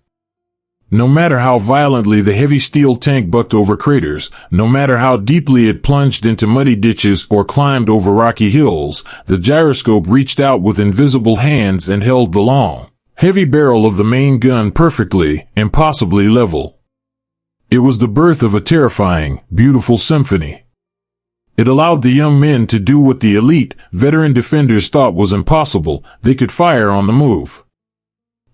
No matter how violently the heavy steel tank bucked over craters, no matter how deeply it plunged into muddy ditches or climbed over rocky hills, the gyroscope reached out with invisible hands and held the long, heavy barrel of the main gun perfectly, impossibly level. It was the birth of a terrifying, beautiful symphony. It allowed the young men to do what the elite, veteran defenders thought was impossible. They could fire on the move.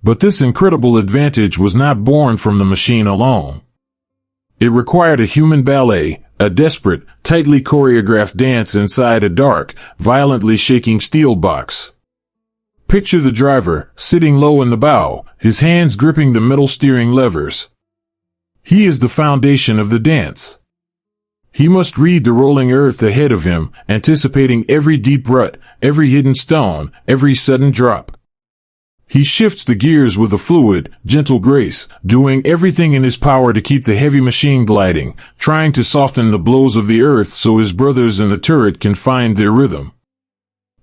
But this incredible advantage was not born from the machine alone. It required a human ballet, a desperate, tightly choreographed dance inside a dark, violently shaking steel box. Picture the driver, sitting low in the bow, his hands gripping the metal steering levers. He is the foundation of the dance. He must read the rolling earth ahead of him, anticipating every deep rut, every hidden stone, every sudden drop. He shifts the gears with a fluid, gentle grace, doing everything in his power to keep the heavy machine gliding, trying to soften the blows of the earth so his brothers in the turret can find their rhythm.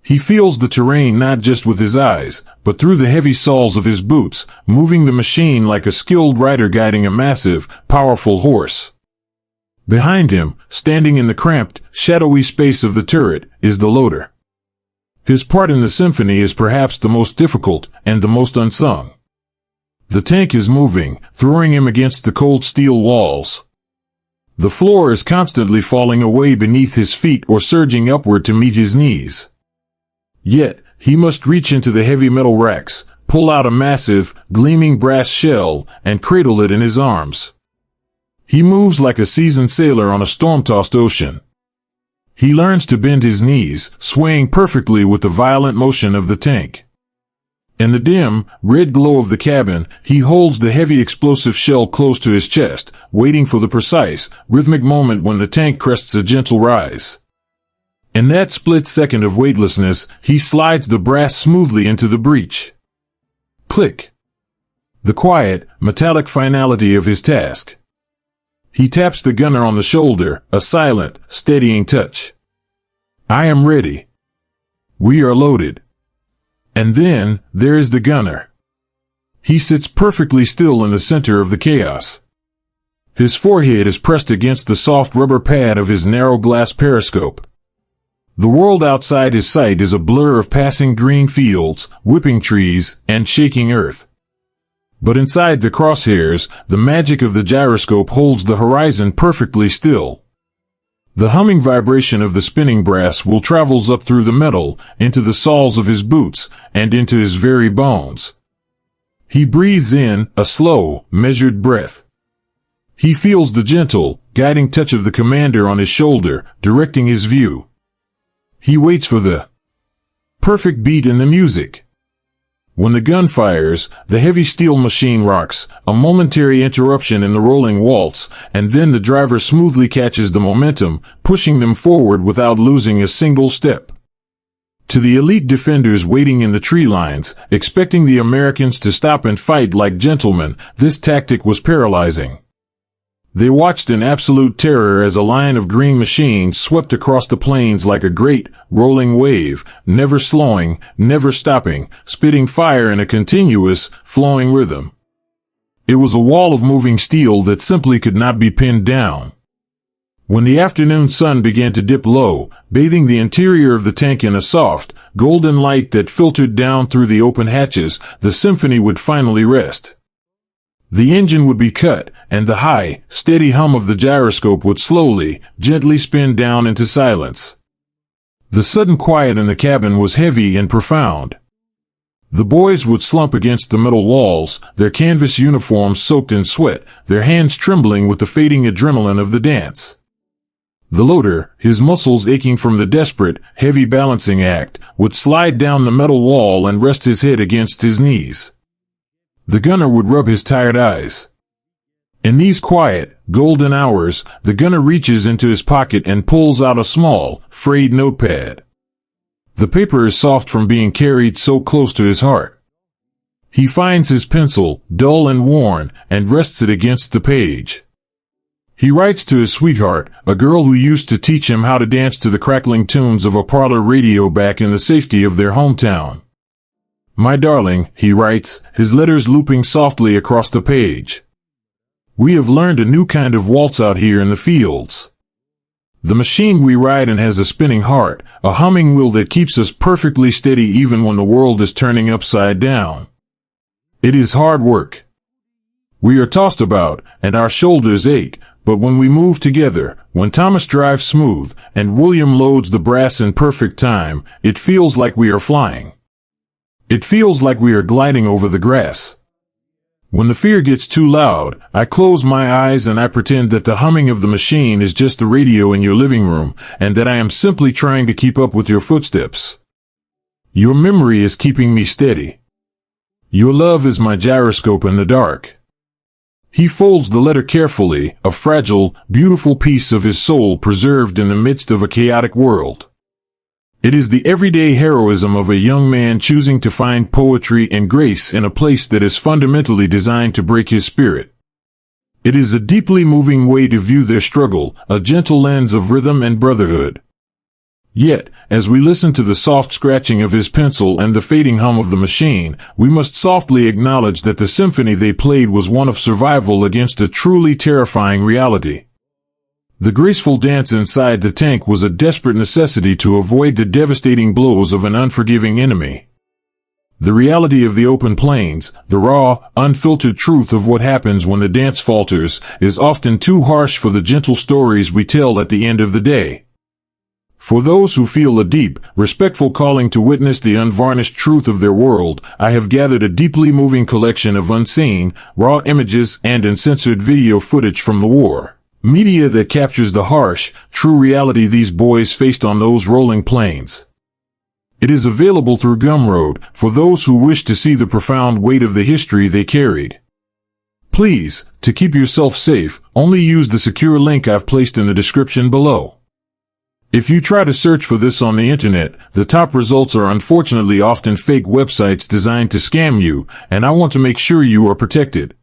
He feels the terrain not just with his eyes, but through the heavy soles of his boots, moving the machine like a skilled rider guiding a massive, powerful horse. Behind him, standing in the cramped, shadowy space of the turret, is the loader. His part in the symphony is perhaps the most difficult and the most unsung. The tank is moving, throwing him against the cold steel walls. The floor is constantly falling away beneath his feet or surging upward to meet his knees. Yet, he must reach into the heavy metal racks, pull out a massive, gleaming brass shell, and cradle it in his arms. He moves like a seasoned sailor on a storm-tossed ocean. He learns to bend his knees, swaying perfectly with the violent motion of the tank. In the dim, red glow of the cabin, he holds the heavy explosive shell close to his chest, waiting for the precise, rhythmic moment when the tank crests a gentle rise. In that split second of weightlessness, he slides the brass smoothly into the breech. Click. The quiet, metallic finality of his task. He taps the gunner on the shoulder, a silent, steadying touch. I am ready. We are loaded. And then, there is the gunner. He sits perfectly still in the center of the chaos. His forehead is pressed against the soft rubber pad of his narrow glass periscope. The world outside his sight is a blur of passing green fields, whipping trees, and shaking earth. But inside the crosshairs, the magic of the gyroscope holds the horizon perfectly still. The humming vibration of the spinning brass will travels up through the metal, into the soles of his boots, and into his very bones. He breathes in a slow, measured breath. He feels the gentle, guiding touch of the commander on his shoulder, directing his view. He waits for the perfect beat in the music. When the gun fires, the heavy steel machine rocks, a momentary interruption in the rolling waltz, and then the driver smoothly catches the momentum, pushing them forward without losing a single step. To the elite defenders waiting in the tree lines, expecting the Americans to stop and fight like gentlemen, this tactic was paralyzing. They watched in absolute terror as a line of green machines swept across the plains like a great, rolling wave, never slowing, never stopping, spitting fire in a continuous, flowing rhythm. It was a wall of moving steel that simply could not be pinned down. When the afternoon sun began to dip low, bathing the interior of the tank in a soft, golden light that filtered down through the open hatches, the symphony would finally rest. The engine would be cut, and the high, steady hum of the gyroscope would slowly, gently spin down into silence. The sudden quiet in the cabin was heavy and profound. The boys would slump against the metal walls, their canvas uniforms soaked in sweat, their hands trembling with the fading adrenaline of the dance. The loader, his muscles aching from the desperate, heavy balancing act, would slide down the metal wall and rest his head against his knees. The gunner would rub his tired eyes. In these quiet, golden hours, the gunner reaches into his pocket and pulls out a small, frayed notepad. The paper is soft from being carried so close to his heart. He finds his pencil, dull and worn, and rests it against the page. He writes to his sweetheart, a girl who used to teach him how to dance to the crackling tunes of a parlor radio back in the safety of their hometown. My darling, he writes, his letters looping softly across the page. We have learned a new kind of waltz out here in the fields. The machine we ride in has a spinning heart, a humming wheel that keeps us perfectly steady even when the world is turning upside down. It is hard work. We are tossed about, and our shoulders ache, but when we move together, when Thomas drives smooth, and William loads the brass in perfect time, it feels like we are flying. It feels like we are gliding over the grass. When the fear gets too loud, I close my eyes and I pretend that the humming of the machine is just the radio in your living room, and that I am simply trying to keep up with your footsteps. Your memory is keeping me steady. Your love is my gyroscope in the dark. He folds the letter carefully, a fragile, beautiful piece of his soul preserved in the midst of a chaotic world. It is the everyday heroism of a young man choosing to find poetry and grace in a place that is fundamentally designed to break his spirit. It is a deeply moving way to view their struggle, a gentle lens of rhythm and brotherhood. Yet, as we listen to the soft scratching of his pencil and the fading hum of the machine, we must softly acknowledge that the symphony they played was one of survival against a truly terrifying reality. The graceful dance inside the tank was a desperate necessity to avoid the devastating blows of an unforgiving enemy. The reality of the open plains, the raw, unfiltered truth of what happens when the dance falters, is often too harsh for the gentle stories we tell at the end of the day. For those who feel a deep, respectful calling to witness the unvarnished truth of their world, I have gathered a deeply moving collection of unseen, raw images and uncensored video footage from the war. Media that captures the harsh, true reality these boys faced on those rolling plains. It is available through Gumroad for those who wish to see the profound weight of the history they carried. Please, to keep yourself safe, only use the secure link I've placed in the description below. If you try to search for this on the internet, the top results are unfortunately often fake websites designed to scam you, and I want to make sure you are protected.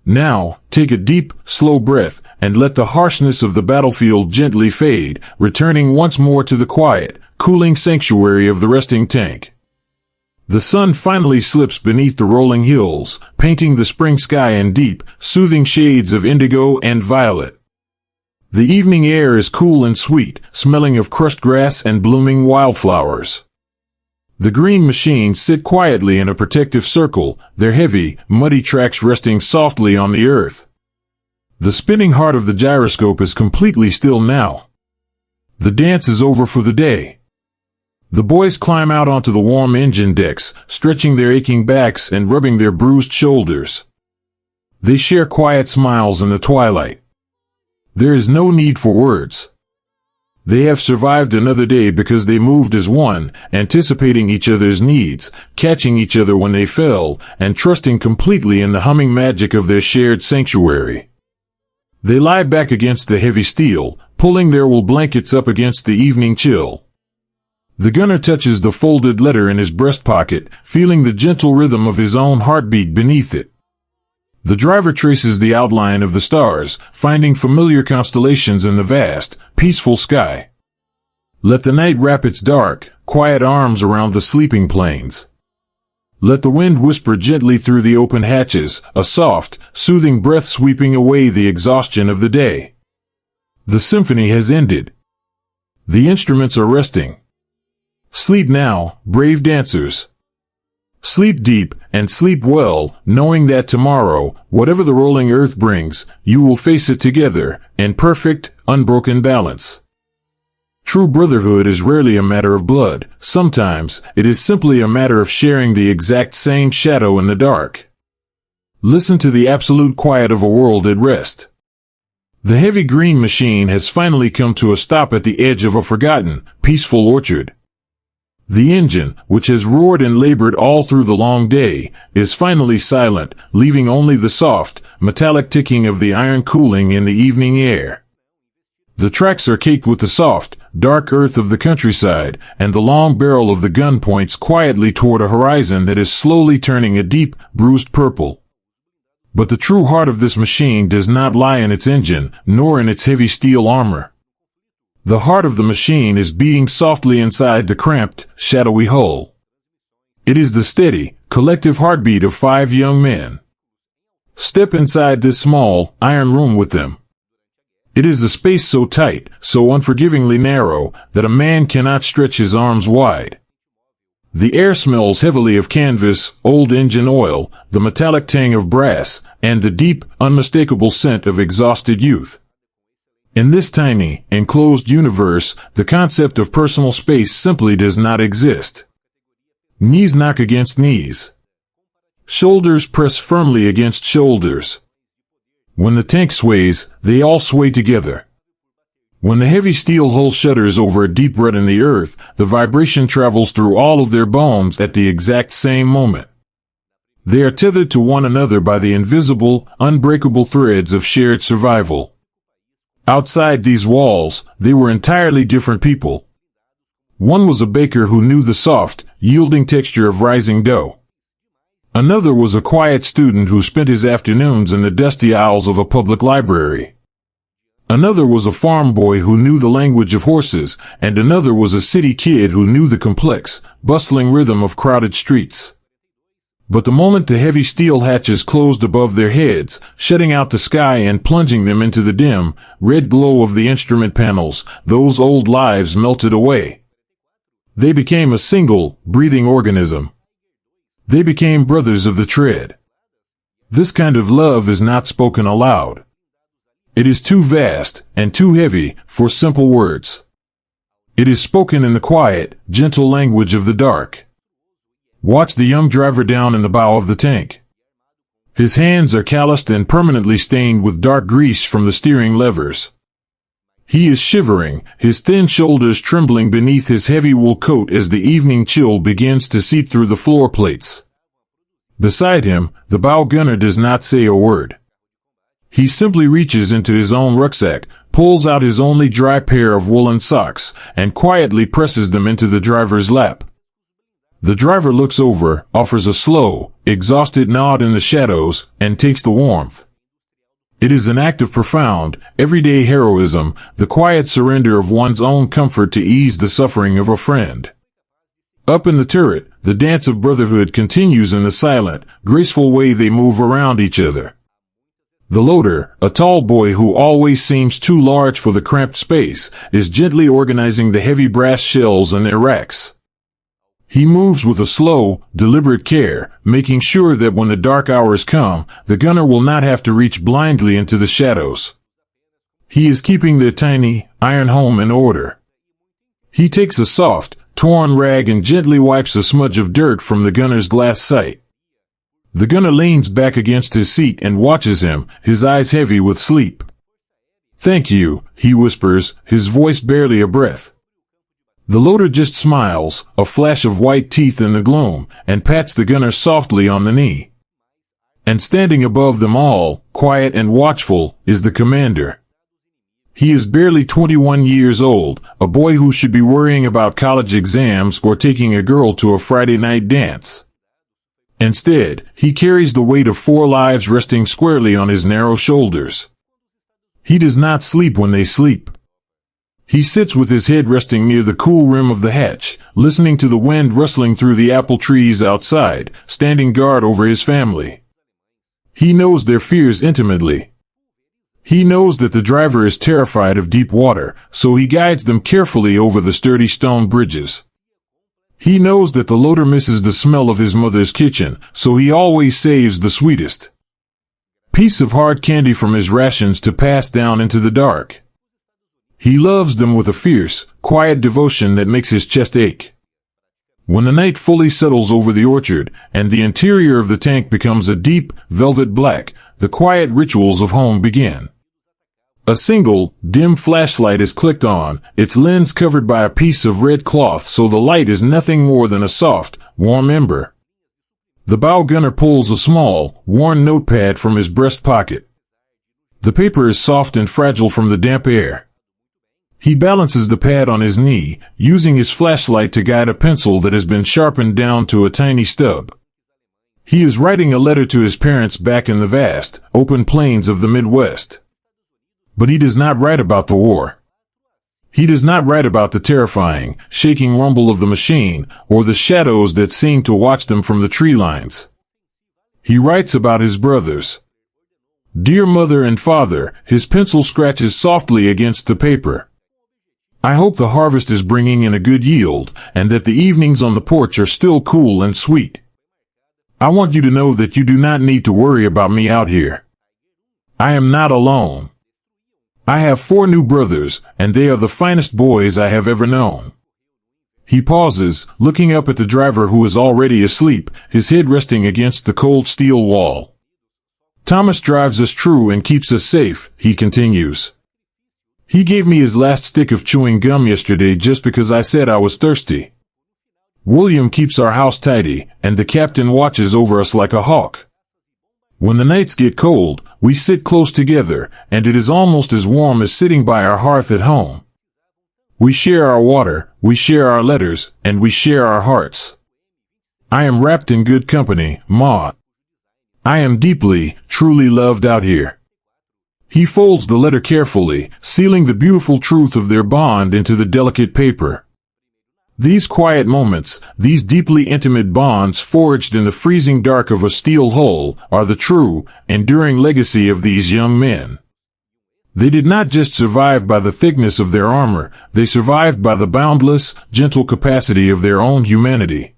Now, take a deep, slow breath, and let the harshness of the battlefield gently fade, returning once more to the quiet, cooling sanctuary of the resting tank. The sun finally slips beneath the rolling hills, painting the spring sky in deep, soothing shades of indigo and violet. The evening air is cool and sweet, smelling of crushed grass and blooming wildflowers. The green machines sit quietly in a protective circle, their heavy, muddy tracks resting softly on the earth. The spinning heart of the gyroscope is completely still now. The dance is over for the day. The boys climb out onto the warm engine decks, stretching their aching backs and rubbing their bruised shoulders. They share quiet smiles in the twilight. There is no need for words. They have survived another day because they moved as one, anticipating each other's needs, catching each other when they fell, and trusting completely in the humming magic of their shared sanctuary. They lie back against the heavy steel, pulling their wool blankets up against the evening chill. The gunner touches the folded letter in his breast pocket, feeling the gentle rhythm of his own heartbeat beneath it. The driver traces the outline of the stars, finding familiar constellations in the vast, peaceful sky. Let the night wrap its dark, quiet arms around the sleeping planes. Let the wind whisper gently through the open hatches, a soft, soothing breath sweeping away the exhaustion of the day. The symphony has ended. The instruments are resting. Sleep now, brave dancers. Sleep deep, and sleep well, knowing that tomorrow, whatever the rolling earth brings, you will face it together, in perfect, unbroken balance. True brotherhood is rarely a matter of blood. Sometimes, it is simply a matter of sharing the exact same shadow in the dark. Listen to the absolute quiet of a world at rest. The heavy green machine has finally come to a stop at the edge of a forgotten, peaceful orchard. The engine, which has roared and labored all through the long day, is finally silent, leaving only the soft, metallic ticking of the iron cooling in the evening air. The tracks are caked with the soft, dark earth of the countryside, and the long barrel of the gun points quietly toward a horizon that is slowly turning a deep, bruised purple. But the true heart of this machine does not lie in its engine, nor in its heavy steel armor. The heart of the machine is beating softly inside the cramped, shadowy hull. It is the steady, collective heartbeat of 5 young men. Step inside this small, iron room with them. It is a space so tight, so unforgivingly narrow, that a man cannot stretch his arms wide. The air smells heavily of canvas, old engine oil, the metallic tang of brass, and the deep, unmistakable scent of exhausted youth. In this tiny, enclosed universe, the concept of personal space simply does not exist. Knees knock against knees. Shoulders press firmly against shoulders. When the tank sways, they all sway together. When the heavy steel hull shudders over a deep rut in the earth, the vibration travels through all of their bones at the exact same moment. They are tethered to one another by the invisible, unbreakable threads of shared survival. Outside these walls, they were entirely different people. One was a baker who knew the soft, yielding texture of rising dough. Another was a quiet student who spent his afternoons in the dusty aisles of a public library. Another was a farm boy who knew the language of horses, and another was a city kid who knew the complex, bustling rhythm of crowded streets. But the moment the heavy steel hatches closed above their heads, shutting out the sky and plunging them into the dim, red glow of the instrument panels, those old lives melted away. They became a single, breathing organism. They became brothers of the tread. This kind of love is not spoken aloud. It is too vast and too heavy for simple words. It is spoken in the quiet, gentle language of the dark. Watch the young driver down in the bow of the tank. His hands are calloused and permanently stained with dark grease from the steering levers. He is shivering, his thin shoulders trembling beneath his heavy wool coat as the evening chill begins to seep through the floor plates. Beside him, the bow gunner does not say a word. He simply reaches into his own rucksack, pulls out his only dry pair of woolen socks, and quietly presses them into the driver's lap. The driver looks over, offers a slow, exhausted nod in the shadows, and takes the warmth. It is an act of profound, everyday heroism, the quiet surrender of one's own comfort to ease the suffering of a friend. Up in the turret, the dance of brotherhood continues in the silent, graceful way they move around each other. The loader, a tall boy who always seems too large for the cramped space, is gently organizing the heavy brass shells in their racks. He moves with a slow, deliberate care, making sure that when the dark hours come, the gunner will not have to reach blindly into the shadows. He is keeping their tiny, iron home in order. He takes a soft, torn rag and gently wipes a smudge of dirt from the gunner's glass sight. The gunner leans back against his seat and watches him, his eyes heavy with sleep. "Thank you," he whispers, his voice barely a breath. The loader just smiles, a flash of white teeth in the gloom, and pats the gunner softly on the knee. And standing above them all, quiet and watchful, is the commander. He is barely 21 years old, a boy who should be worrying about college exams or taking a girl to a Friday night dance. Instead, he carries the weight of 4 lives resting squarely on his narrow shoulders. He does not sleep when they sleep. He sits with his head resting near the cool rim of the hatch, listening to the wind rustling through the apple trees outside, standing guard over his family. He knows their fears intimately. He knows that the driver is terrified of deep water, so he guides them carefully over the sturdy stone bridges. He knows that the loader misses the smell of his mother's kitchen, so he always saves the sweetest piece of hard candy from his rations to pass down into the dark. He loves them with a fierce, quiet devotion that makes his chest ache. When the night fully settles over the orchard, and the interior of the tank becomes a deep, velvet black, the quiet rituals of home begin. A single, dim flashlight is clicked on, its lens covered by a piece of red cloth so the light is nothing more than a soft, warm ember. The bow gunner pulls a small, worn notepad from his breast pocket. The paper is soft and fragile from the damp air. He balances the pad on his knee, using his flashlight to guide a pencil that has been sharpened down to a tiny stub. He is writing a letter to his parents back in the vast, open plains of the Midwest. But he does not write about the war. He does not write about the terrifying, shaking rumble of the machine, or the shadows that seem to watch them from the tree lines. He writes about his brothers. Dear Mother and Father, his pencil scratches softly against the paper. I hope the harvest is bringing in a good yield, and that the evenings on the porch are still cool and sweet. I want you to know that you do not need to worry about me out here. I am not alone. I have 4 new brothers, and they are the finest boys I have ever known. He pauses, looking up at the driver who is already asleep, his head resting against the cold steel wall. Thomas drives us true and keeps us safe, he continues. He gave me his last stick of chewing gum yesterday just because I said I was thirsty. William keeps our house tidy, and the captain watches over us like a hawk. When the nights get cold, we sit close together, and it is almost as warm as sitting by our hearth at home. We share our water, we share our letters, and we share our hearts. I am wrapped in good company, Ma. I am deeply, truly loved out here. He folds the letter carefully, sealing the beautiful truth of their bond into the delicate paper. These quiet moments, these deeply intimate bonds forged in the freezing dark of a steel hull, are the true, enduring legacy of these young men. They did not just survive by the thickness of their armor, they survived by the boundless, gentle capacity of their own humanity.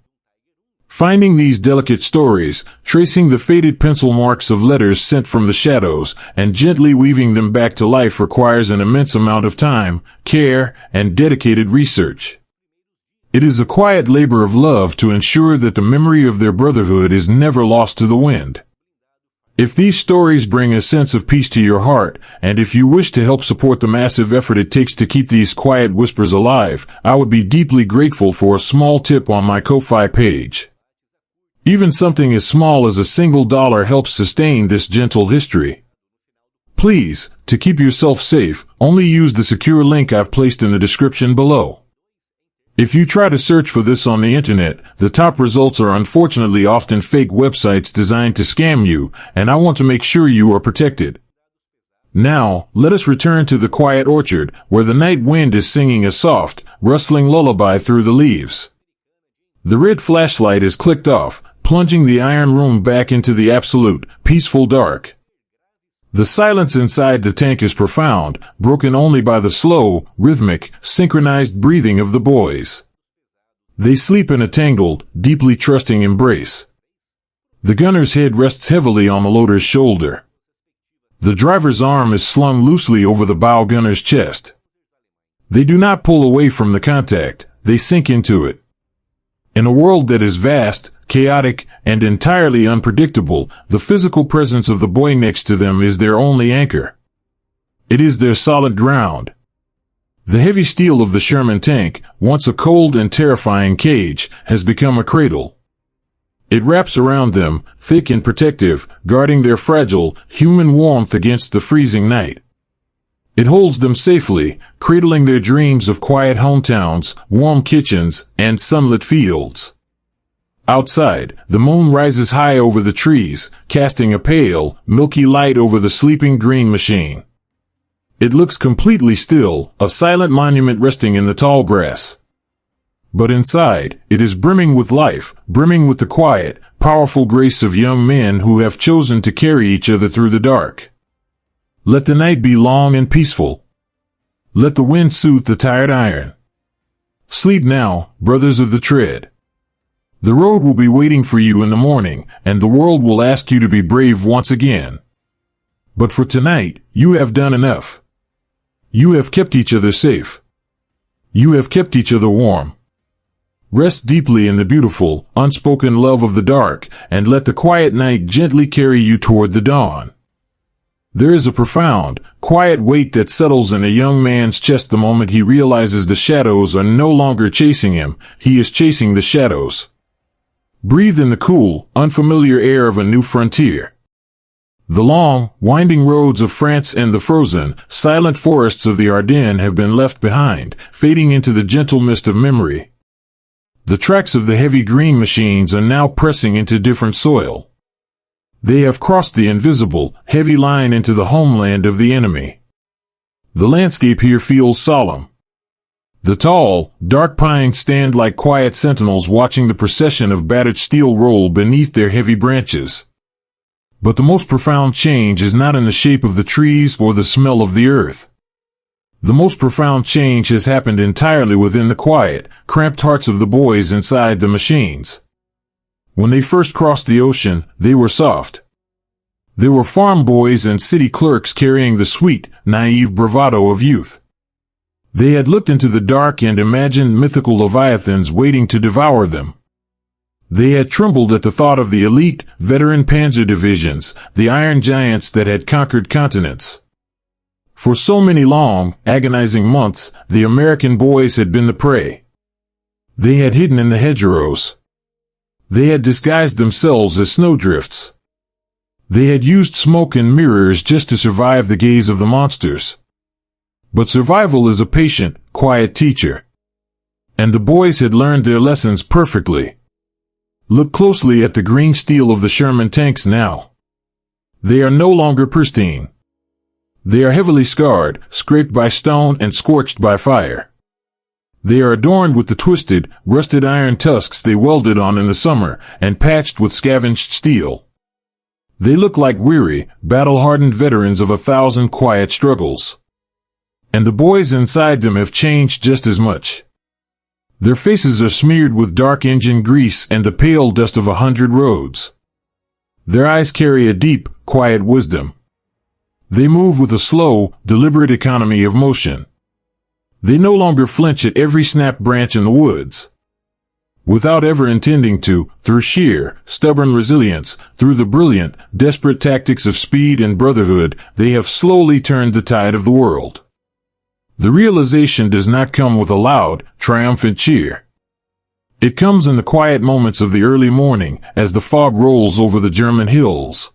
Finding these delicate stories, tracing the faded pencil marks of letters sent from the shadows, and gently weaving them back to life requires an immense amount of time, care, and dedicated research. It is a quiet labor of love to ensure that the memory of their brotherhood is never lost to the wind. If these stories bring a sense of peace to your heart, and if you wish to help support the massive effort it takes to keep these quiet whispers alive, I would be deeply grateful for a small tip on my Ko-Fi page. Even something as small as $1 helps sustain this gentle history. Please, to keep yourself safe, only use the secure link I've placed in the description below. If you try to search for this on the internet, the top results are unfortunately often fake websites designed to scam you, and I want to make sure you are protected. Now, let us return to the quiet orchard, where the night wind is singing a soft, rustling lullaby through the leaves. The red flashlight is clicked off, plunging the iron room back into the absolute, peaceful dark. The silence inside the tank is profound, broken only by the slow, rhythmic, synchronized breathing of the boys. They sleep in a tangled, deeply trusting embrace. The gunner's head rests heavily on the loader's shoulder. The driver's arm is slung loosely over the bow gunner's chest. They do not pull away from the contact, they sink into it. In a world that is vast, chaotic, and entirely unpredictable, the physical presence of the boy next to them is their only anchor. It is their solid ground. The heavy steel of the Sherman tank, once a cold and terrifying cage, has become a cradle. It wraps around them, thick and protective, guarding their fragile, human warmth against the freezing night. It holds them safely, cradling their dreams of quiet hometowns, warm kitchens, and sunlit fields. Outside, the moon rises high over the trees, casting a pale, milky light over the sleeping green machine. It looks completely still, a silent monument resting in the tall grass. But inside, it is brimming with life, brimming with the quiet, powerful grace of young men who have chosen to carry each other through the dark. Let the night be long and peaceful. Let the wind soothe the tired iron. Sleep now, brothers of the tread. The road will be waiting for you in the morning, and the world will ask you to be brave once again. But for tonight, you have done enough. You have kept each other safe. You have kept each other warm. Rest deeply in the beautiful, unspoken love of the dark, and let the quiet night gently carry you toward the dawn. There is a profound, quiet weight that settles in a young man's chest the moment he realizes the shadows are no longer chasing him, he is chasing the shadows. Breathe in the cool, unfamiliar air of a new frontier. The long, winding roads of France and the frozen, silent forests of the Ardennes have been left behind, fading into the gentle mist of memory. The tracks of the heavy green machines are now pressing into different soil. They have crossed the invisible, heavy line into the homeland of the enemy. The landscape here feels solemn. The tall, dark pines stand like quiet sentinels watching the procession of battered steel roll beneath their heavy branches. But the most profound change is not in the shape of the trees or the smell of the earth. The most profound change has happened entirely within the quiet, cramped hearts of the boys inside the machines. When they first crossed the ocean, they were soft. They were farm boys and city clerks carrying the sweet, naive bravado of youth. They had looked into the dark and imagined mythical leviathans waiting to devour them. They had trembled at the thought of the elite, veteran Panzer divisions, the iron giants that had conquered continents. For so many long, agonizing months, the American boys had been the prey. They had hidden in the hedgerows. They had disguised themselves as snowdrifts. They had used smoke and mirrors just to survive the gaze of the monsters. But survival is a patient, quiet teacher. And the boys had learned their lessons perfectly. Look closely at the green steel of the Sherman tanks now. They are no longer pristine. They are heavily scarred, scraped by stone and scorched by fire. They are adorned with the twisted, rusted iron tusks they welded on in the summer and patched with scavenged steel. They look like weary, battle-hardened veterans of 1,000 quiet struggles. And the boys inside them have changed just as much. Their faces are smeared with dark engine grease and the pale dust of 100 roads. Their eyes carry a deep, quiet wisdom. They move with a slow, deliberate economy of motion. They no longer flinch at every snapped branch in the woods. Without ever intending to, through sheer, stubborn resilience, through the brilliant, desperate tactics of speed and brotherhood, they have slowly turned the tide of the world. The realization does not come with a loud, triumphant cheer. It comes in the quiet moments of the early morning, as the fog rolls over the German hills.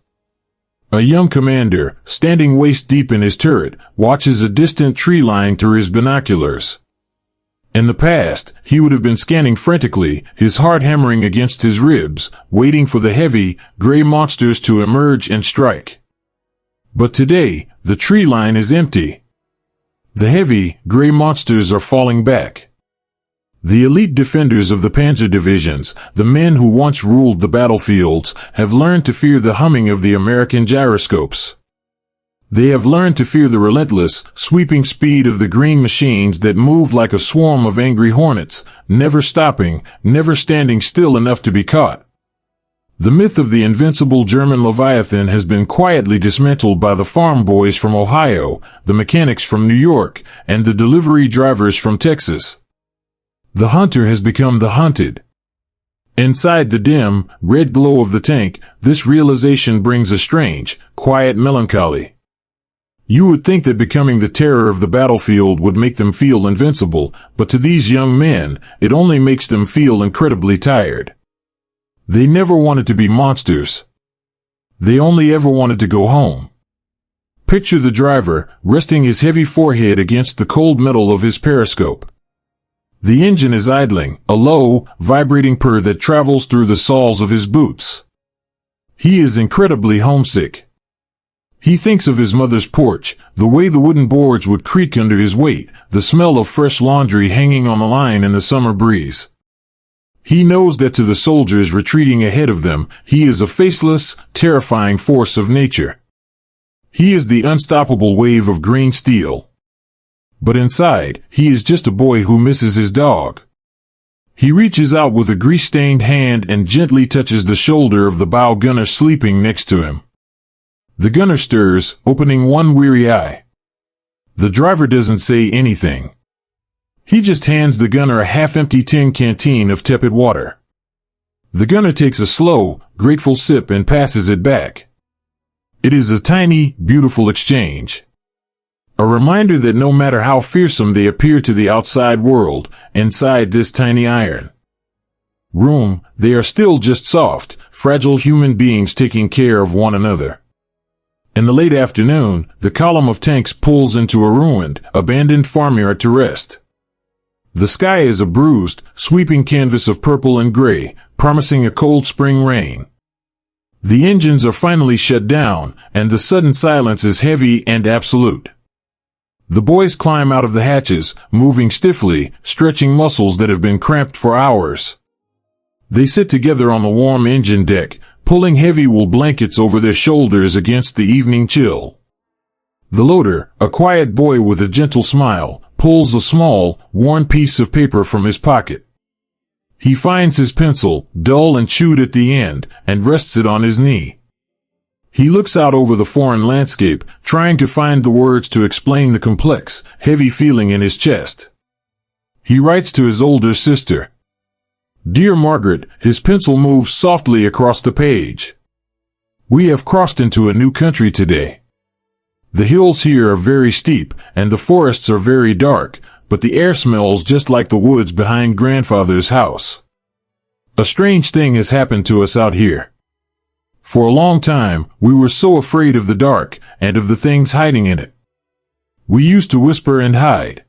A young commander, standing waist-deep in his turret, watches a distant tree line through his binoculars. In the past, he would have been scanning frantically, his heart hammering against his ribs, waiting for the heavy, gray monsters to emerge and strike. But today, the tree line is empty. The heavy, gray monsters are falling back. The elite defenders of the Panzer divisions, the men who once ruled the battlefields, have learned to fear the humming of the American gyroscopes. They have learned to fear the relentless, sweeping speed of the green machines that move like a swarm of angry hornets, never stopping, never standing still enough to be caught. The myth of the invincible German Leviathan has been quietly dismantled by the farm boys from Ohio, the mechanics from New York, and the delivery drivers from Texas. The hunter has become the hunted. Inside the dim, red glow of the tank, this realization brings a strange, quiet melancholy. You would think that becoming the terror of the battlefield would make them feel invincible, but to these young men, it only makes them feel incredibly tired. They never wanted to be monsters. They only ever wanted to go home. Picture the driver, resting his heavy forehead against the cold metal of his periscope. The engine is idling, a low, vibrating purr that travels through the soles of his boots. He is incredibly homesick. He thinks of his mother's porch, the way the wooden boards would creak under his weight, the smell of fresh laundry hanging on the line in the summer breeze. He knows that to the soldiers retreating ahead of them, he is a faceless, terrifying force of nature. He is the unstoppable wave of green steel. But inside, he is just a boy who misses his dog. He reaches out with a grease-stained hand and gently touches the shoulder of the bow gunner sleeping next to him. The gunner stirs, opening one weary eye. The driver doesn't say anything. He just hands the gunner a half-empty tin canteen of tepid water. The gunner takes a slow, grateful sip and passes it back. It is a tiny, beautiful exchange. A reminder that no matter how fearsome they appear to the outside world, inside this tiny iron room, they are still just soft, fragile human beings taking care of one another. In the late afternoon, the column of tanks pulls into a ruined, abandoned farmyard to rest. The sky is a bruised, sweeping canvas of purple and gray, promising a cold spring rain. The engines are finally shut down, and the sudden silence is heavy and absolute. The boys climb out of the hatches, moving stiffly, stretching muscles that have been cramped for hours. They sit together on the warm engine deck, pulling heavy wool blankets over their shoulders against the evening chill. The loader, a quiet boy with a gentle smile, pulls a small, worn piece of paper from his pocket. He finds his pencil, dull and chewed at the end, and rests it on his knee. He looks out over the foreign landscape, trying to find the words to explain the complex, heavy feeling in his chest. He writes to his older sister. Dear Margaret, his pencil moves softly across the page. We have crossed into a new country today. The hills here are very steep, and the forests are very dark, but the air smells just like the woods behind grandfather's house. A strange thing has happened to us out here. For a long time, we were so afraid of the dark, and of the things hiding in it. We used to whisper and hide.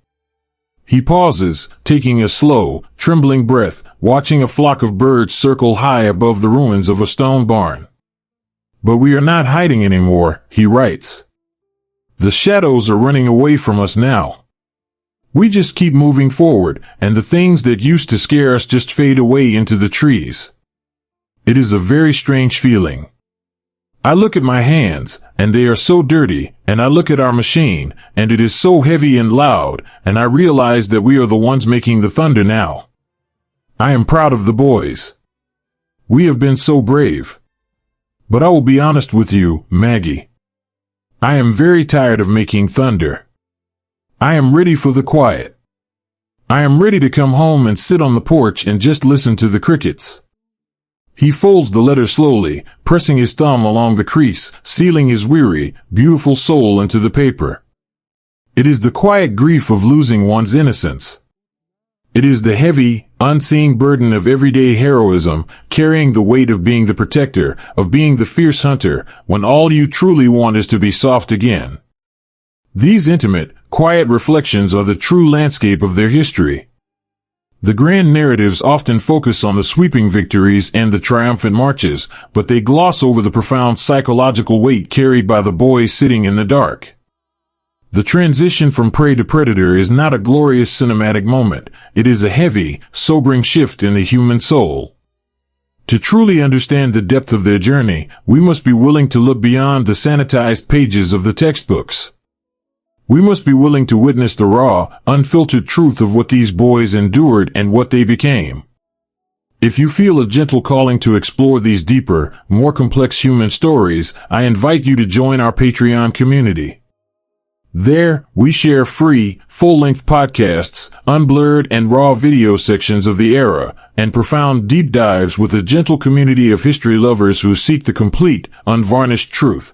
He pauses, taking a slow, trembling breath, watching a flock of birds circle high above the ruins of a stone barn. But we are not hiding anymore, he writes. The shadows are running away from us now. We just keep moving forward, and the things that used to scare us just fade away into the trees. It is a very strange feeling. I look at my hands, and they are so dirty, and I look at our machine, and it is so heavy and loud, and I realize that we are the ones making the thunder now. I am proud of the boys. We have been so brave. But I will be honest with you, Maggie. I am very tired of making thunder. I am ready for the quiet. I am ready to come home and sit on the porch and just listen to the crickets. He folds the letter slowly, pressing his thumb along the crease, sealing his weary, beautiful soul into the paper. It is the quiet grief of losing one's innocence. It is the heavy, unseen burden of everyday heroism, carrying the weight of being the protector, of being the fierce hunter, when all you truly want is to be soft again. These intimate, quiet reflections are the true landscape of their history. The grand narratives often focus on the sweeping victories and the triumphant marches, but they gloss over the profound psychological weight carried by the boys sitting in the dark. The transition from prey to predator is not a glorious cinematic moment. It is a heavy, sobering shift in the human soul. To truly understand the depth of their journey, we must be willing to look beyond the sanitized pages of the textbooks. We must be willing to witness the raw, unfiltered truth of what these boys endured and what they became. If you feel a gentle calling to explore these deeper, more complex human stories, I invite you to join our Patreon community. There, we share free, full-length podcasts, unblurred and raw video sections of the era, and profound deep dives with a gentle community of history lovers who seek the complete, unvarnished truth.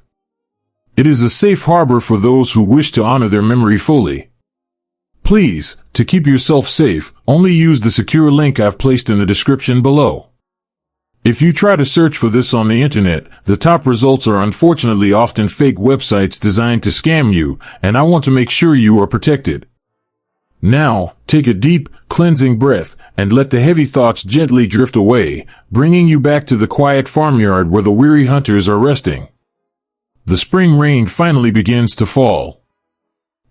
It is a safe harbor for those who wish to honor their memory fully. Please, to keep yourself safe, only use the secure link I've placed in the description below. If you try to search for this on the internet, the top results are unfortunately often fake websites designed to scam you, and I want to make sure you are protected. Now, take a deep, cleansing breath, and let the heavy thoughts gently drift away, bringing you back to the quiet farmyard where the weary hunters are resting. The spring rain finally begins to fall.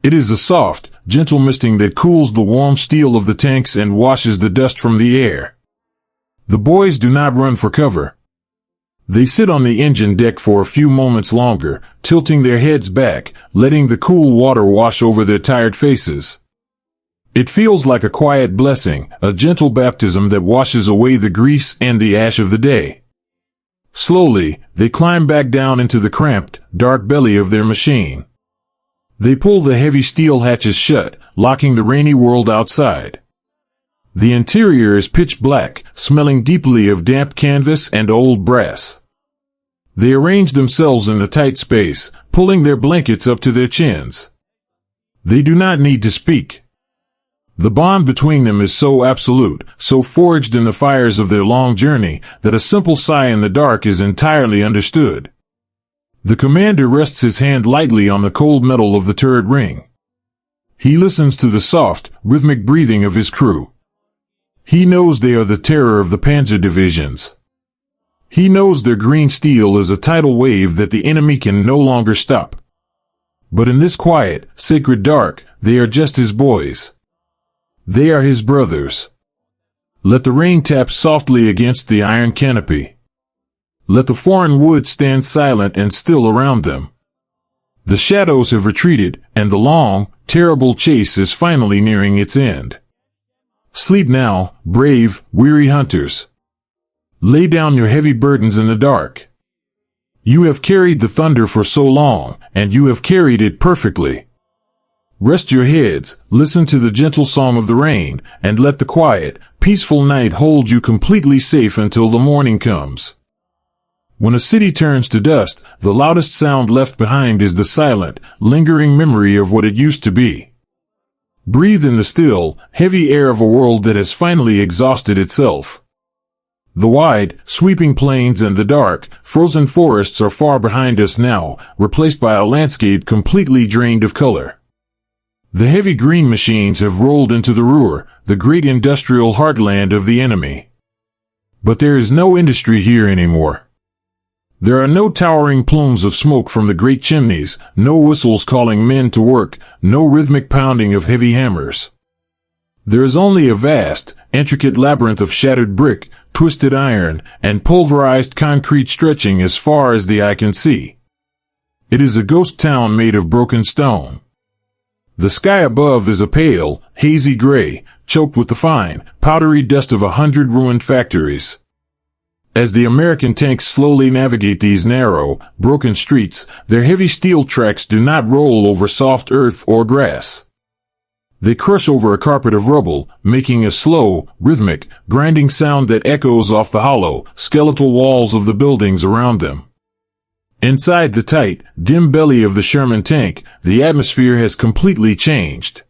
It is a soft, gentle misting that cools the warm steel of the tanks and washes the dust from the air. The boys do not run for cover. They sit on the engine deck for a few moments longer, tilting their heads back, letting the cool water wash over their tired faces. It feels like a quiet blessing, a gentle baptism that washes away the grease and the ash of the day. Slowly, they climb back down into the cramped, dark belly of their machine. They pull the heavy steel hatches shut, locking the rainy world outside. The interior is pitch black, smelling deeply of damp canvas and old brass. They arrange themselves in the tight space, pulling their blankets up to their chins. They do not need to speak. The bond between them is so absolute, so forged in the fires of their long journey, that a simple sigh in the dark is entirely understood. The commander rests his hand lightly on the cold metal of the turret ring. He listens to the soft, rhythmic breathing of his crew. He knows they are the terror of the Panzer divisions. He knows their green steel is a tidal wave that the enemy can no longer stop. But in this quiet, sacred dark, they are just his boys. They are his brothers. Let the rain tap softly against the iron canopy. Let the foreign wood stand silent and still around them. The shadows have retreated, and the long, terrible chase is finally nearing its end. Sleep now, brave, weary hunters. Lay down your heavy burdens in the dark. You have carried the thunder for so long, and you have carried it perfectly. Rest your heads, listen to the gentle song of the rain, and let the quiet, peaceful night hold you completely safe until the morning comes. When a city turns to dust, the loudest sound left behind is the silent, lingering memory of what it used to be. Breathe in the still, heavy air of a world that has finally exhausted itself. The wide, sweeping plains and the dark, frozen forests are far behind us now, replaced by a landscape completely drained of color. The heavy green machines have rolled into the Ruhr, the great industrial heartland of the enemy. But there is no industry here anymore. There are no towering plumes of smoke from the great chimneys, no whistles calling men to work, no rhythmic pounding of heavy hammers. There is only a vast, intricate labyrinth of shattered brick, twisted iron, and pulverized concrete stretching as far as the eye can see. It is a ghost town made of broken stone. The sky above is a pale, hazy gray, choked with the fine, powdery dust of 100 ruined factories. As the American tanks slowly navigate these narrow, broken streets, their heavy steel tracks do not roll over soft earth or grass. They crush over a carpet of rubble, making a slow, rhythmic, grinding sound that echoes off the hollow, skeletal walls of the buildings around them. Inside the tight, dim belly of the Sherman tank, the atmosphere has completely changed.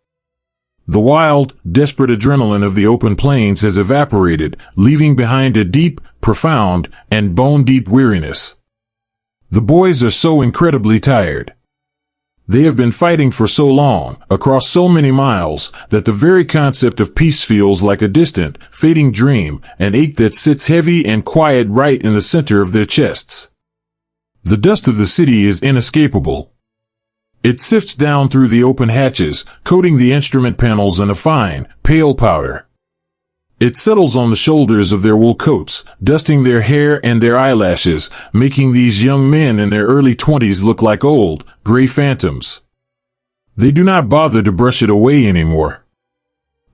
The wild, desperate adrenaline of the open plains has evaporated, leaving behind a deep, profound, and bone-deep weariness. The boys are so incredibly tired. They have been fighting for so long, across so many miles, that the very concept of peace feels like a distant, fading dream, an ache that sits heavy and quiet right in the center of their chests. The dust of the city is inescapable. It sifts down through the open hatches, coating the instrument panels in a fine, pale powder. It settles on the shoulders of their wool coats, dusting their hair and their eyelashes, making these young men in their early 20s look like old, gray phantoms. They do not bother to brush it away anymore.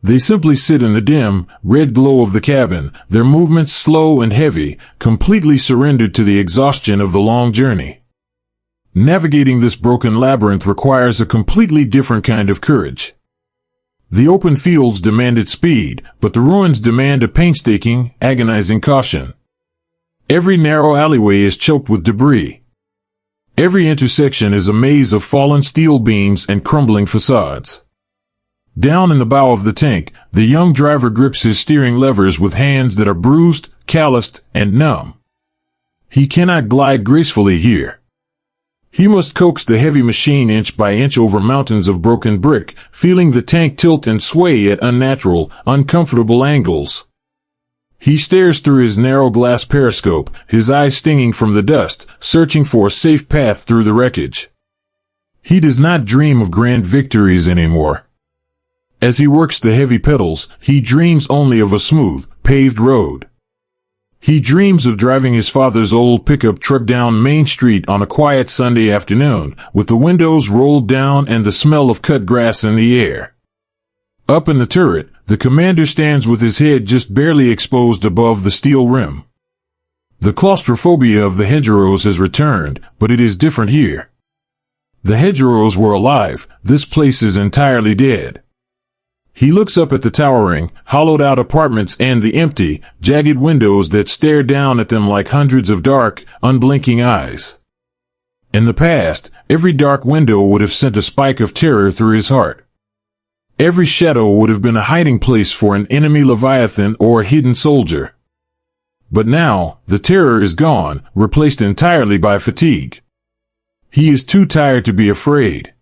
They simply sit in the dim, red glow of the cabin, their movements slow and heavy, completely surrendered to the exhaustion of the long journey. Navigating this broken labyrinth requires a completely different kind of courage. The open fields demanded speed, but the ruins demand a painstaking, agonizing caution. Every narrow alleyway is choked with debris. Every intersection is a maze of fallen steel beams and crumbling facades. Down in the bow of the tank, the young driver grips his steering levers with hands that are bruised, calloused, and numb. He cannot glide gracefully here. He must coax the heavy machine inch by inch over mountains of broken brick, feeling the tank tilt and sway at unnatural, uncomfortable angles. He stares through his narrow glass periscope, his eyes stinging from the dust, searching for a safe path through the wreckage. He does not dream of grand victories anymore. As he works the heavy pedals, he dreams only of a smooth, paved road. He dreams of driving his father's old pickup truck down Main Street on a quiet Sunday afternoon, with the windows rolled down and the smell of cut grass in the air. Up in the turret, the commander stands with his head just barely exposed above the steel rim. The claustrophobia of the hedgerows has returned, but it is different here. The hedgerows were alive, this place is entirely dead. He looks up at the towering, hollowed-out apartments and the empty, jagged windows that stare down at them like hundreds of dark, unblinking eyes. In the past, every dark window would have sent a spike of terror through his heart. Every shadow would have been a hiding place for an enemy leviathan or a hidden soldier. But now, the terror is gone, replaced entirely by fatigue. He is too tired to be afraid.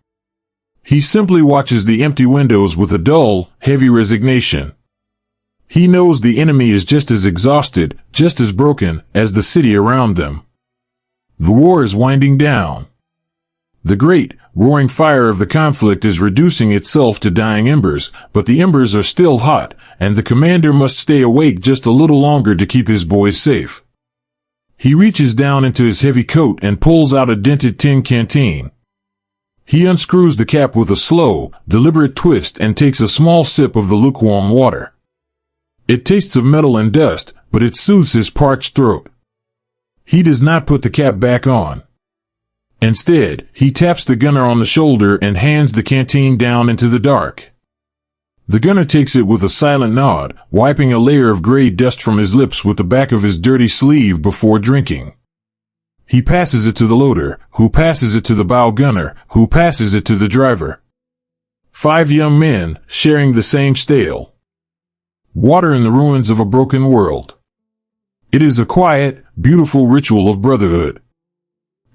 He simply watches the empty windows with a dull, heavy resignation. He knows the enemy is just as exhausted, just as broken, as the city around them. The war is winding down. The great, roaring fire of the conflict is reducing itself to dying embers, but the embers are still hot, and the commander must stay awake just a little longer to keep his boys safe. He reaches down into his heavy coat and pulls out a dented tin canteen. He unscrews the cap with a slow, deliberate twist and takes a small sip of the lukewarm water. It tastes of metal and dust, but it soothes his parched throat. He does not put the cap back on. Instead, he taps the gunner on the shoulder and hands the canteen down into the dark. The gunner takes it with a silent nod, wiping a layer of gray dust from his lips with the back of his dirty sleeve before drinking. He passes it to the loader, who passes it to the bow gunner, who passes it to the driver. 5 young men, sharing the same stale water in the ruins of a broken world. It is a quiet, beautiful ritual of brotherhood.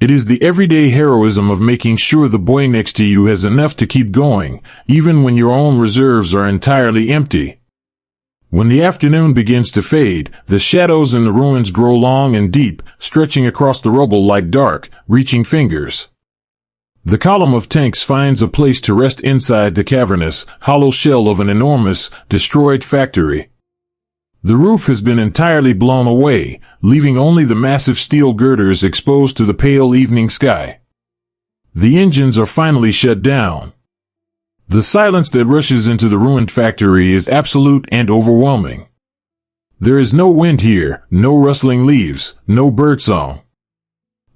It is the everyday heroism of making sure the boy next to you has enough to keep going, even when your own reserves are entirely empty. When the afternoon begins to fade, the shadows in the ruins grow long and deep, stretching across the rubble like dark, reaching fingers. The column of tanks finds a place to rest inside the cavernous, hollow shell of an enormous, destroyed factory. The roof has been entirely blown away, leaving only the massive steel girders exposed to the pale evening sky. The engines are finally shut down. The silence that rushes into the ruined factory is absolute and overwhelming. There is no wind here, no rustling leaves, no birdsong.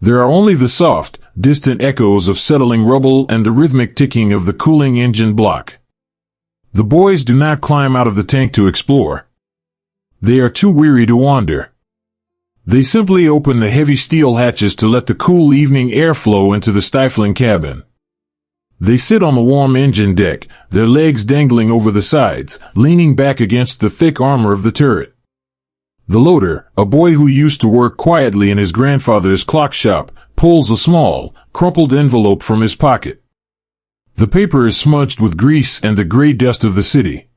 There are only the soft, distant echoes of settling rubble and the rhythmic ticking of the cooling engine block. The boys do not climb out of the tank to explore. They are too weary to wander. They simply open the heavy steel hatches to let the cool evening air flow into the stifling cabin. They sit on the warm engine deck, their legs dangling over the sides, leaning back against the thick armor of the turret. The loader, a boy who used to work quietly in his grandfather's clock shop, pulls a small, crumpled envelope from his pocket. The paper is smudged with grease and the gray dust of the city.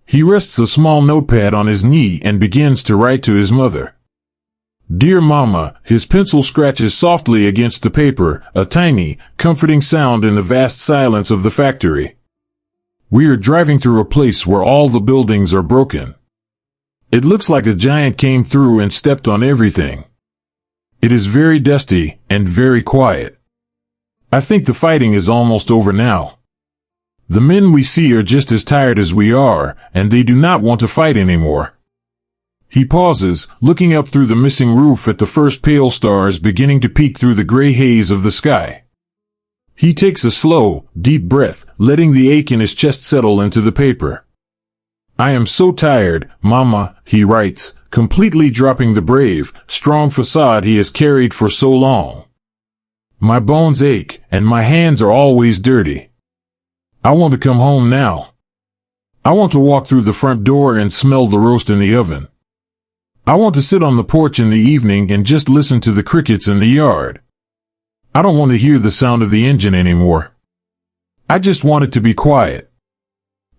He rests a small notepad on his knee and begins to write to his mother. Dear Mama, his pencil scratches softly against the paper, a tiny, comforting sound in the vast silence of the factory. We are driving through a place where all the buildings are broken. It looks like a giant came through and stepped on everything. It is very dusty and very quiet. I think the fighting is almost over now. The men we see are just as tired as we are, and they do not want to fight anymore. He pauses, looking up through the missing roof at the first pale stars beginning to peek through the gray haze of the sky. He takes a slow, deep breath, letting the ache in his chest settle into the paper. I am so tired, Mama, he writes, completely dropping the brave, strong facade he has carried for so long. My bones ache, and my hands are always dirty. I want to come home now. I want to walk through the front door and smell the roast in the oven. I want to sit on the porch in the evening and just listen to the crickets in the yard. I don't want to hear the sound of the engine anymore. I just want it to be quiet.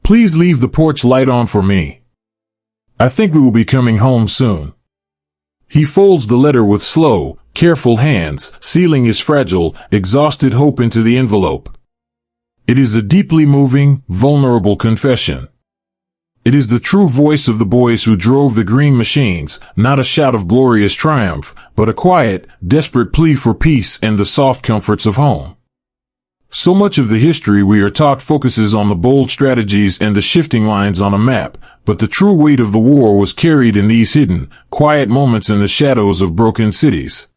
Please leave the porch light on for me. I think we will be coming home soon. He folds the letter with slow, careful hands, sealing his fragile, exhausted hope into the envelope. It is a deeply moving, vulnerable confession. It is the true voice of the boys who drove the green machines, not a shout of glorious triumph, but a quiet, desperate plea for peace and the soft comforts of home. So much of the history we are taught focuses on the bold strategies and the shifting lines on a map, but the true weight of the war was carried in these hidden, quiet moments in the shadows of broken cities.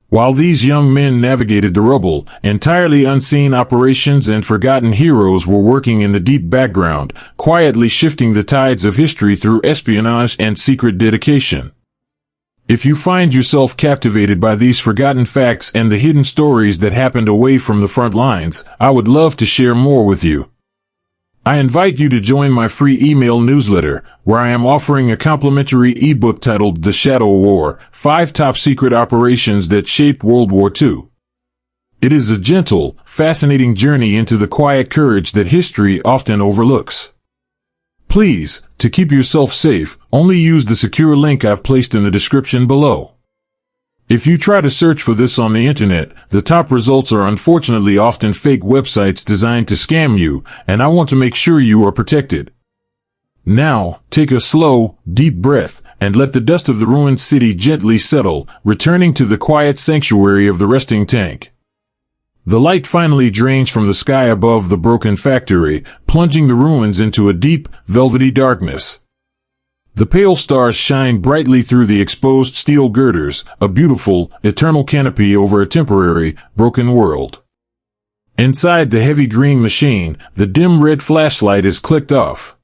While these young men navigated the rubble, entirely unseen operations and forgotten heroes were working in the deep background, quietly shifting the tides of history through espionage and secret dedication. If you find yourself captivated by these forgotten facts and the hidden stories that happened away from the front lines, I would love to share more with you. I invite you to join my free email newsletter, where I am offering a complimentary ebook titled The Shadow War: 5 Top Secret Operations That Shaped World War II. It is a gentle, fascinating journey into the quiet courage that history often overlooks. Please, to keep yourself safe, only use the secure link I've placed in the description below. If you try to search for this on the internet, the top results are unfortunately often fake websites designed to scam you, and I want to make sure you are protected. Now, take a slow, deep breath, and let the dust of the ruined city gently settle, returning to the quiet sanctuary of the resting tank. The light finally drains from the sky above the broken factory, plunging the ruins into a deep, velvety darkness. The pale stars shine brightly through the exposed steel girders, a beautiful, eternal canopy over a temporary, broken world. Inside the heavy green machine, the dim red flashlight is clicked off.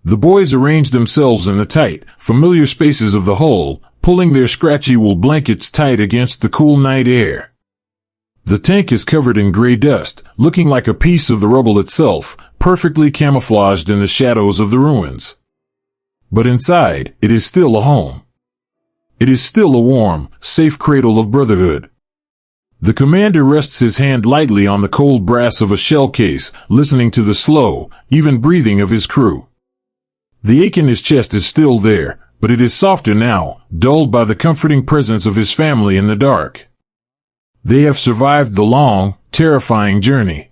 The boys arrange themselves in the tight, familiar spaces of the hull, pulling their scratchy wool blankets tight against the cool night air. The tank is covered in gray dust, looking like a piece of the rubble itself, perfectly camouflaged in the shadows of the ruins. But inside, it is still a home. It is still a warm, safe cradle of brotherhood. The commander rests his hand lightly on the cold brass of a shell case, listening to the slow, even breathing of his crew. The ache in his chest is still there, but it is softer now, dulled by the comforting presence of his family in the dark. They have survived the long, terrifying journey.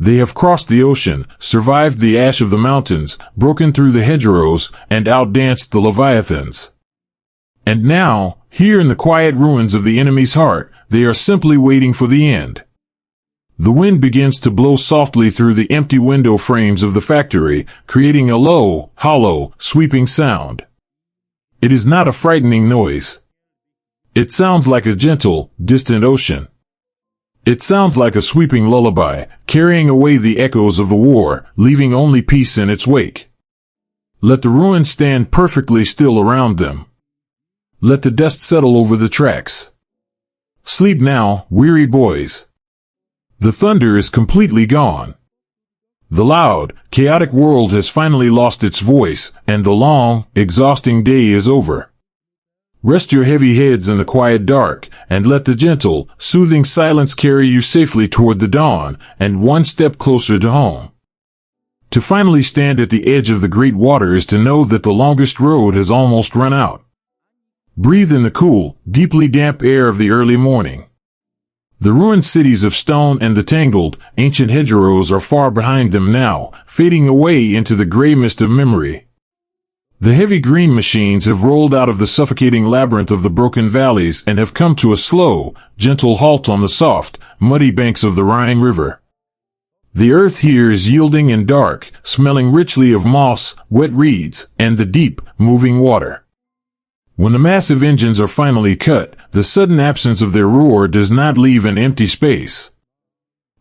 They have crossed the ocean, survived the ash of the mountains, broken through the hedgerows, and outdanced the leviathans. And now, here in the quiet ruins of the enemy's heart, they are simply waiting for the end. The wind begins to blow softly through the empty window frames of the factory, creating a low, hollow, sweeping sound. It is not a frightening noise. It sounds like a gentle, distant ocean. It sounds like a sweeping lullaby, carrying away the echoes of the war, leaving only peace in its wake. Let the ruins stand perfectly still around them. Let the dust settle over the tracks. Sleep now, weary boys. The thunder is completely gone. The loud, chaotic world has finally lost its voice, and the long, exhausting day is over. Rest your heavy heads in the quiet dark, and let the gentle, soothing silence carry you safely toward the dawn, and one step closer to home. To finally stand at the edge of the great water is to know that the longest road has almost run out. Breathe in the cool, deeply damp air of the early morning. The ruined cities of stone and the tangled, ancient hedgerows are far behind them now, fading away into the gray mist of memory. The heavy green machines have rolled out of the suffocating labyrinth of the broken valleys and have come to a slow, gentle halt on the soft, muddy banks of the Rhine River. The earth here is yielding and dark, smelling richly of moss, wet reeds, and the deep, moving water. When the massive engines are finally cut, the sudden absence of their roar does not leave an empty space.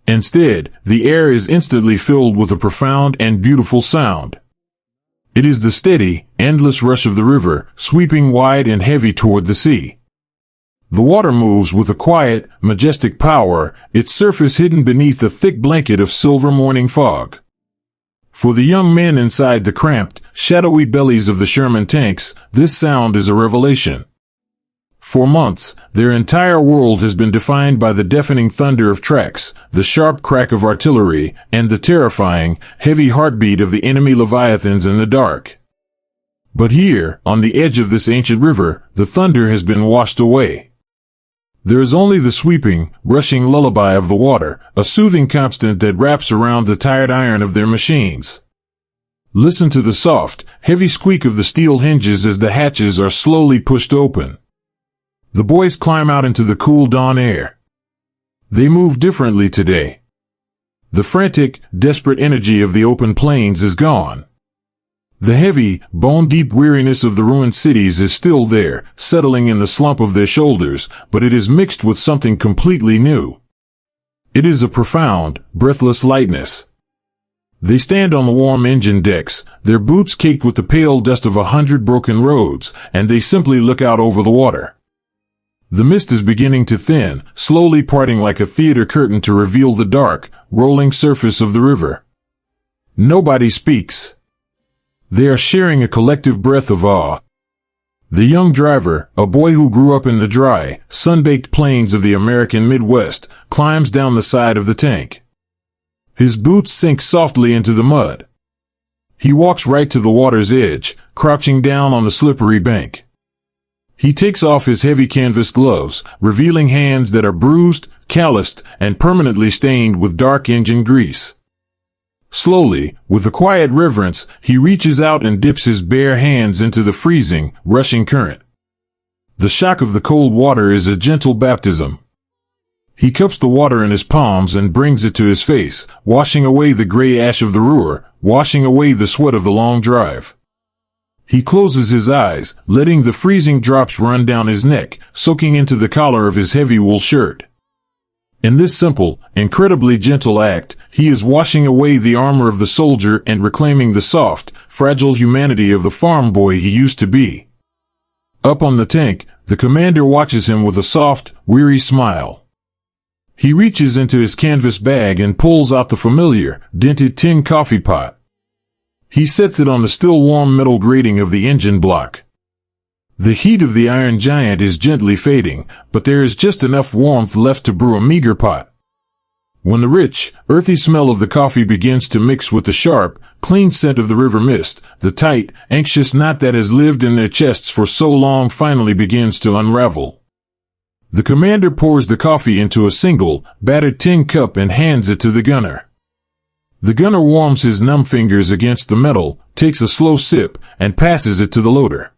Instead, the air is instantly filled with a profound and beautiful sound. It is the steady, endless rush of the river, sweeping wide and heavy toward the sea. The water moves with a quiet, majestic power, its surface hidden beneath a thick blanket of silver morning fog. For the young men inside the cramped, shadowy bellies of the Sherman tanks, this sound is a revelation. For months, their entire world has been defined by the deafening thunder of tracks, the sharp crack of artillery, and the terrifying, heavy heartbeat of the enemy leviathans in the dark. But here, on the edge of this ancient river, the thunder has been washed away. There is only the sweeping, rushing lullaby of the water, a soothing constant that wraps around the tired iron of their machines. Listen to the soft, heavy squeak of the steel hinges as the hatches are slowly pushed open. The boys climb out into the cool dawn air. They move differently today. The frantic, desperate energy of the open plains is gone. The heavy, bone-deep weariness of the ruined cities is still there, settling in the slump of their shoulders, but it is mixed with something completely new. It is a profound, breathless lightness. They stand on the warm engine decks, their boots caked with the pale dust of 100 broken roads, and they simply look out over the water. The mist is beginning to thin, slowly parting like a theater curtain to reveal the dark, rolling surface of the river. Nobody speaks. They are sharing a collective breath of awe. The young driver, a boy who grew up in the dry, sun-baked plains of the American Midwest, climbs down the side of the tank. His boots sink softly into the mud. He walks right to the water's edge, crouching down on the slippery bank. He takes off his heavy canvas gloves, revealing hands that are bruised, calloused, and permanently stained with dark engine grease. Slowly, with a quiet reverence, he reaches out and dips his bare hands into the freezing, rushing current. The shock of the cold water is a gentle baptism. He cups the water in his palms and brings it to his face, washing away the gray ash of the Ruhr, washing away the sweat of the long drive. He closes his eyes, letting the freezing drops run down his neck, soaking into the collar of his heavy wool shirt. In this simple, incredibly gentle act, he is washing away the armor of the soldier and reclaiming the soft, fragile humanity of the farm boy he used to be. Up on the tank, the commander watches him with a soft, weary smile. He reaches into his canvas bag and pulls out the familiar, dented tin coffee pot. He sets it on the still warm metal grating of the engine block. The heat of the Iron Giant is gently fading, but there is just enough warmth left to brew a meager pot. When the rich, earthy smell of the coffee begins to mix with the sharp, clean scent of the river mist, the tight, anxious knot that has lived in their chests for so long finally begins to unravel. The commander pours the coffee into a single, battered tin cup and hands it to the gunner. The gunner warms his numb fingers against the metal, takes a slow sip, and passes it to the loader.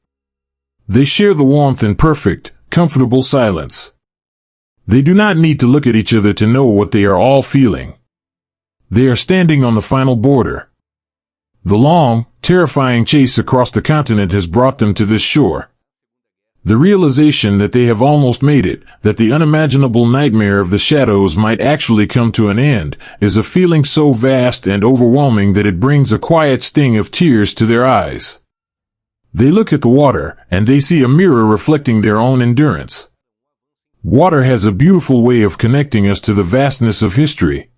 They share the warmth in perfect, comfortable silence. They do not need to look at each other to know what they are all feeling. They are standing on the final border. The long, terrifying chase across the continent has brought them to this shore. The realization that they have almost made it, that the unimaginable nightmare of the shadows might actually come to an end, is a feeling so vast and overwhelming that it brings a quiet sting of tears to their eyes. They look at the water, and they see a mirror reflecting their own endurance. Water has a beautiful way of connecting us to the vastness of history.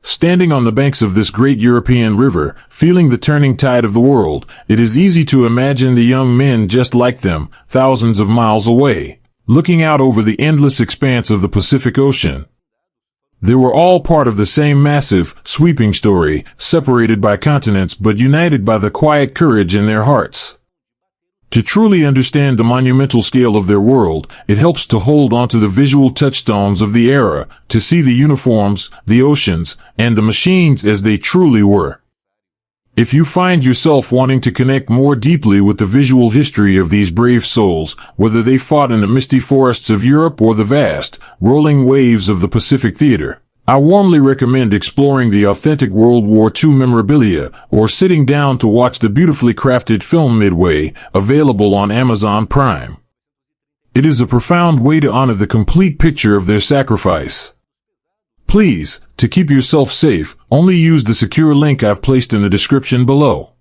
Standing on the banks of this great European river, feeling the turning tide of the world, it is easy to imagine the young men just like them, thousands of miles away, looking out over the endless expanse of the Pacific Ocean. They were all part of the same massive, sweeping story, separated by continents but united by the quiet courage in their hearts. To truly understand the monumental scale of their world, it helps to hold onto the visual touchstones of the era, to see the uniforms, the oceans, and the machines as they truly were. If you find yourself wanting to connect more deeply with the visual history of these brave souls, whether they fought in the misty forests of Europe or the vast, rolling waves of the Pacific theater, I warmly recommend exploring the authentic World War II memorabilia or sitting down to watch the beautifully crafted film Midway, available on Amazon Prime. It is a profound way to honor the complete picture of their sacrifice. Please, to keep yourself safe, only use the secure link I've placed in the description below.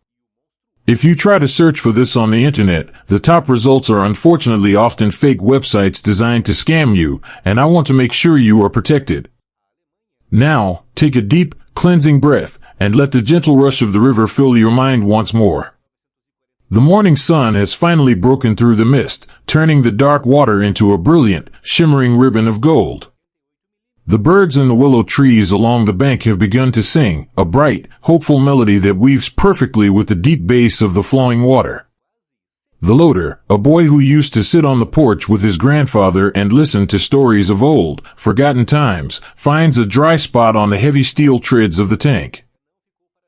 If you try to search for this on the internet, the top results are unfortunately often fake websites designed to scam you, and I want to make sure you are protected. Now, take a deep, cleansing breath, and let the gentle rush of the river fill your mind once more. The morning sun has finally broken through the mist, turning the dark water into a brilliant, shimmering ribbon of gold. The birds in the willow trees along the bank have begun to sing, a bright, hopeful melody that weaves perfectly with the deep bass of the flowing water. The loader, a boy who used to sit on the porch with his grandfather and listen to stories of old, forgotten times, finds a dry spot on the heavy steel treads of the tank.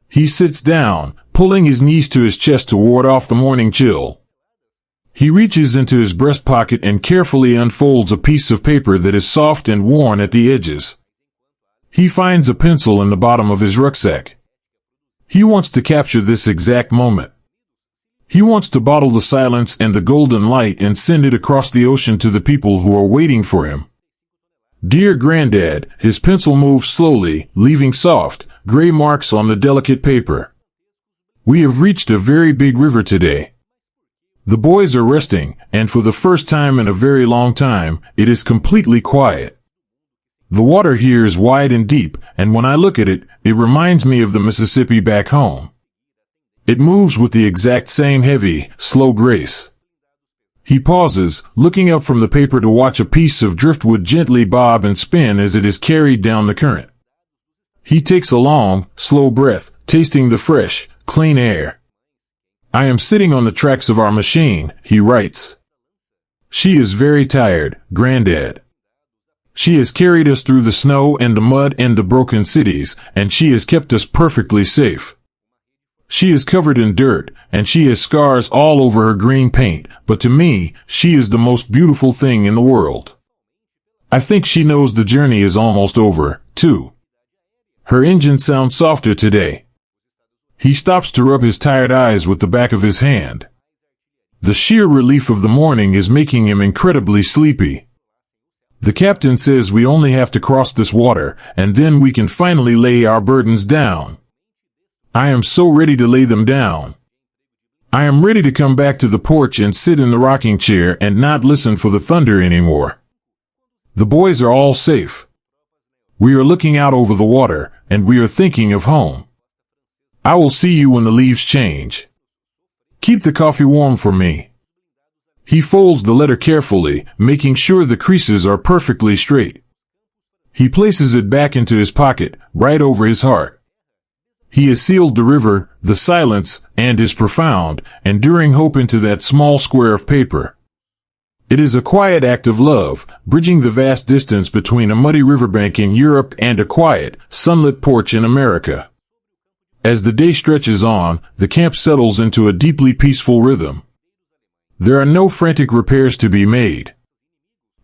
He sits down, pulling his knees to his chest to ward off the morning chill. He reaches into his breast pocket and carefully unfolds a piece of paper that is soft and worn at the edges. He finds a pencil in the bottom of his rucksack. He wants to capture this exact moment. He wants to bottle the silence and the golden light and send it across the ocean to the people who are waiting for him. Dear Granddad, his pencil moves slowly, leaving soft, gray marks on the delicate paper. We have reached a very big river today. The boys are resting, and for the first time in a very long time, it is completely quiet. The water here is wide and deep, and when I look at it, it reminds me of the Mississippi back home. It moves with the exact same heavy, slow grace. He pauses, looking up from the paper to watch a piece of driftwood gently bob and spin as it is carried down the current. He takes a long, slow breath, tasting the fresh, clean air. I am sitting on the tracks of our machine, he writes. She is very tired, Granddad. She has carried us through the snow and the mud and the broken cities, and she has kept us perfectly safe. She is covered in dirt, and she has scars all over her green paint, but to me, she is the most beautiful thing in the world. I think she knows the journey is almost over, too. Her engine sounds softer today. He stops to rub his tired eyes with the back of his hand. The sheer relief of the morning is making him incredibly sleepy. The captain says we only have to cross this water, and then we can finally lay our burdens down. I am so ready to lay them down. I am ready to come back to the porch and sit in the rocking chair and not listen for the thunder anymore. The boys are all safe. We are looking out over the water, and we are thinking of home. I will see you when the leaves change. Keep the coffee warm for me. He folds the letter carefully, making sure the creases are perfectly straight. He places it back into his pocket, right over his heart. He has sealed the river, the silence, and his profound, enduring hope into that small square of paper. It is a quiet act of love, bridging the vast distance between a muddy riverbank in Europe and a quiet, sunlit porch in America. As the day stretches on, the camp settles into a deeply peaceful rhythm. There are no frantic repairs to be made.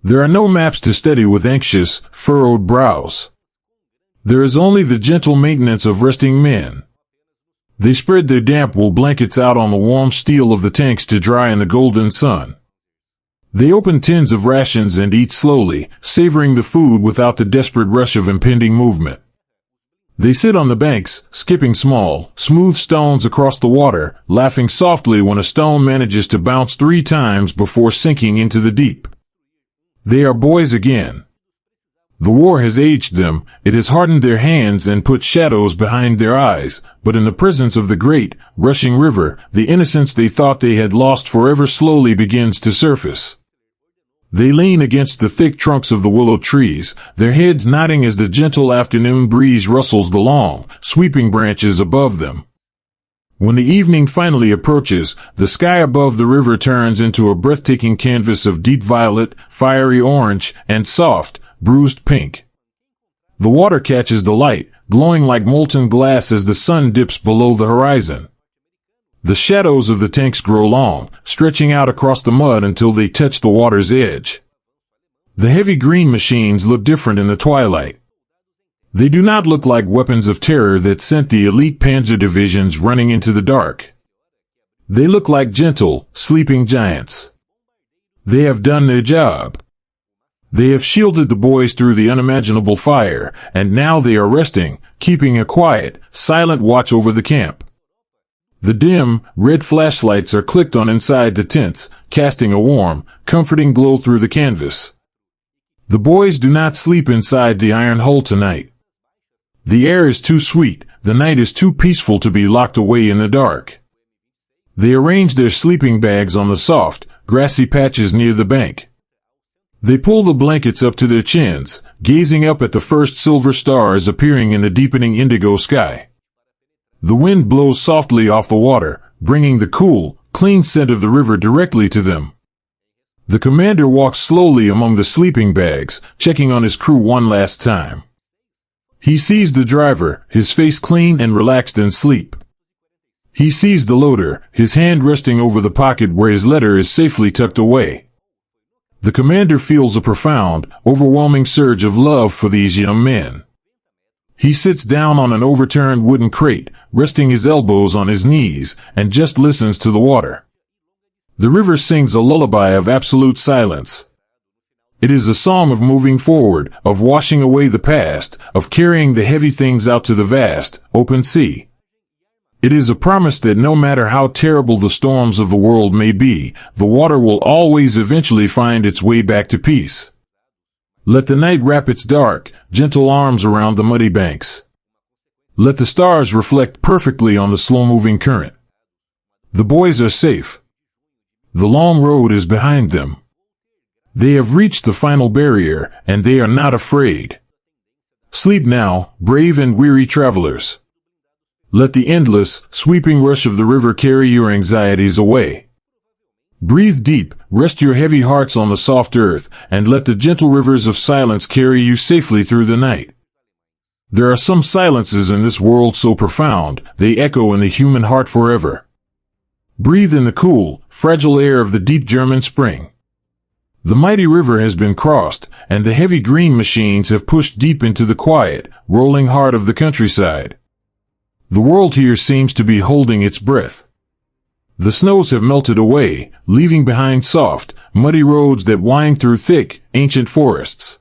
There are no maps to study with anxious, furrowed brows. There is only the gentle maintenance of resting men. They spread their damp wool blankets out on the warm steel of the tanks to dry in the golden sun. They open tins of rations and eat slowly, savoring the food without the desperate rush of impending movement. They sit on the banks, skipping small, smooth stones across the water, laughing softly when a stone manages to bounce 3 times before sinking into the deep. They are boys again. The war has aged them, it has hardened their hands and put shadows behind their eyes, but in the presence of the great, rushing river, the innocence they thought they had lost forever slowly begins to surface. They lean against the thick trunks of the willow trees, their heads nodding as the gentle afternoon breeze rustles the long, sweeping branches above them. When the evening finally approaches, the sky above the river turns into a breathtaking canvas of deep violet, fiery orange, and soft, bruised pink. The water catches the light, glowing like molten glass as the sun dips below the horizon. The shadows of the tanks grow long, stretching out across the mud until they touch the water's edge. The heavy green machines look different in the twilight. They do not look like weapons of terror that sent the elite Panzer divisions running into the dark. They look like gentle, sleeping giants. They have done their job. They have shielded the boys through the unimaginable fire, and now they are resting, keeping a quiet, silent watch over the camp. The dim, red flashlights are clicked on inside the tents, casting a warm, comforting glow through the canvas. The boys do not sleep inside the iron hole tonight. The air is too sweet, the night is too peaceful to be locked away in the dark. They arrange their sleeping bags on the soft, grassy patches near the bank. They pull the blankets up to their chins, gazing up at the first silver stars appearing in the deepening indigo sky. The wind blows softly off the water, bringing the cool, clean scent of the river directly to them. The commander walks slowly among the sleeping bags, checking on his crew one last time. He sees the driver, his face clean and relaxed in sleep. He sees the loader, his hand resting over the pocket where his letter is safely tucked away. The commander feels a profound, overwhelming surge of love for these young men. He sits down on an overturned wooden crate, resting his elbows on his knees, and just listens to the water. The river sings a lullaby of absolute silence. It is a song of moving forward, of washing away the past, of carrying the heavy things out to the vast, open sea. It is a promise that no matter how terrible the storms of the world may be, the water will always eventually find its way back to peace. Let the night wrap its dark, gentle arms around the muddy banks. Let the stars reflect perfectly on the slow-moving current. The boys are safe. The long road is behind them. They have reached the final barrier, and they are not afraid. Sleep now, brave and weary travelers. Let the endless, sweeping rush of the river carry your anxieties away. Breathe deep, rest your heavy hearts on the soft earth, and let the gentle rivers of silence carry you safely through the night. There are some silences in this world so profound, they echo in the human heart forever. Breathe in the cool, fragile air of the deep German spring. The mighty river has been crossed, and the heavy green machines have pushed deep into the quiet, rolling heart of the countryside. The world here seems to be holding its breath. The snows have melted away, leaving behind soft, muddy roads that wind through thick, ancient forests.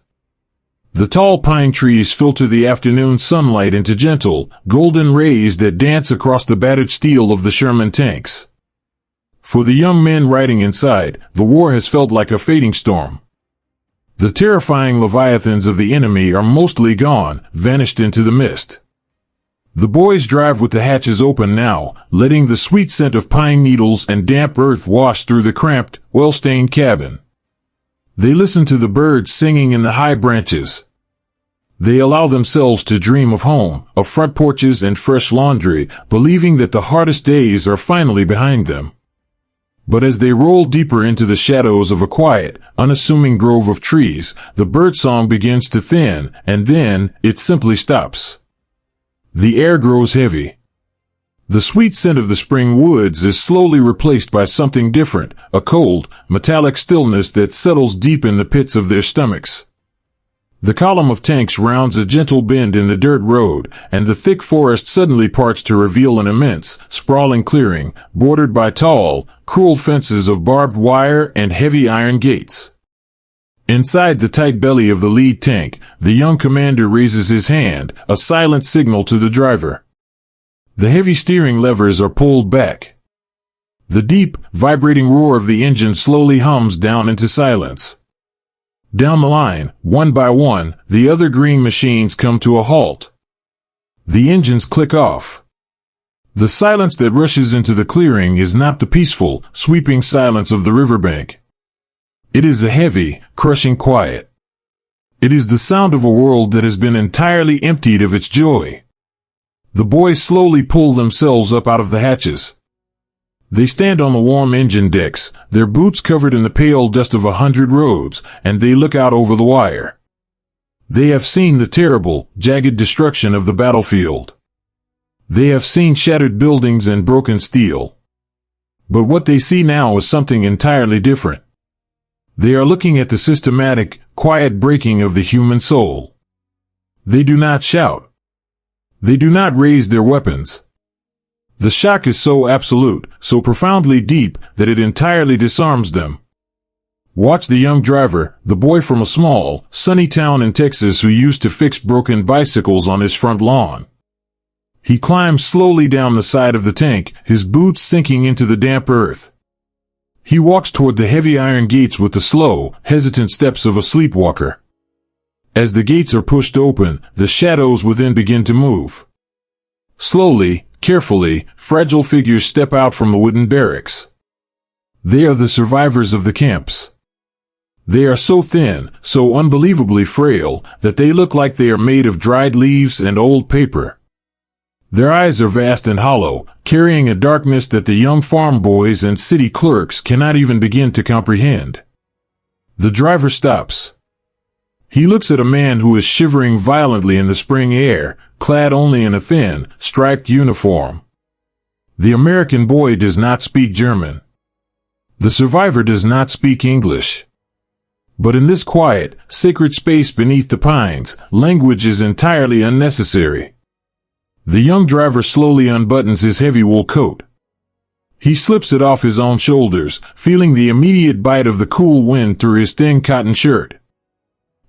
The tall pine trees filter the afternoon sunlight into gentle, golden rays that dance across the battered steel of the Sherman tanks. For the young men riding inside, the war has felt like a fading storm. The terrifying leviathans of the enemy are mostly gone, vanished into the mist. The boys drive with the hatches open now, letting the sweet scent of pine needles and damp earth wash through the cramped, well-stained cabin. They listen to the birds singing in the high branches. They allow themselves to dream of home, of front porches and fresh laundry, believing that the hardest days are finally behind them. But as they roll deeper into the shadows of a quiet, unassuming grove of trees, the birdsong begins to thin, and then it simply stops. The air grows heavy. The sweet scent of the spring woods is slowly replaced by something different, a cold, metallic stillness that settles deep in the pits of their stomachs. The column of tanks rounds a gentle bend in the dirt road, and the thick forest suddenly parts to reveal an immense, sprawling clearing, bordered by tall, cruel fences of barbed wire and heavy iron gates. Inside the tight belly of the lead tank, the young commander raises his hand, a silent signal to the driver. The heavy steering levers are pulled back. The deep, vibrating roar of the engine slowly hums down into silence. Down the line, one by one, the other green machines come to a halt. The engines click off. The silence that rushes into the clearing is not the peaceful, sweeping silence of the riverbank. It is a heavy, crushing quiet. It is the sound of a world that has been entirely emptied of its joy. The boys slowly pull themselves up out of the hatches. They stand on the warm engine decks, their boots covered in the pale dust of 100 roads, and they look out over the wire. They have seen the terrible, jagged destruction of the battlefield. They have seen shattered buildings and broken steel. But what they see now is something entirely different. They are looking at the systematic, quiet breaking of the human soul. They do not shout. They do not raise their weapons. The shock is so absolute, so profoundly deep, that it entirely disarms them. Watch the young driver, the boy from a small, sunny town in Texas who used to fix broken bicycles on his front lawn. He climbs slowly down the side of the tank, his boots sinking into the damp earth. He walks toward the heavy iron gates with the slow, hesitant steps of a sleepwalker. As the gates are pushed open, the shadows within begin to move. Slowly, carefully, fragile figures step out from the wooden barracks. They are the survivors of the camps. They are so thin, so unbelievably frail, that they look like they are made of dried leaves and old paper. Their eyes are vast and hollow, carrying a darkness that the young farm boys and city clerks cannot even begin to comprehend. The driver stops. He looks at a man who is shivering violently in the spring air, clad only in a thin, striped uniform. The American boy does not speak German. The survivor does not speak English. But in this quiet, sacred space beneath the pines, language is entirely unnecessary. The young driver slowly unbuttons his heavy wool coat. He slips it off his own shoulders, feeling the immediate bite of the cool wind through his thin cotton shirt.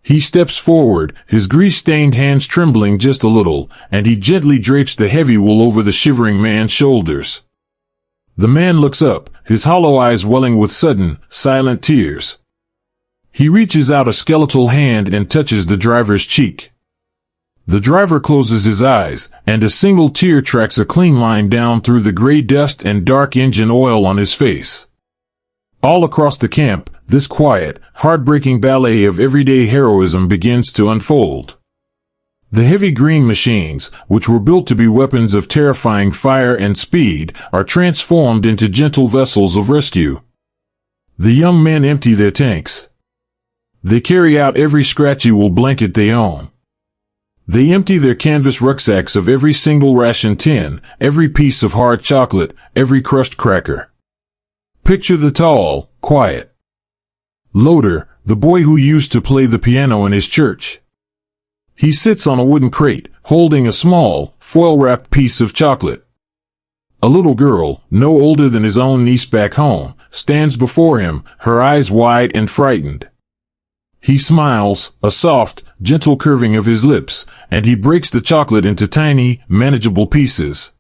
He steps forward, his grease-stained hands trembling just a little, and he gently drapes the heavy wool over the shivering man's shoulders. The man looks up, his hollow eyes welling with sudden, silent tears. He reaches out a skeletal hand and touches the driver's cheek. The driver closes his eyes, and a single tear tracks a clean line down through the gray dust and dark engine oil on his face. All across the camp, this quiet, heartbreaking ballet of everyday heroism begins to unfold. The heavy green machines, which were built to be weapons of terrifying fire and speed, are transformed into gentle vessels of rescue. The young men empty their tanks. They carry out every scratchy wool blanket they own. They empty their canvas rucksacks of every single ration tin, every piece of hard chocolate, every crushed cracker. Picture the tall, quiet loader, the boy who used to play the piano in his church. He sits on a wooden crate, holding a small, foil-wrapped piece of chocolate. A little girl, no older than his own niece back home, stands before him, her eyes wide and frightened. He smiles, a soft, gentle curving of his lips, and he breaks the chocolate into tiny, manageable pieces.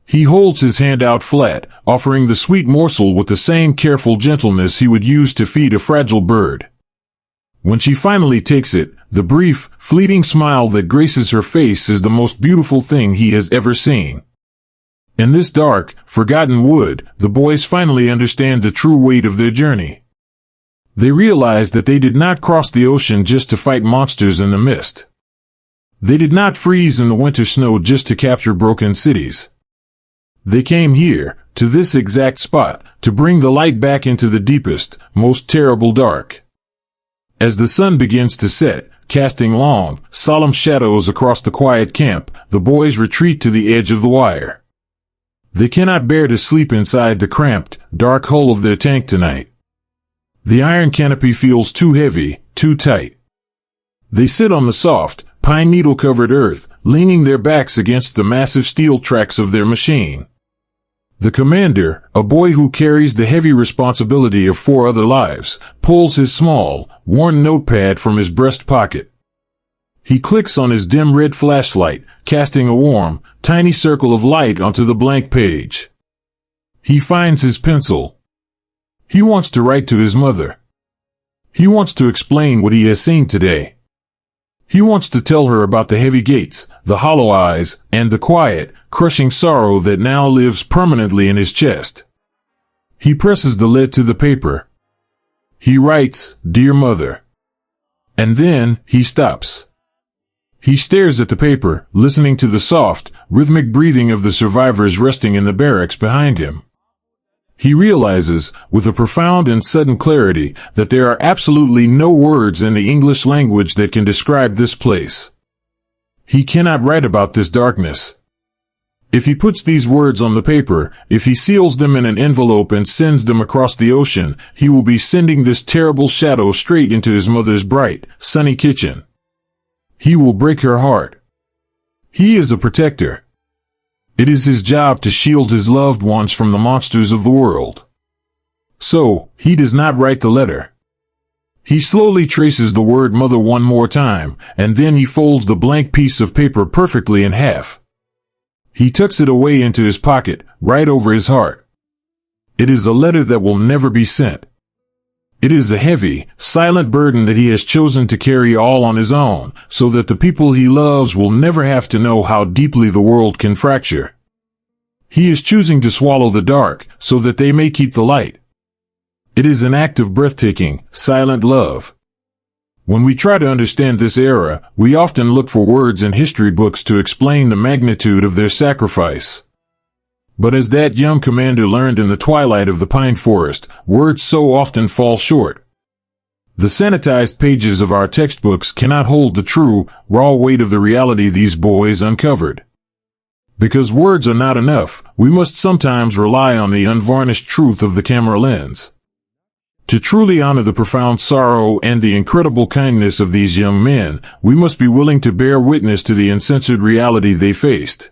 He holds his hand out flat, offering the sweet morsel with the same careful gentleness he would use to feed a fragile bird. When she finally takes it, the brief, fleeting smile that graces her face is the most beautiful thing he has ever seen. In this dark, forgotten wood, the boys finally understand the true weight of their journey. They realize that they did not cross the ocean just to fight monsters in the mist. They did not freeze in the winter snow just to capture broken cities. They came here, to this exact spot, to bring the light back into the deepest, most terrible dark. As the sun begins to set, casting long, solemn shadows across the quiet camp, the boys retreat to the edge of the wire. They cannot bear to sleep inside the cramped, dark hull of their tank tonight. The iron canopy feels too heavy, too tight. They sit on the soft, pine needle-covered earth, leaning their backs against the massive steel tracks of their machine. The commander, a boy who carries the heavy responsibility of 4 other lives, pulls his small, worn notepad from his breast pocket. He clicks on his dim red flashlight, casting a warm, tiny circle of light onto the blank page. He finds his pencil. He wants to write to his mother. He wants to explain what he has seen today. He wants to tell her about the heavy gates, the hollow eyes, and the quiet, crushing sorrow that now lives permanently in his chest. He presses the lead to the paper. He writes, "Dear Mother." And then, he stops. He stares at the paper, listening to the soft, rhythmic breathing of the survivors resting in the barracks behind him. He realizes, with a profound and sudden clarity, that there are absolutely no words in the English language that can describe this place. He cannot write about this darkness. If he puts these words on the paper, if he seals them in an envelope and sends them across the ocean, he will be sending this terrible shadow straight into his mother's bright, sunny kitchen. He will break her heart. He is a protector. It is his job to shield his loved ones from the monsters of the world. So, he does not write the letter. He slowly traces the word mother one more time, and then he folds the blank piece of paper perfectly in half. He tucks it away into his pocket, right over his heart. It is a letter that will never be sent. It is a heavy, silent burden that he has chosen to carry all on his own, so that the people he loves will never have to know how deeply the world can fracture. He is choosing to swallow the dark, so that they may keep the light. It is an act of breathtaking, silent love. When we try to understand this era, we often look for words in history books to explain the magnitude of their sacrifice. But as that young commander learned in the twilight of the pine forest, words so often fall short. The sanitized pages of our textbooks cannot hold the true, raw weight of the reality these boys uncovered. Because words are not enough, we must sometimes rely on the unvarnished truth of the camera lens. To truly honor the profound sorrow and the incredible kindness of these young men, we must be willing to bear witness to the uncensored reality they faced.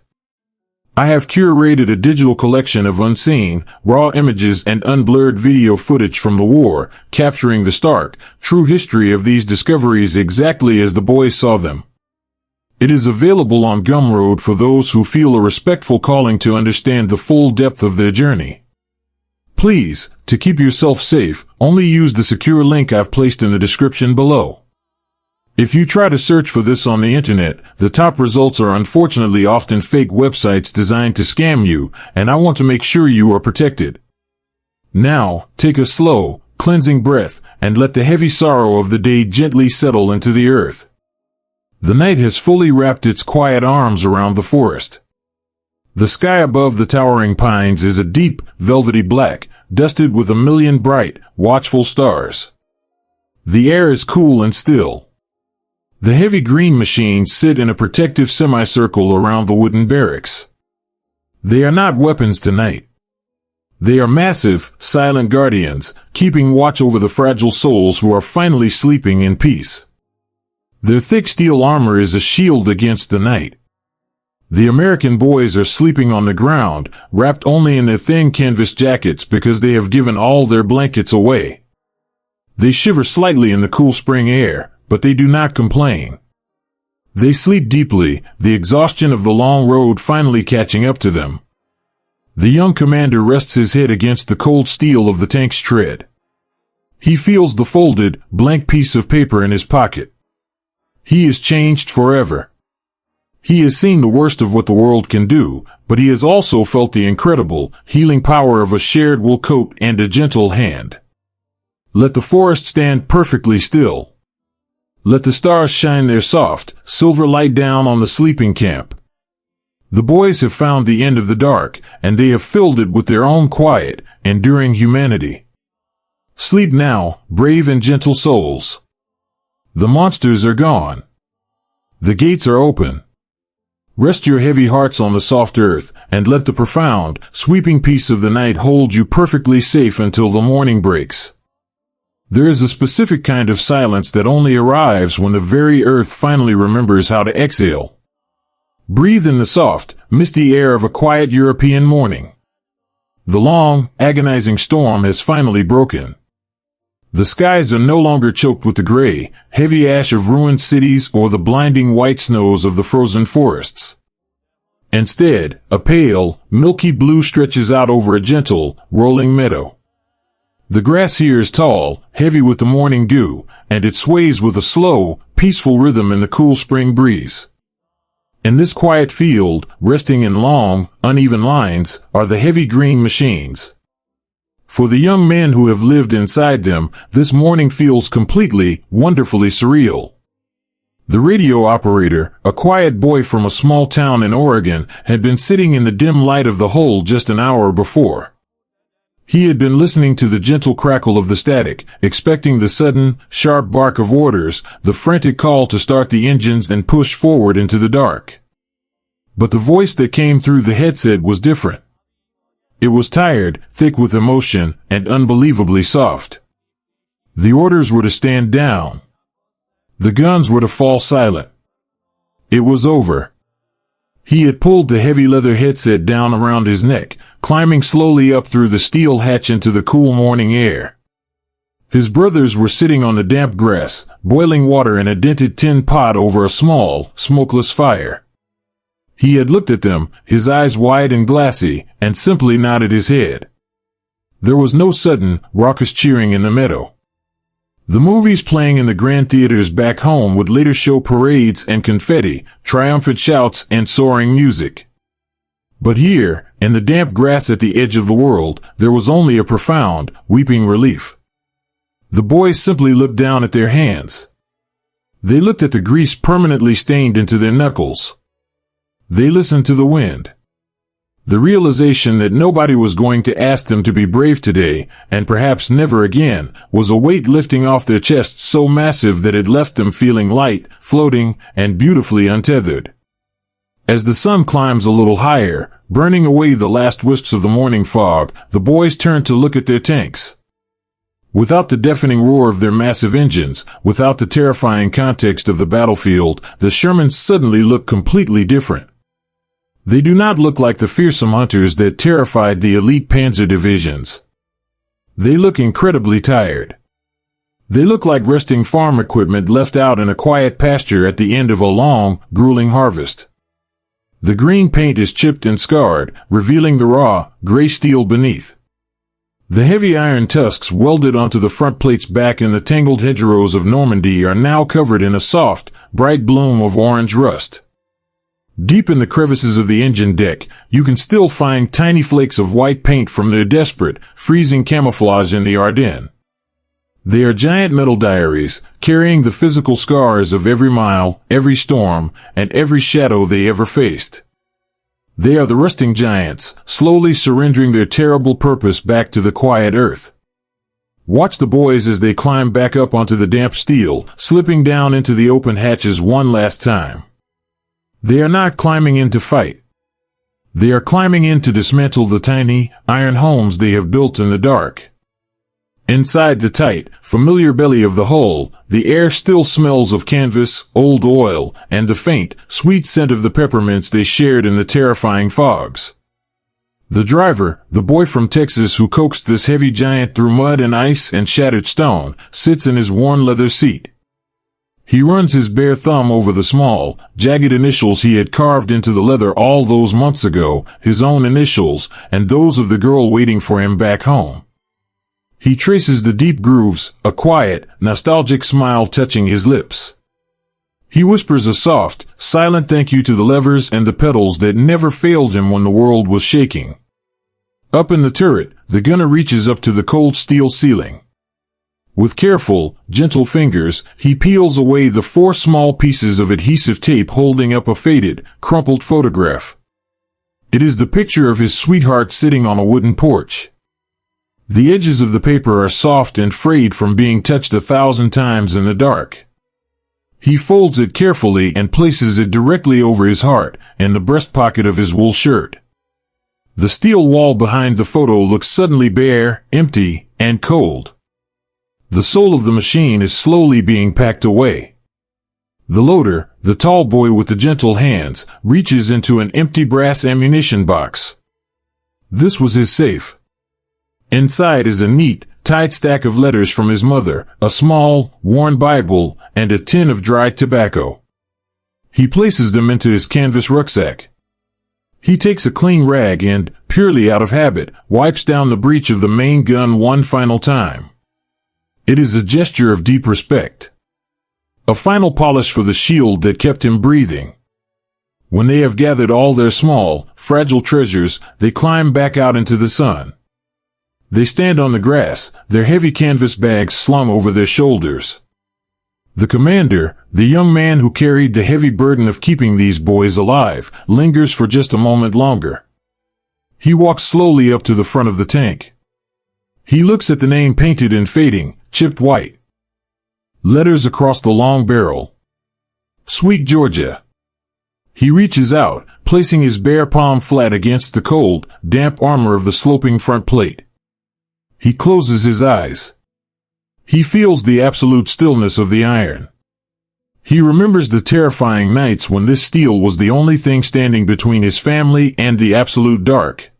I have curated a digital collection of unseen, raw images and unblurred video footage from the war, capturing the stark, true history of these discoveries exactly as the boys saw them. It is available on Gumroad for those who feel a respectful calling to understand the full depth of their journey. Please, to keep yourself safe, only use the secure link I've placed in the description below. If you try to search for this on the internet, the top results are unfortunately often fake websites designed to scam you, and I want to make sure you are protected. Now, take a slow, cleansing breath, and let the heavy sorrow of the day gently settle into the earth. The night has fully wrapped its quiet arms around the forest. The sky above the towering pines is a deep, velvety black, dusted with a million bright, watchful stars. The air is cool and still. The heavy green machines sit in a protective semicircle around the wooden barracks. They are not weapons tonight. They are massive, silent guardians, keeping watch over the fragile souls who are finally sleeping in peace. Their thick steel armor is a shield against the night. The American boys are sleeping on the ground, wrapped only in their thin canvas jackets because they have given all their blankets away. They shiver slightly in the cool spring air, but they do not complain. They sleep deeply, the exhaustion of the long road finally catching up to them. The young commander rests his head against the cold steel of the tank's tread. He feels the folded, blank piece of paper in his pocket. He is changed forever. He has seen the worst of what the world can do, but he has also felt the incredible, healing power of a shared wool coat and a gentle hand. Let the forest stand perfectly still. Let the stars shine their soft, silver light down on the sleeping camp. The boys have found the end of the dark, and they have filled it with their own quiet, enduring humanity. Sleep now, brave and gentle souls. The monsters are gone. The gates are open. Rest your heavy hearts on the soft earth, and let the profound, sweeping peace of the night hold you perfectly safe until the morning breaks. There is a specific kind of silence that only arrives when the very earth finally remembers how to exhale. Breathe in the soft, misty air of a quiet European morning. The long, agonizing storm has finally broken. The skies are no longer choked with the gray, heavy ash of ruined cities or the blinding white snows of the frozen forests. Instead, a pale, milky blue stretches out over a gentle, rolling meadow. The grass here is tall, heavy with the morning dew, and it sways with a slow, peaceful rhythm in the cool spring breeze. In this quiet field, resting in long, uneven lines, are the heavy green machines. For the young men who have lived inside them, this morning feels completely, wonderfully surreal. The radio operator, a quiet boy from a small town in Oregon, had been sitting in the dim light of the hold just an hour before. He had been listening to the gentle crackle of the static, expecting the sudden, sharp bark of orders, the frantic call to start the engines and push forward into the dark. But the voice that came through the headset was different. It was tired, thick with emotion, and unbelievably soft. The orders were to stand down. The guns were to fall silent. It was over. He had pulled the heavy leather headset down around his neck, climbing slowly up through the steel hatch into the cool morning air. His brothers were sitting on the damp grass, boiling water in a dented tin pot over a small, smokeless fire. He had looked at them, his eyes wide and glassy, and simply nodded his head. There was no sudden, raucous cheering in the meadow. The movies playing in the grand theaters back home would later show parades and confetti, triumphant shouts and soaring music. But here, in the damp grass at the edge of the world, there was only a profound, weeping relief. The boys simply looked down at their hands. They looked at the grease permanently stained into their knuckles. They listened to the wind. The realization that nobody was going to ask them to be brave today, and perhaps never again, was a weight lifting off their chests so massive that it left them feeling light, floating, and beautifully untethered. As the sun climbs a little higher, burning away the last wisps of the morning fog, the boys turned to look at their tanks. Without the deafening roar of their massive engines, without the terrifying context of the battlefield, the Shermans suddenly looked completely different. They do not look like the fearsome hunters that terrified the elite Panzer divisions. They look incredibly tired. They look like resting farm equipment left out in a quiet pasture at the end of a long, grueling harvest. The green paint is chipped and scarred, revealing the raw, gray steel beneath. The heavy iron tusks welded onto the front plates back in the tangled hedgerows of Normandy are now covered in a soft, bright bloom of orange rust. Deep in the crevices of the engine deck, you can still find tiny flakes of white paint from their desperate, freezing camouflage in the Ardennes. They are giant metal diaries, carrying the physical scars of every mile, every storm, and every shadow they ever faced. They are the rusting giants, slowly surrendering their terrible purpose back to the quiet earth. Watch the boys as they climb back up onto the damp steel, slipping down into the open hatches one last time. They are not climbing in to fight. They are climbing in to dismantle the tiny, iron homes they have built in the dark. Inside the tight, familiar belly of the hull, the air still smells of canvas, old oil, and the faint, sweet scent of the peppermints they shared in the terrifying fogs. The driver, the boy from Texas who coaxed this heavy giant through mud and ice and shattered stone, sits in his worn leather seat. He runs his bare thumb over the small, jagged initials he had carved into the leather all those months ago, his own initials, and those of the girl waiting for him back home. He traces the deep grooves, a quiet, nostalgic smile touching his lips. He whispers a soft, silent thank you to the levers and the pedals that never failed him when the world was shaking. Up in the turret, the gunner reaches up to the cold steel ceiling. With careful, gentle fingers, he peels away the 4 small pieces of adhesive tape holding up a faded, crumpled photograph. It is the picture of his sweetheart sitting on a wooden porch. The edges of the paper are soft and frayed from being touched 1,000 times in the dark. He folds it carefully and places it directly over his heart, in the breast pocket of his wool shirt. The steel wall behind the photo looks suddenly bare, empty, and cold. The soul of the machine is slowly being packed away. The loader, the tall boy with the gentle hands, reaches into an empty brass ammunition box. This was his safe. Inside is a neat, tight stack of letters from his mother, a small, worn Bible, and a tin of dried tobacco. He places them into his canvas rucksack. He takes a clean rag and, purely out of habit, wipes down the breech of the main gun one final time. It is a gesture of deep respect. A final polish for the shield that kept him breathing. When they have gathered all their small, fragile treasures, they climb back out into the sun. They stand on the grass, their heavy canvas bags slung over their shoulders. The commander, the young man who carried the heavy burden of keeping these boys alive, lingers for just a moment longer. He walks slowly up to the front of the tank. He looks at the name painted in fading, chipped white letters across the long barrel. Sweet Georgia. He reaches out, placing his bare palm flat against the cold, damp armor of the sloping front plate. He closes his eyes. He feels the absolute stillness of the iron. He remembers the terrifying nights when this steel was the only thing standing between his family and the absolute dark.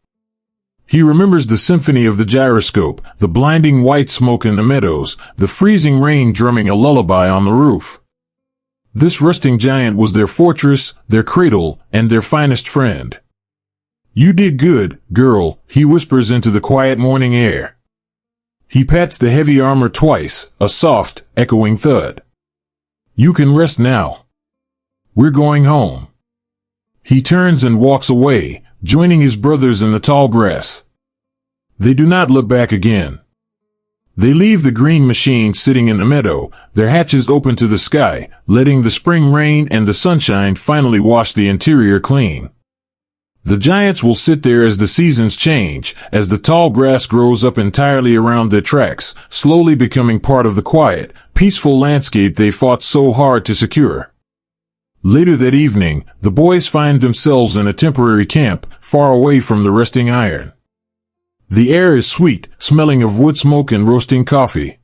He remembers the symphony of the gyroscope, the blinding white smoke in the meadows, the freezing rain drumming a lullaby on the roof. This rusting giant was their fortress, their cradle, and their finest friend. You did good, girl, he whispers into the quiet morning air. He pats the heavy armor twice, a soft, echoing thud. You can rest now. We're going home. He turns and walks away, joining his brothers in the tall grass. They do not look back again. They leave the green machine sitting in the meadow, their hatches open to the sky, letting the spring rain and the sunshine finally wash the interior clean. The giants will sit there as the seasons change, as the tall grass grows up entirely around their tracks, slowly becoming part of the quiet, peaceful landscape they fought so hard to secure. Later that evening, the boys find themselves in a temporary camp, far away from the resting iron. The air is sweet, smelling of wood smoke and roasting coffee.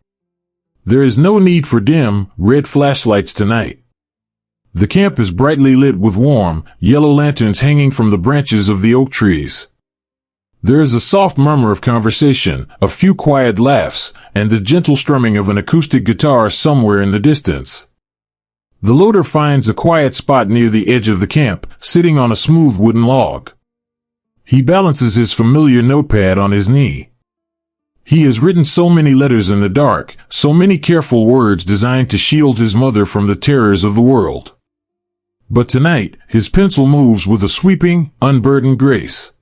There is no need for dim, red flashlights tonight. The camp is brightly lit with warm, yellow lanterns hanging from the branches of the oak trees. There is a soft murmur of conversation, a few quiet laughs, and the gentle strumming of an acoustic guitar somewhere in the distance. The loader finds a quiet spot near the edge of the camp, sitting on a smooth wooden log. He balances his familiar notepad on his knee. He has written so many letters in the dark, so many careful words designed to shield his mother from the terrors of the world. But tonight, his pencil moves with a sweeping, unburdened grace.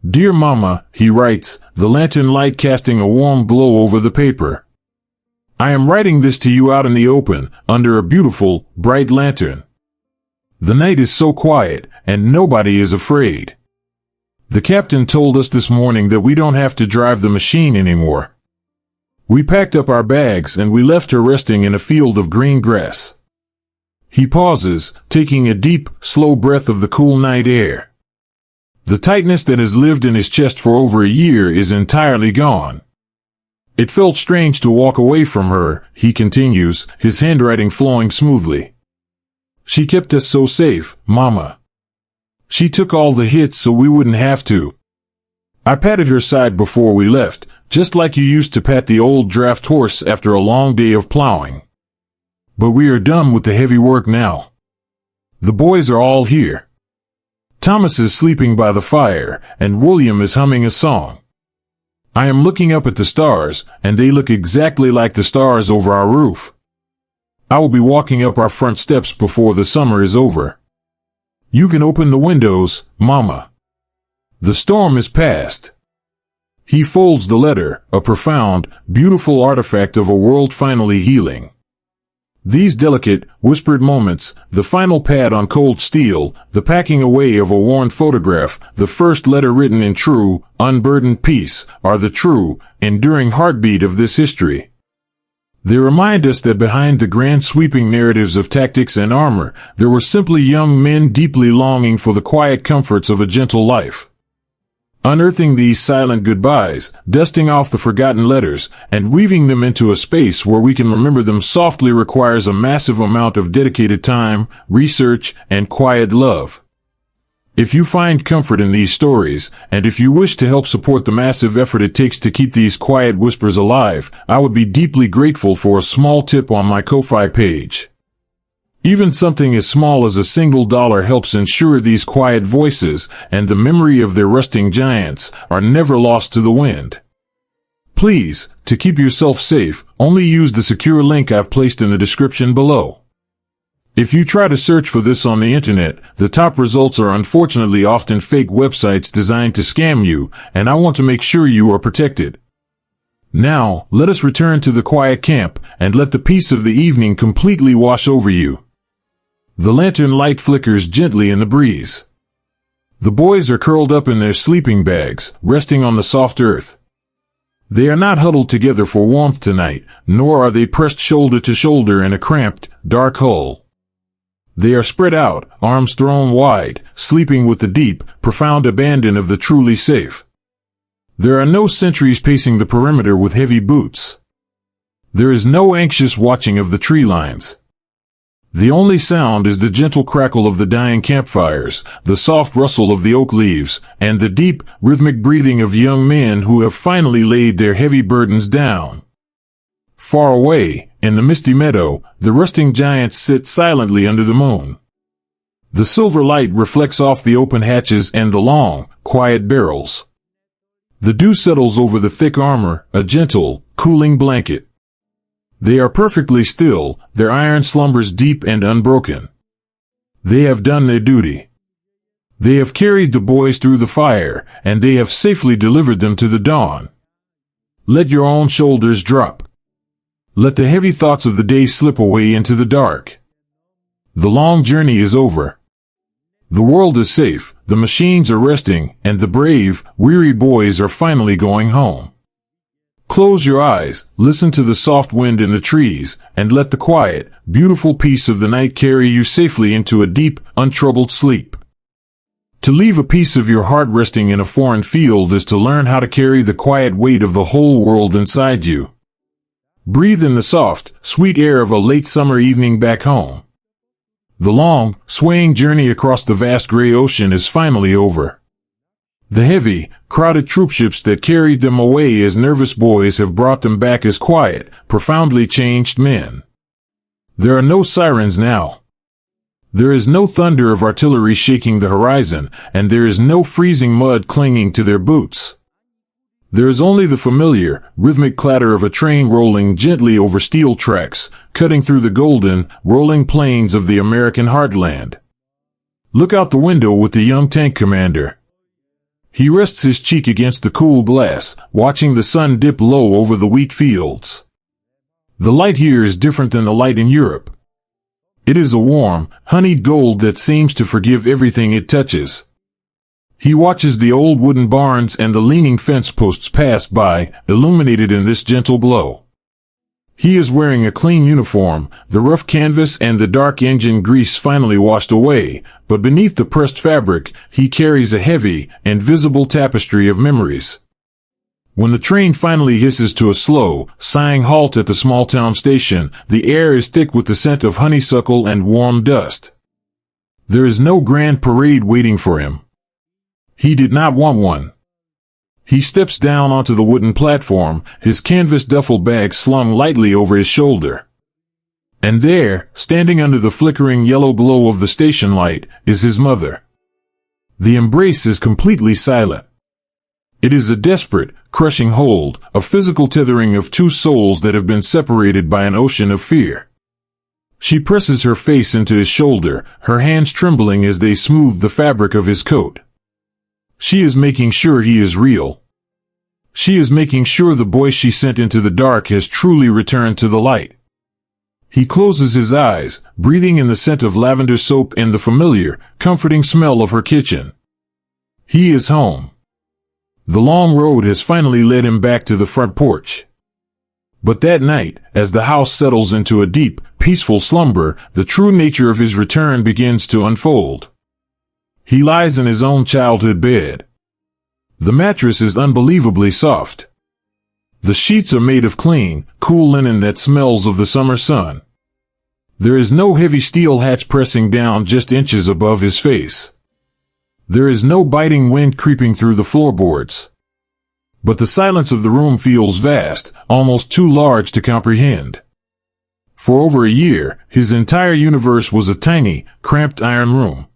Dear Mama, he writes, the lantern light casting a warm glow over the paper. I am writing this to you out in the open, under a beautiful, bright lantern. The night is so quiet, and nobody is afraid. The captain told us this morning that we don't have to drive the machine anymore. We packed up our bags and we left her resting in a field of green grass. He pauses, taking a deep, slow breath of the cool night air. The tightness that has lived in his chest for over a year is entirely gone. It felt strange to walk away from her, he continues, his handwriting flowing smoothly. She kept us so safe, Mama. She took all the hits so we wouldn't have to. I patted her side before we left, just like you used to pat the old draft horse after a long day of plowing. But we are done with the heavy work now. The boys are all here. Thomas is sleeping by the fire, and William is humming a song. I am looking up at the stars, and they look exactly like the stars over our roof. I will be walking up our front steps before the summer is over. You can open the windows, Mama. The storm is past. He folds the letter, a profound, beautiful artifact of a world finally healing. These delicate, whispered moments, the final pad on cold steel, the packing away of a worn photograph, the first letter written in true, unburdened peace, are the true, enduring heartbeat of this history. They remind us that behind the grand sweeping narratives of tactics and armor, there were simply young men deeply longing for the quiet comforts of a gentle life. Unearthing these silent goodbyes, dusting off the forgotten letters, and weaving them into a space where we can remember them softly requires a massive amount of dedicated time, research, and quiet love. If you find comfort in these stories, and if you wish to help support the massive effort it takes to keep these quiet whispers alive, I would be deeply grateful for a small tip on my Ko-Fi page. Even something as small as $1 helps ensure these quiet voices and the memory of their rusting giants are never lost to the wind. Please, to keep yourself safe, only use the secure link I've placed in the description below. If you try to search for this on the internet, the top results are unfortunately often fake websites designed to scam you, and I want to make sure you are protected. Now, let us return to the quiet camp and let the peace of the evening completely wash over you. The lantern light flickers gently in the breeze. The boys are curled up in their sleeping bags, resting on the soft earth. They are not huddled together for warmth tonight, nor are they pressed shoulder to shoulder in a cramped, dark hole. They are spread out, arms thrown wide, sleeping with the deep, profound abandon of the truly safe. There are no sentries pacing the perimeter with heavy boots. There is no anxious watching of the tree lines. The only sound is the gentle crackle of the dying campfires, the soft rustle of the oak leaves, and the deep, rhythmic breathing of young men who have finally laid their heavy burdens down. Far away, in the misty meadow, the rusting giants sit silently under the moon. The silver light reflects off the open hatches and the long, quiet barrels. The dew settles over the thick armor, a gentle, cooling blanket. They are perfectly still, their iron slumbers deep and unbroken. They have done their duty. They have carried the boys through the fire, and they have safely delivered them to the dawn. Let your own shoulders drop. Let the heavy thoughts of the day slip away into the dark. The long journey is over. The world is safe, the machines are resting, and the brave, weary boys are finally going home. Close your eyes, listen to the soft wind in the trees, and let the quiet, beautiful peace of the night carry you safely into a deep, untroubled sleep. To leave a piece of your heart resting in a foreign field is to learn how to carry the quiet weight of the whole world inside you. Breathe in the soft, sweet air of a late summer evening back home. The long, swaying journey across the vast gray ocean is finally over. The heavy, crowded troopships that carried them away as nervous boys have brought them back as quiet, profoundly changed men. There are no sirens now. There is no thunder of artillery shaking the horizon, and there is no freezing mud clinging to their boots. There is only the familiar, rhythmic clatter of a train rolling gently over steel tracks, cutting through the golden, rolling plains of the American heartland. Look out the window with the young tank commander. He rests his cheek against the cool glass, watching the sun dip low over the wheat fields. The light here is different than the light in Europe. It is a warm, honeyed gold that seems to forgive everything it touches. He watches the old wooden barns and the leaning fence posts pass by, illuminated in this gentle glow. He is wearing a clean uniform, the rough canvas and the dark engine grease finally washed away, but beneath the pressed fabric, he carries a heavy, invisible tapestry of memories. When the train finally hisses to a slow, sighing halt at the small-town station, the air is thick with the scent of honeysuckle and warm dust. There is no grand parade waiting for him. He did not want one. He steps down onto the wooden platform, his canvas duffel bag slung lightly over his shoulder. And there, standing under the flickering yellow glow of the station light, is his mother. The embrace is completely silent. It is a desperate, crushing hold, a physical tethering of two souls that have been separated by an ocean of fear. She presses her face into his shoulder, her hands trembling as they smooth the fabric of his coat. She is making sure he is real. She is making sure the boy she sent into the dark has truly returned to the light. He closes his eyes, breathing in the scent of lavender soap and the familiar, comforting smell of her kitchen. He is home. The long road has finally led him back to the front porch. But that night, as the house settles into a deep, peaceful slumber, the true nature of his return begins to unfold. He lies in his own childhood bed. The mattress is unbelievably soft. The sheets are made of clean, cool linen that smells of the summer sun. There is no heavy steel hatch pressing down just inches above his face. There is no biting wind creeping through the floorboards. But the silence of the room feels vast, almost too large to comprehend. For over a year, his entire universe was a tiny, cramped iron room.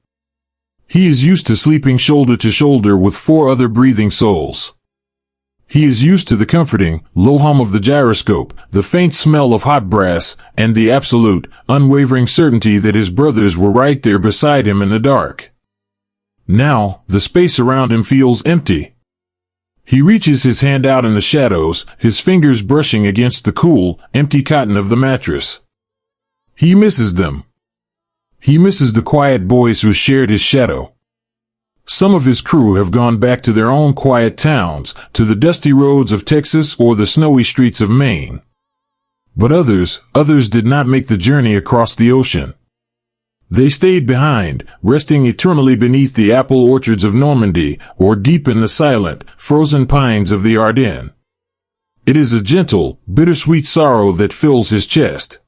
He is used to sleeping shoulder to shoulder with 4 other breathing souls. He is used to the comforting, low hum of the gyroscope, the faint smell of hot brass, and the absolute, unwavering certainty that his brothers were right there beside him in the dark. Now, the space around him feels empty. He reaches his hand out in the shadows, his fingers brushing against the cool, empty cotton of the mattress. He misses them. He misses the quiet boys who shared his shadow. Some of his crew have gone back to their own quiet towns, to the dusty roads of Texas or the snowy streets of Maine. But others did not make the journey across the ocean. They stayed behind, resting eternally beneath the apple orchards of Normandy, or deep in the silent, frozen pines of the Ardennes. It is a gentle, bittersweet sorrow that fills his chest.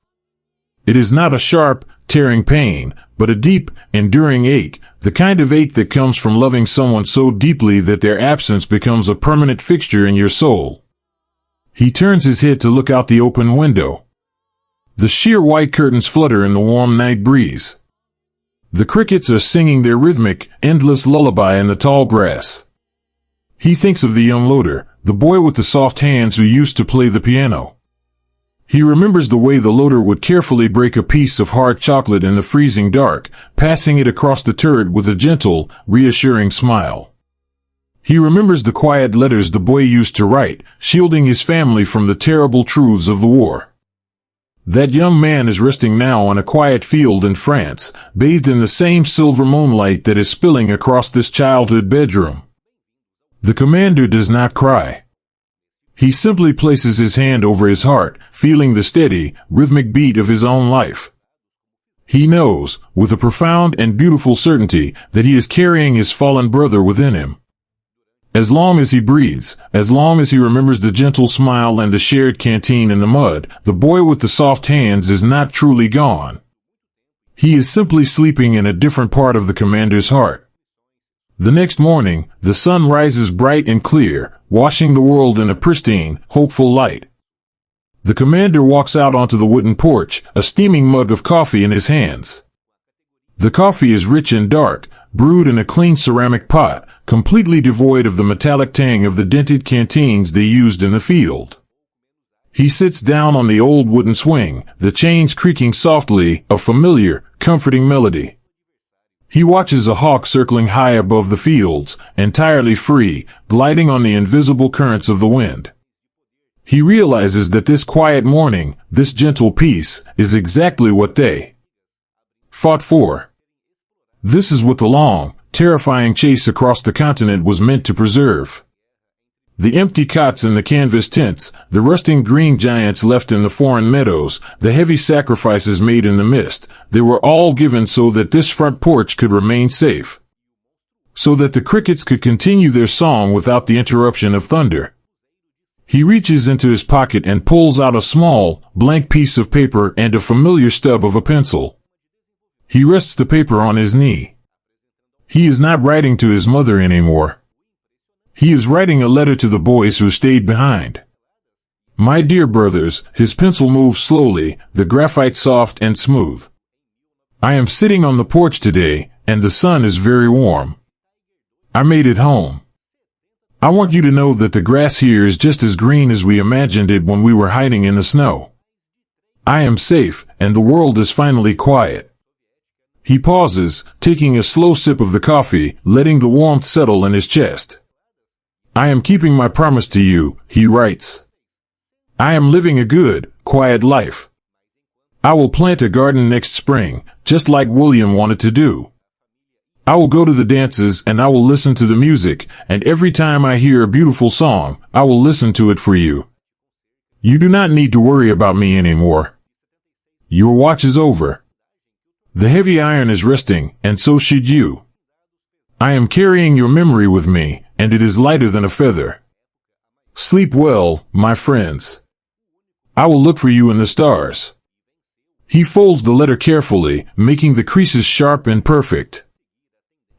It is not a sharp, tearing pain, but a deep, enduring ache, the kind of ache that comes from loving someone so deeply that their absence becomes a permanent fixture in your soul. He turns his head to look out the open window. The sheer white curtains flutter in the warm night breeze. The crickets are singing their rhythmic, endless lullaby in the tall grass. He thinks of the young loader, the boy with the soft hands who used to play the piano. He remembers the way the loader would carefully break a piece of hard chocolate in the freezing dark, passing it across the turret with a gentle, reassuring smile. He remembers the quiet letters the boy used to write, shielding his family from the terrible truths of the war. That young man is resting now on a quiet field in France, bathed in the same silver moonlight that is spilling across this childhood bedroom. The commander does not cry. He simply places his hand over his heart, feeling the steady, rhythmic beat of his own life. He knows, with a profound and beautiful certainty, that he is carrying his fallen brother within him. As long as he breathes, as long as he remembers the gentle smile and the shared canteen in the mud, the boy with the soft hands is not truly gone. He is simply sleeping in a different part of the commander's heart. The next morning, the sun rises bright and clear, washing the world in a pristine, hopeful light. The commander walks out onto the wooden porch, a steaming mug of coffee in his hands. The coffee is rich and dark, brewed in a clean ceramic pot, completely devoid of the metallic tang of the dented canteens they used in the field. He sits down on the old wooden swing, the chains creaking softly, a familiar, comforting melody. He watches a hawk circling high above the fields, entirely free, gliding on the invisible currents of the wind. He realizes that this quiet morning, this gentle peace, is exactly what they fought for. This is what the long, terrifying chase across the continent was meant to preserve. The empty cots in the canvas tents, the rusting green giants left in the foreign meadows, the heavy sacrifices made in the mist, they were all given so that this front porch could remain safe. So that the crickets could continue their song without the interruption of thunder. He reaches into his pocket and pulls out a small, blank piece of paper and a familiar stub of a pencil. He rests the paper on his knee. He is not writing to his mother anymore. He is writing a letter to the boys who stayed behind. My dear brothers, his pencil moves slowly, the graphite soft and smooth. I am sitting on the porch today, and the sun is very warm. I made it home. I want you to know that the grass here is just as green as we imagined it when we were hiding in the snow. I am safe, and the world is finally quiet. He pauses, taking a slow sip of the coffee, letting the warmth settle in his chest. I am keeping my promise to you, he writes. I am living a good, quiet life. I will plant a garden next spring, just like William wanted to do. I will go to the dances and I will listen to the music, and every time I hear a beautiful song, I will listen to it for you. You do not need to worry about me anymore. Your watch is over. The heavy iron is resting, and so should you. I am carrying your memory with me, and it is lighter than a feather. Sleep well, my friends. I will look for you in the stars. He folds the letter carefully, making the creases sharp and perfect.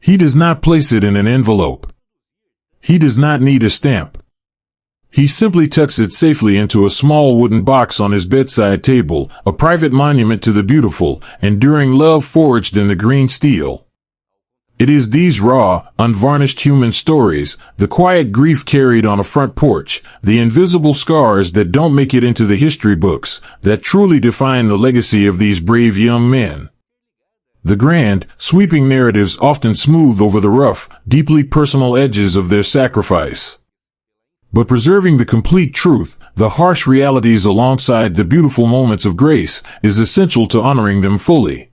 He does not place it in an envelope. He does not need a stamp. He simply tucks it safely into a small wooden box on his bedside table, a private monument to the beautiful, enduring love forged in the green steel. It is these raw, unvarnished human stories, the quiet grief carried on a front porch, the invisible scars that don't make it into the history books, that truly define the legacy of these brave young men. The grand, sweeping narratives often smooth over the rough, deeply personal edges of their sacrifice. But preserving the complete truth, the harsh realities alongside the beautiful moments of grace, is essential to honoring them fully.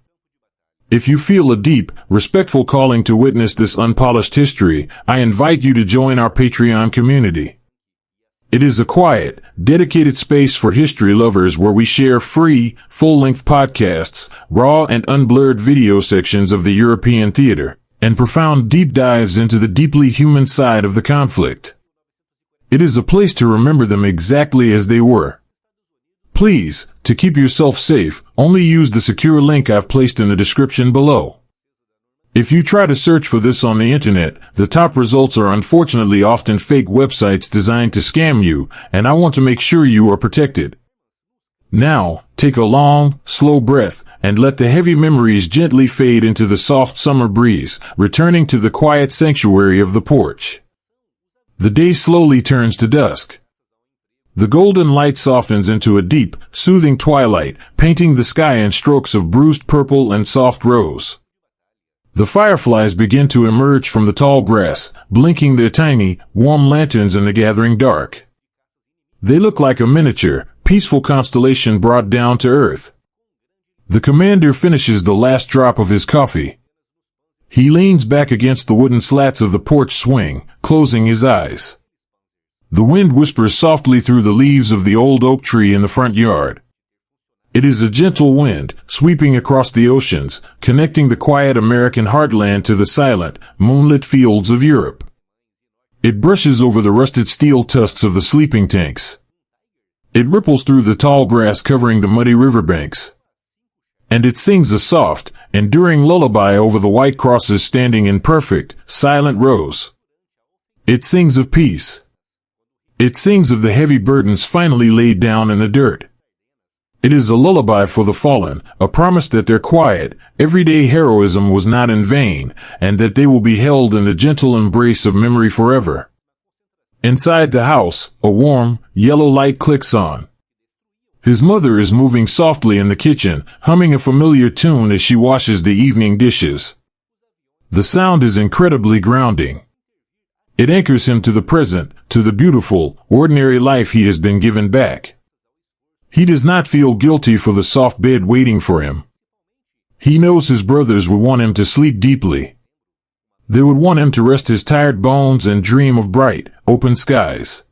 If you feel a deep, respectful calling to witness this unpolished history, I invite you to join our Patreon community. It is a quiet, dedicated space for history lovers where we share free, full-length podcasts, raw and unblurred video sections of the European theater, and profound deep dives into the deeply human side of the conflict. It is a place to remember them exactly as they were. Please, to keep yourself safe, only use the secure link I've placed in the description below. If you try to search for this on the internet, the top results are unfortunately often fake websites designed to scam you, and I want to make sure you are protected. Now, take a long, slow breath, and let the heavy memories gently fade into the soft summer breeze, returning to the quiet sanctuary of the porch. The day slowly turns to dusk. The golden light softens into a deep, soothing twilight, painting the sky in strokes of bruised purple and soft rose. The fireflies begin to emerge from the tall grass, blinking their tiny, warm lanterns in the gathering dark. They look like a miniature, peaceful constellation brought down to earth. The commander finishes the last drop of his coffee. He leans back against the wooden slats of the porch swing, closing his eyes. The wind whispers softly through the leaves of the old oak tree in the front yard. It is a gentle wind, sweeping across the oceans, connecting the quiet American heartland to the silent, moonlit fields of Europe. It brushes over the rusted steel tusks of the sleeping tanks. It ripples through the tall grass covering the muddy riverbanks. And it sings a soft, enduring lullaby over the white crosses standing in perfect, silent rows. It sings of peace. It sings of the heavy burdens finally laid down in the dirt. It is a lullaby for the fallen, a promise that their quiet, everyday heroism was not in vain, and that they will be held in the gentle embrace of memory forever. Inside the house, a warm, yellow light clicks on. His mother is moving softly in the kitchen, humming a familiar tune as she washes the evening dishes. The sound is incredibly grounding. It anchors him to the present, to the beautiful, ordinary life he has been given back. He does not feel guilty for the soft bed waiting for him. He knows his brothers would want him to sleep deeply. They would want him to rest his tired bones and dream of bright, open skies.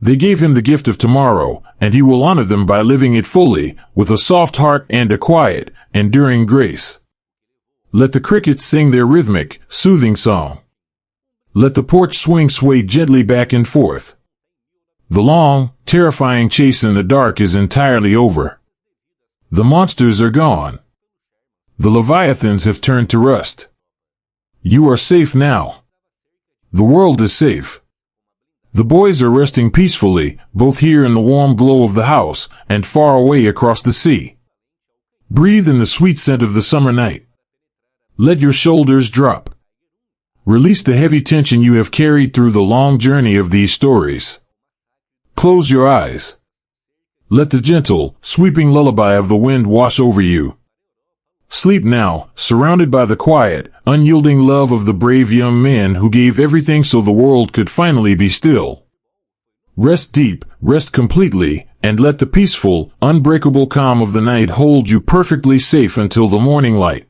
They gave him the gift of tomorrow, and he will honor them by living it fully, with a soft heart and a quiet, enduring grace. Let the crickets sing their rhythmic, soothing song. Let the porch swing sway gently back and forth. The long, terrifying chase in the dark is entirely over. The monsters are gone. The leviathans have turned to rust. You are safe now. The world is safe. The boys are resting peacefully, both here in the warm glow of the house and far away across the sea. Breathe in the sweet scent of the summer night. Let your shoulders drop. Release the heavy tension you have carried through the long journey of these stories. Close your eyes. Let the gentle, sweeping lullaby of the wind wash over you. Sleep now, surrounded by the quiet, unyielding love of the brave young men who gave everything so the world could finally be still. Rest deep, rest completely, and let the peaceful, unbreakable calm of the night hold you perfectly safe until the morning light.